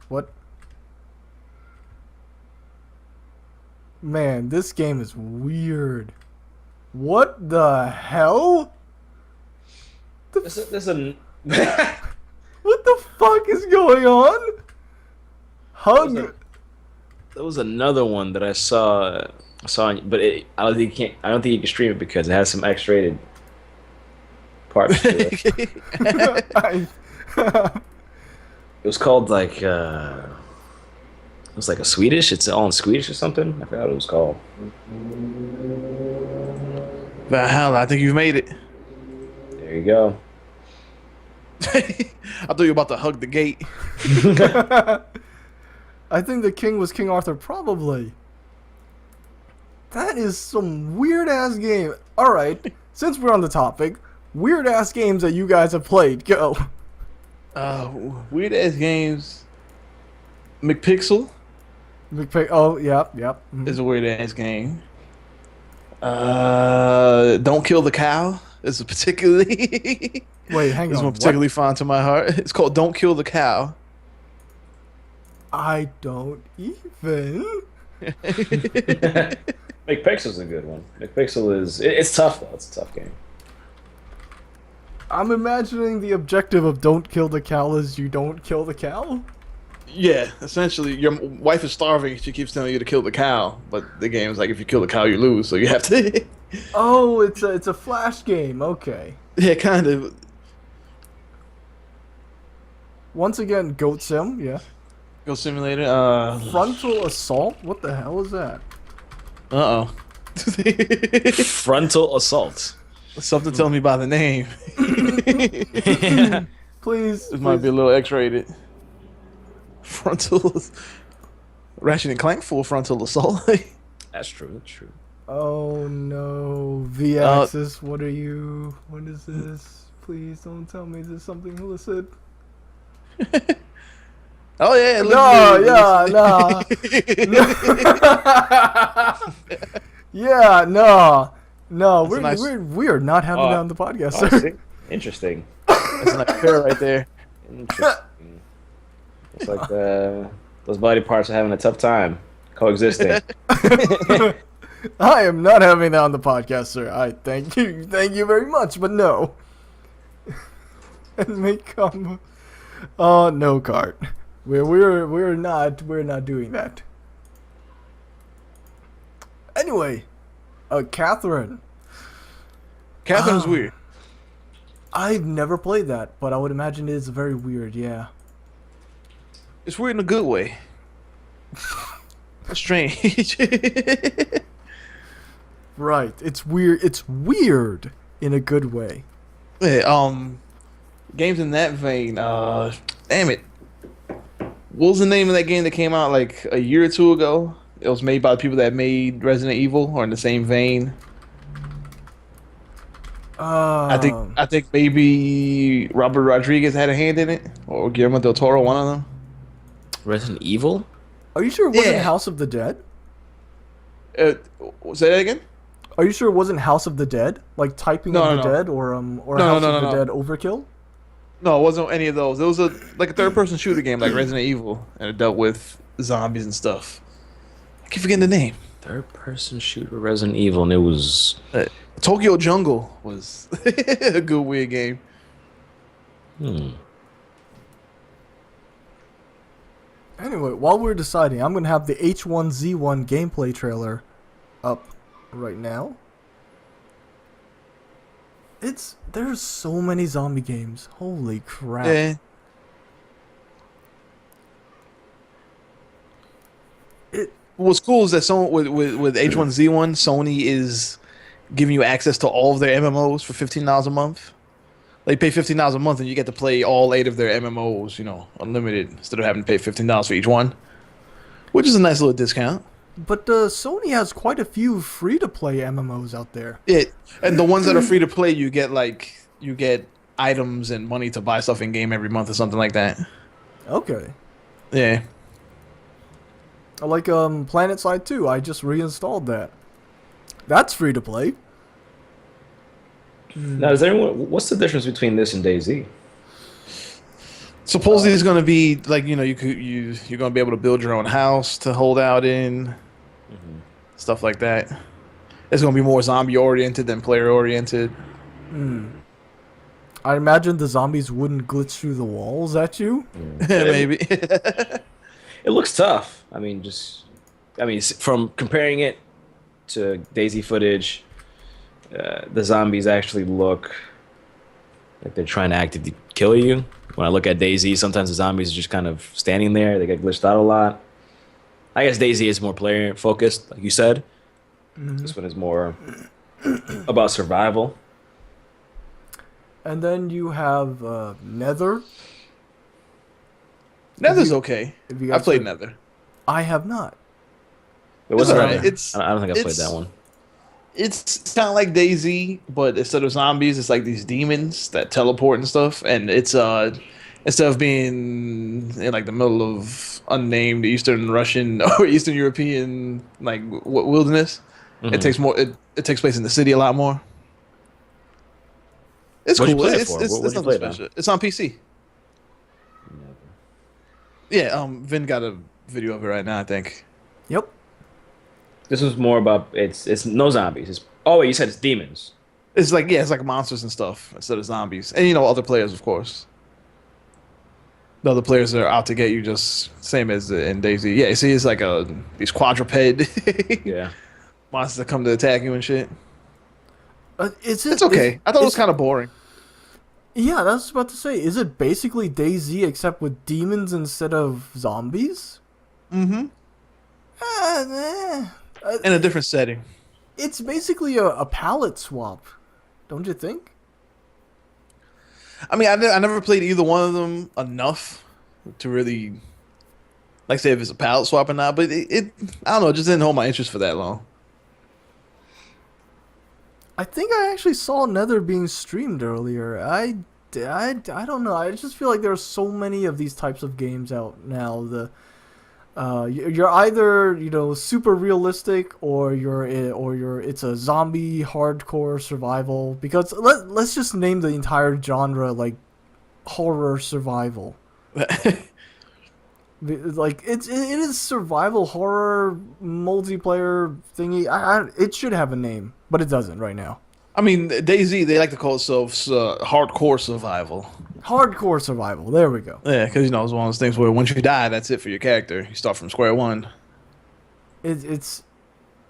What? Man, this game is weird. What the hell? There's a What the fuck is going on? Hug. There was another one that I saw, but I don't think you can stream it because it has some X-rated parts to it. It was called like it was like a Swedish. It's all in Swedish or something. I forgot what it was called. Valhalla, I think you've made it. There you go. I thought you were about to hug the gate. I think the king was King Arthur, probably. That is some weird ass game. All right, since we're on the topic, weird ass games that you guys have played. Go. Weird ass games. McPixel Oh, yep. is a weird ass game. Don't Kill the Cow is a particularly Wait, hang this on. one particularly fond to my heart. It's called Don't Kill the Cow. I don't even. McPixel's a good one. McPixel it's tough though. It's a tough game. I'm imagining the objective of don't kill the cow is you don't kill the cow. Yeah, essentially, your wife is starving. She keeps telling you to kill the cow, but the game is like if you kill the cow, you lose. So you have to. Oh, it's a flash game. Okay. Yeah, kind of. Once again, Goat Sim. Yeah. Go Simulator. Frontal assault. What the hell is that? Uh-oh. Frontal assault. Something tell me by the name. Please. This might be a little X-rated. Frontal. Ratchet and Clank full frontal assault. That's true. That's true. Oh no, V-axis. What are you? What is this? Please don't tell me this is something illicit. Oh yeah, it looks No, good. yeah, no, That's nice. we are not having that on the podcast, Oh, sir. see? Interesting. That's a nice pair right there. Interesting. It's like those body parts are having a tough time coexisting. I am not having that on the podcast, sir. I thank you very much, but no. And make come. No, Cart. We're not doing that. Anyway, Catherine. Catherine's weird. I've never played that, but I would imagine it is very weird. Yeah. It's weird in a good way. That's strange. Right. It's weird. It's weird in a good way. Yeah, games in that vein. Damn it. What was the name of that game that came out like a year or two ago? It was made by the people that made Resident Evil, or in the same vein. I think maybe Robert Rodriguez had a hand in it, or Guillermo del Toro, one of them. Resident Evil? Are you sure it wasn't Yeah. House of the Dead? Say that again? Are you sure it wasn't House of the Dead? Like Typing No, of no, the no. Dead or No, House no, of no, the no. Dead Overkill? No, it wasn't any of those. It was a third-person shooter game like Resident Evil, and it dealt with zombies and stuff. I keep forgetting the name. Third-person shooter Resident Evil, and it was... Tokyo Jungle was a good weird game. Anyway, while we're deciding, I'm going to have the H1Z1 gameplay trailer up right now. There's so many zombie games. Holy crap. Yeah. What's cool is that with H1Z1, Sony is giving you access to all of their MMOs for $15 a month. Like, pay $15 a month and you get to play all 8 of their MMOs, unlimited, instead of having to pay $15 for each one, which is a nice little discount. But Sony has quite a few free-to-play MMOs out there. And the ones that are free to play, you get items and money to buy stuff in game every month or something like that. Okay. Yeah. I like Planet Side 2. I just reinstalled that. That's free to play. Now, what's the difference between this and DayZ? Supposedly it's gonna be like you're gonna be able to build your own house to hold out in, stuff like that. It's gonna be more zombie oriented than player oriented. I imagine the zombies wouldn't glitch through the walls at you. Maybe. It looks tough. From comparing it to DayZ footage, the zombies actually look like they're trying to actively kill you. When I look at DayZ, sometimes the zombies are just kind of standing there. They get glitched out a lot. I guess DayZ is more player focused, like you said. This one is more about survival. And then you have Nether. Nether's okay. If you I guys played have- Nether. I have not. Wait, what's It's that? alright. I don't think I played that one. It's kind of like DayZ, but instead of zombies, it's like these demons that teleport and stuff. And it's instead of being in like the middle of unnamed Eastern Russian or Eastern European like wilderness, it takes more. It takes place in the city a lot more. It's What'd you cool. play it It's for? What'd you nothing play it on? special. It's on PC. Yeah, Vin got a video of it right now, I think. Yep. This was more about it's no zombies. Wait, you said it's demons. It's like monsters and stuff instead of zombies, and other players, of course. The other players are out to get you, just same as in DayZ. Yeah, see, it's like these quadruped Yeah. monsters that come to attack you and shit. It's okay. I thought it was kind of boring. Yeah, that's what I was about to say. Is it basically DayZ except with demons instead of zombies? Mm-hmm. In a different setting. It's basically a palette swap, don't you think? I mean, I never played either one of them enough to really, like, say if it's a palette swap or not. But I don't know, it just didn't hold my interest for that long. I think I actually saw Nether being streamed earlier. I don't know. I just feel like there are so many of these types of games out now. You're either super realistic or it's a zombie hardcore survival. Because let's just name the entire genre like horror survival. Like it is survival horror multiplayer thingy. It should have a name, but it doesn't right now. I mean, DayZ, they like to call themselves hardcore survival. Hardcore survival. There we go. Yeah, because it's one of those things where once you die, that's it for your character. You start from square one. It's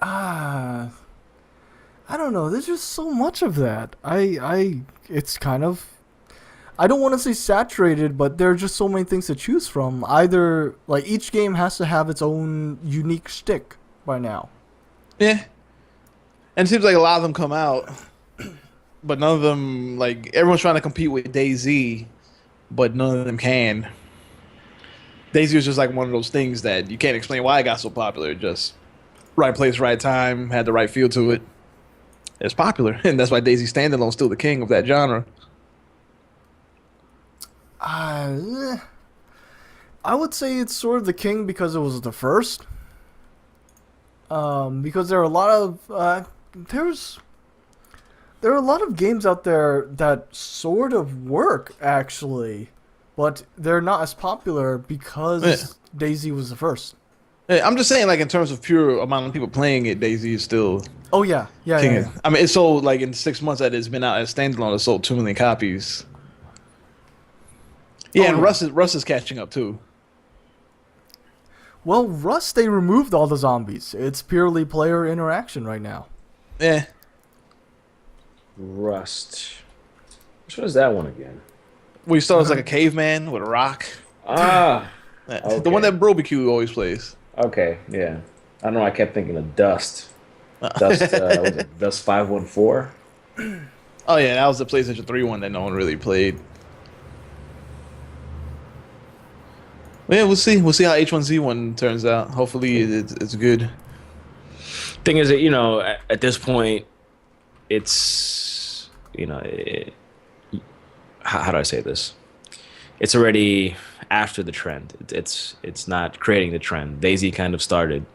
I don't know. There's just so much of that. It's kind of, I don't want to say saturated, but there are just so many things to choose from. Either like each game has to have its own unique shtick by now. Yeah, and it seems like a lot of them come out, but none of them, like, everyone's trying to compete with DayZ, but none of them can. DayZ is just like one of those things that you can't explain why it got so popular. Just right place, right time, had the right feel to it. It's popular, and that's why DayZ Standalone is still the king of that genre. I would say it's sort of the king because it was the first. Because there are a lot of there are a lot of games out there that sort of work actually, but they're not as popular because DayZ was the first. Yeah, I'm just saying, like, in terms of pure amount of people playing it, DayZ is still. Oh yeah. I mean, it's sold, like, in 6 months that it's been out as standalone, it sold 2 million copies. Yeah, and Rust is catching up too. Well, Rust, they removed all the zombies. It's purely player interaction right now. Yeah. Rust. Which one is that one again? Where you start as like a caveman with a rock. Ah. Yeah. Okay. The one that Barbecue always plays. Okay, yeah. I don't know. I kept thinking of Dust. Dust. Was it Dust 514? Oh yeah, that was the PlayStation 3 one that no one really played. Yeah, we'll see. We'll see how H1Z1 turns out. Hopefully, it's good. Thing is that at this point, it's how do I say this? It's already after the trend. It's not creating the trend. DayZ kind of started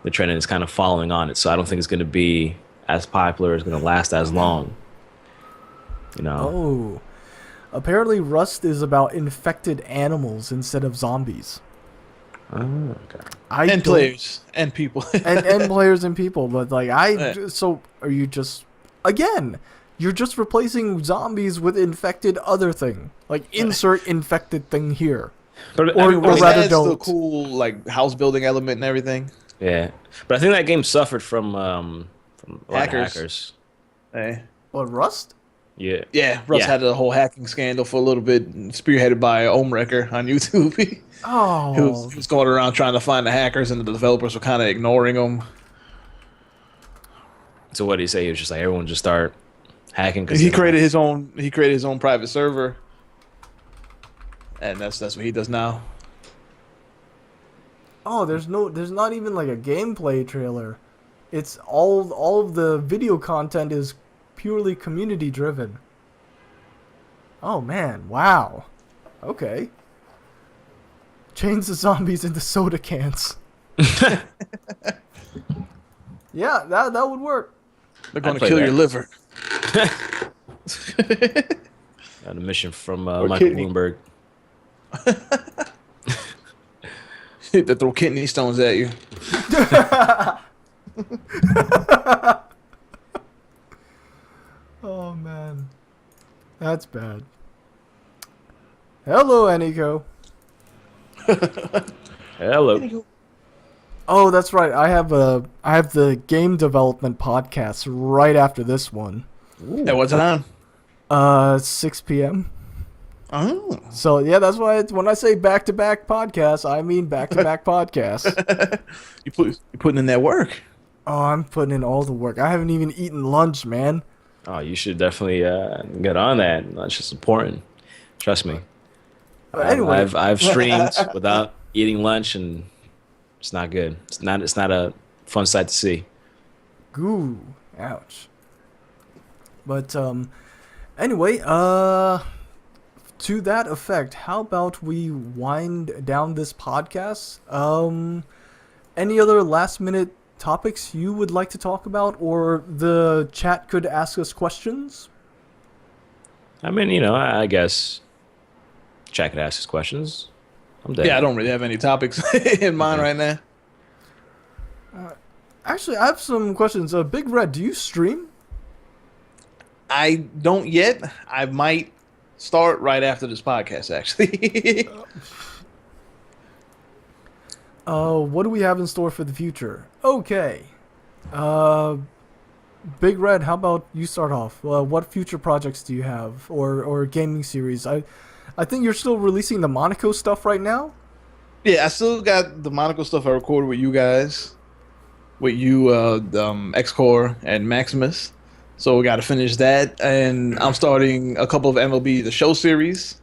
the trend and it's kind of following on it. So I don't think it's going to be as popular. It's going to last as long. Oh. Apparently, Rust is about infected animals instead of zombies. Oh, okay. And players and people. and players and people, but like so are you just you're just replacing zombies with infected other thing. Like insert infected thing here. But or rather don't. The cool like house building element and everything. Yeah, but I think that game suffered from a lot of hackers. Hey. What, Rust? Yeah. Yeah, Russ had a whole hacking scandal for a little bit, spearheaded by Omewrecker on YouTube. He was going around trying to find the hackers, and the developers were kind of ignoring them. So what did he say? He was just like, everyone just start hacking. He created his own. He created his own private server, and that's what he does now. Oh, there's not even like a gameplay trailer. It's all of the video content is purely community driven. Oh man, wow. Okay. Change the zombies into soda cans. Yeah, that would work. They're going to kill your liver. A mission from Michael Bloomberg. They throw kidney stones at you. Oh man, that's bad. Hello, Aniko. Hello. Oh, that's right. I have the game development podcast right after this one. Yeah, what's it on? 6 p.m. Oh. So yeah, that's why when I say back-to-back podcasts, I mean back-to-back podcasts. You're putting in that work. Oh, I'm putting in all the work. I haven't even eaten lunch, man. Oh, you should definitely get on that. That's just important. Trust me. Anyway, I've streamed without eating lunch, and it's not good. It's not a fun sight to see. goo, ouch. But anyway, to that effect, how about we wind down this podcast? Any other last minute topics you would like to talk about, or the chat could ask us questions? I mean, I guess Jack could ask his questions. I'm dead. Yeah, I don't really have any topics in mind right now. Actually, I have some questions. Big Red, do you stream? I don't yet. I might start right after this podcast, actually. What do we have in store for the future? Okay. Big Red, how about you start off? What future projects do you have, or gaming series? I think you're still releasing the Monaco stuff right now. Yeah, I still got the Monaco stuff I recorded with you guys, with you, X-Core and Maximus. So we got to finish that, and I'm starting a couple of MLB The Show series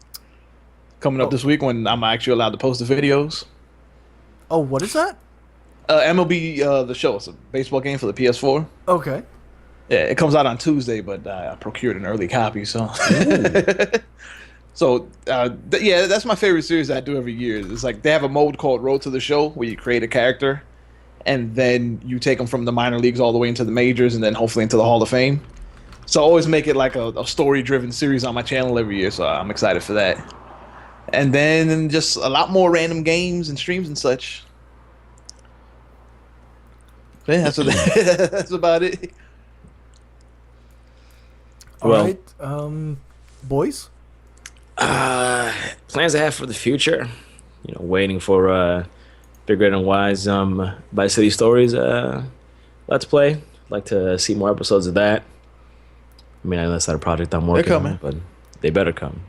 coming up this week when I'm actually allowed to post the videos. Oh, what is that? MLB The Show. It's a baseball game for the PS4. Okay. Yeah, it comes out on Tuesday, but I procured an early copy, so. So, yeah, that's my favorite series that I do every year. It's like they have a mode called Road to the Show where you create a character, and then you take them from the minor leagues all the way into the majors, and then hopefully into the Hall of Fame. So I always make it like a story-driven series on my channel every year, so I'm excited for that. And then just a lot more random games and streams and such. Yeah, that's about it. All Well- right. Boys? Plans I have for the future. Waiting for BigredNY's Vice City Stories Let's Play. Like to see more episodes of that. I mean, that's not a project I'm working coming. on, but they better come.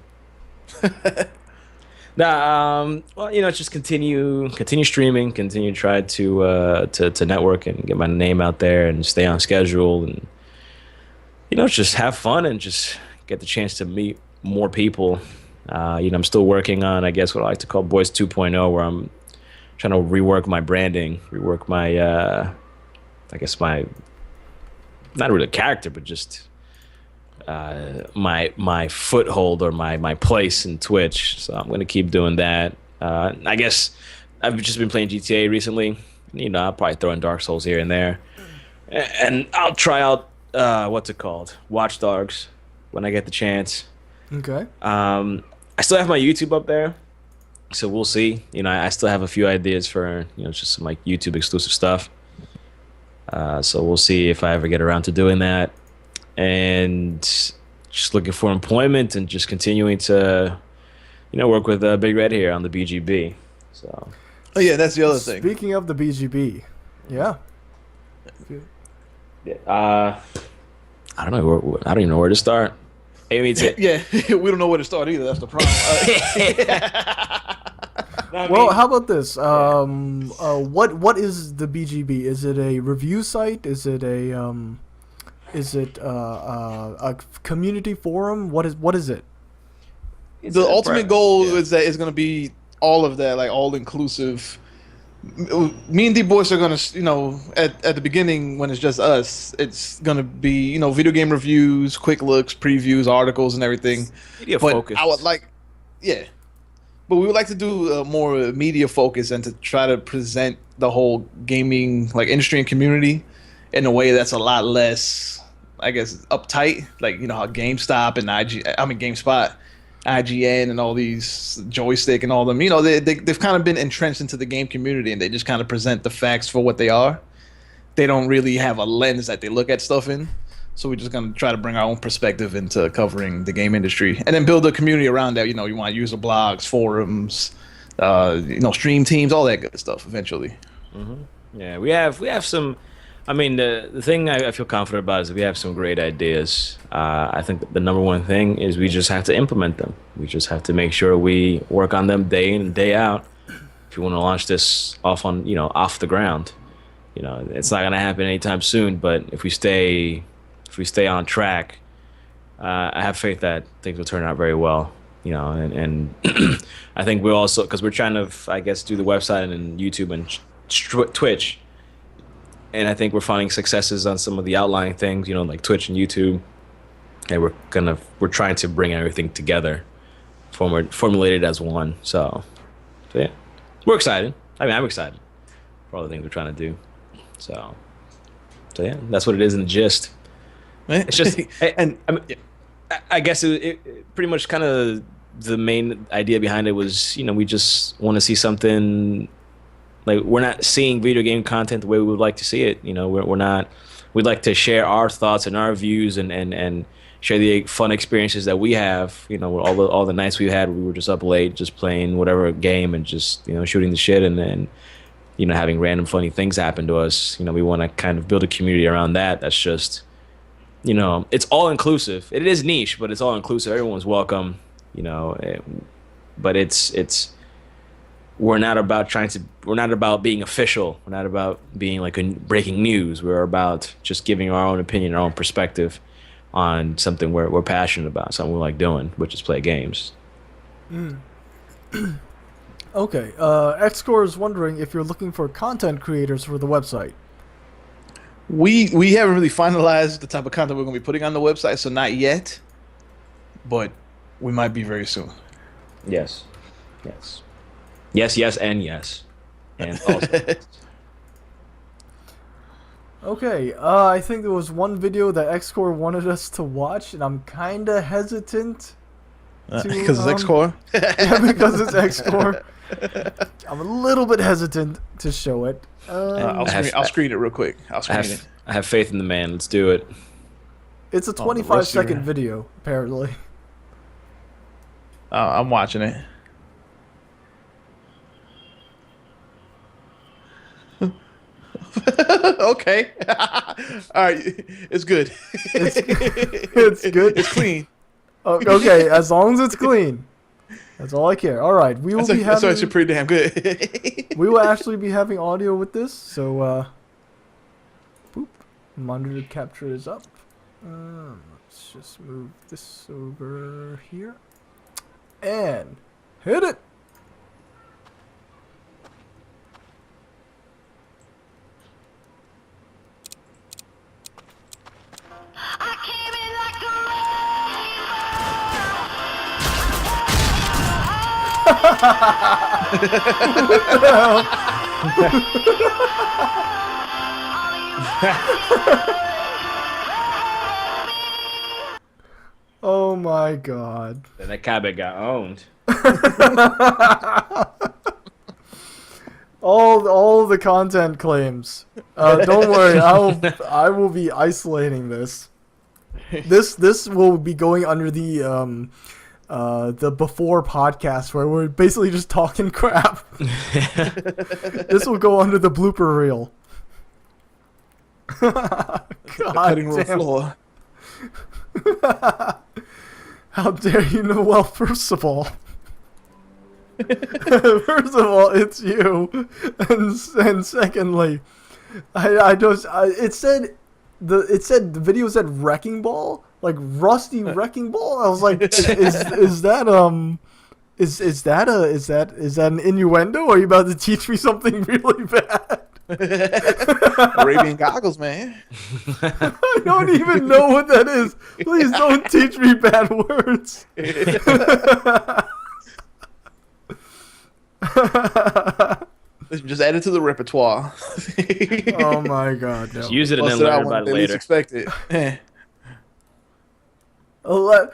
Nah, well, just continue streaming, continue to try to network and get my name out there and stay on schedule, and just have fun and just get the chance to meet more people. I'm still working on, I guess, what I like to call Boyce 2.0, where I'm trying to rework my branding, rework my, I guess my, not really a character, but just my foothold or my place in Twitch. So I'm gonna keep doing that. I guess I've just been playing GTA recently. I'll probably throw in Dark Souls here and there, and I'll try out what's it called, Watch Dogs, when I get the chance. Okay. I still have my YouTube up there, so we'll see. I still have a few ideas for just some like YouTube exclusive stuff. So we'll see if I ever get around to doing that, and just looking for employment and just continuing to work with Big Red here on the BGB. So. Oh yeah, that's the other thing. Speaking of the BGB, yeah. I don't know. I don't even know where to start. I mean, Yeah, we don't know where to start either. That's the problem. Well, how about this? What is the BGB? Is it a review site? Is it a community forum? What is it? The ultimate goal is that it's going to be all of that, like all inclusive. Me and Deepboyce are gonna, at the beginning when it's just us, it's gonna be, video game reviews, quick looks, previews, articles, and everything. Media but focused. I would like, yeah, but we would like to do more media focus and to try to present the whole gaming industry and community in a way that's a lot less, I guess, uptight. Like how GameStop and GameSpot, IGN and all these Joystick and all them, they've kind of been entrenched into the game community, and they just kind of present the facts for what they are. They don't really have a lens that they look at stuff in. So we're just going to try to bring our own perspective into covering the game industry, and then build a community around that. You want user blogs, forums, stream teams, all that good stuff eventually. Mm-hmm. Yeah, we have some. I mean, the thing I feel confident about is that we have some great ideas. I think the number one thing is we just have to implement them. We just have to make sure we work on them day in and day out. If you want to launch this off the ground, it's not going to happen anytime soon. But if we stay if we stay on track, I have faith that things will turn out very well. You know, and I think we're also, because we're trying to, I guess, do the website and YouTube and Twitch, and I think we're finding successes on some of the outlying things, you know, like Twitch and YouTube, and we're trying to bring everything together, formulated as one. So yeah, we're excited. I mean, I'm excited for all the things we're trying to do. So yeah, that's what it is in the gist. It's just, and I mean, I guess it pretty much kind of the main idea behind it was, you know, we just want to see something, like, we're not seeing video game content the way we would like to see it. You know, we're not. We'd like to share our thoughts and our views and share the fun experiences that we have. You know, all the nights we had, we were just up late, just playing whatever game and just, you know, shooting the shit and then, you know, having random funny things happen to us. You know, we want to kind of build a community around that. That's just, you know, it's all inclusive. It is niche, but it's all inclusive. Everyone's welcome. You know, but it's we're not about being official. We're not about being like breaking news. We're about just giving our own opinion, our own perspective on something we're passionate about, something we like doing, which is play games. Okay. Xcore is wondering if you're looking for content creators for the website. We haven't really finalized the type of content we're going to be putting on the website, so not yet. But we might be very soon. Yes. Yes, and yes. And also. Okay, I think there was one video that Xcore wanted us to watch, and I'm kind of hesitant. Because it's Xcore? Yeah, because it's Xcore. I'm a little bit hesitant to show it. I'll screen it real quick. I have faith in the man. Let's do it. It's a 25-second video, apparently. I'm watching it. Okay. All right. It's good. It's good. It's clean. Okay, as long as it's clean. That's all I care. All right, we will be having. That's actually pretty damn good. We will actually be having audio with this, so boop. Monitor capture is up. Let's just move this over here and hit it. Oh my god. And that cabin got owned. All the content claims. Don't worry, I will be isolating this. This will be going under the before podcast where we're basically just talking crap. This will go under the blooper reel. God cutting room floor. How dare you know? Well, first of all, it's you, and secondly, it said the video said wrecking ball, like rusty wrecking ball. I was like, is that an innuendo? Or are you about to teach me something really bad? Arabian goggles, man. I don't even know what that is. Please don't teach me bad words. Just add it to the repertoire. Oh my god. No. Just use it and then learn about it later. Expect it. Are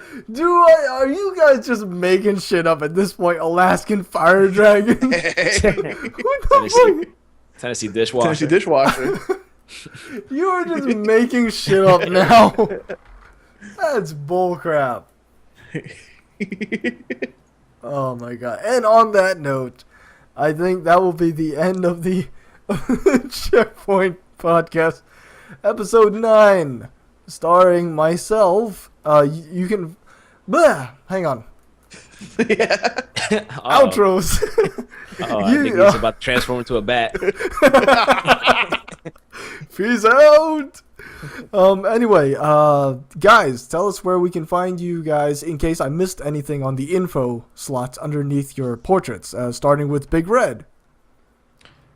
you guys just making shit up at this point? Alaskan fire dragon? What the fuck? Tennessee dishwasher. You are just making shit up now. That's bullcrap. Oh my god. And on that note, I think that will be the end of the Checkpoint Podcast, episode 9, starring myself. You can... hang on. Yeah. Outros. I think he's about to transform into a bat. Peace out. Anyway, guys, tell us where we can find you guys in case I missed anything on the info slots underneath your portraits, starting with Big Red.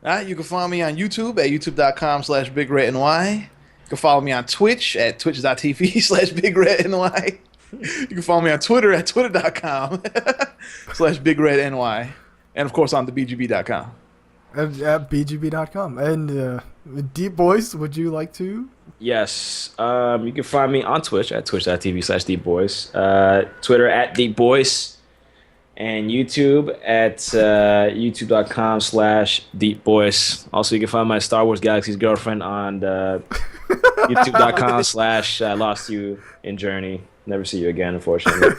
You can find me on YouTube at youtube.com/BigredNY. You can follow me on Twitch at twitch.tv/BigredNY. You can follow me on Twitter at twitter.com/BigredNY. And of course on the BGB.com. At BGB.com. And Deepboyce, would you like to? Yes. You can find me on Twitch at twitch.tv/Deepboyce. Twitter at Deepboyce. And YouTube at youtube.com/Deepboyce. Also, you can find my Star Wars Galaxy's Girlfriend on youtube.com/Lost You in Journey. Never see you again, unfortunately.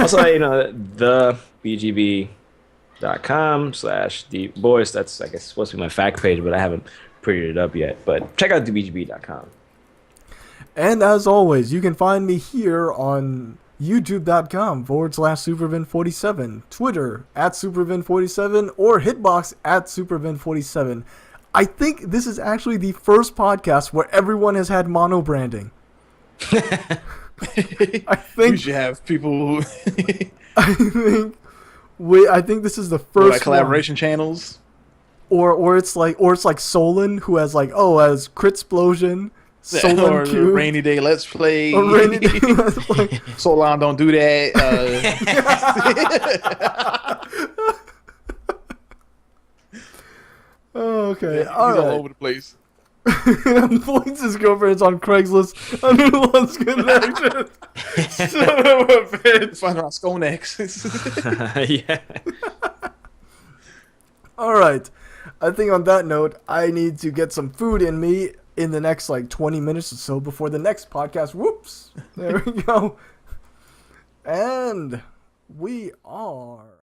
Also, the BGB.com/Deepboyce. That's, I guess, supposed to be my fact page, but I haven't prettied it up yet. But check out the BGB.com. And as always, you can find me here on youtube.com/SuperVin47, Twitter at SuperVin47, or Hitbox at SuperVin47. I think this is actually the first podcast where everyone has had mono branding. I think you should have people. I think this is the first like collaboration channels. Or it's like Solon, who has as Critsplosion. Solon or Q. Rainy Day Let's Play. Or Rainy Day Let's Play. Solon, don't do that. Oh, okay. He's all all over the place. Points his girlfriend's on Craigslist. Under one's connection. Son of a bitch. Find her on Skonex. Yeah. All right. I think on that note, I need to get some food in me in the next 20 minutes or so before the next podcast. Whoops. There we go. And we are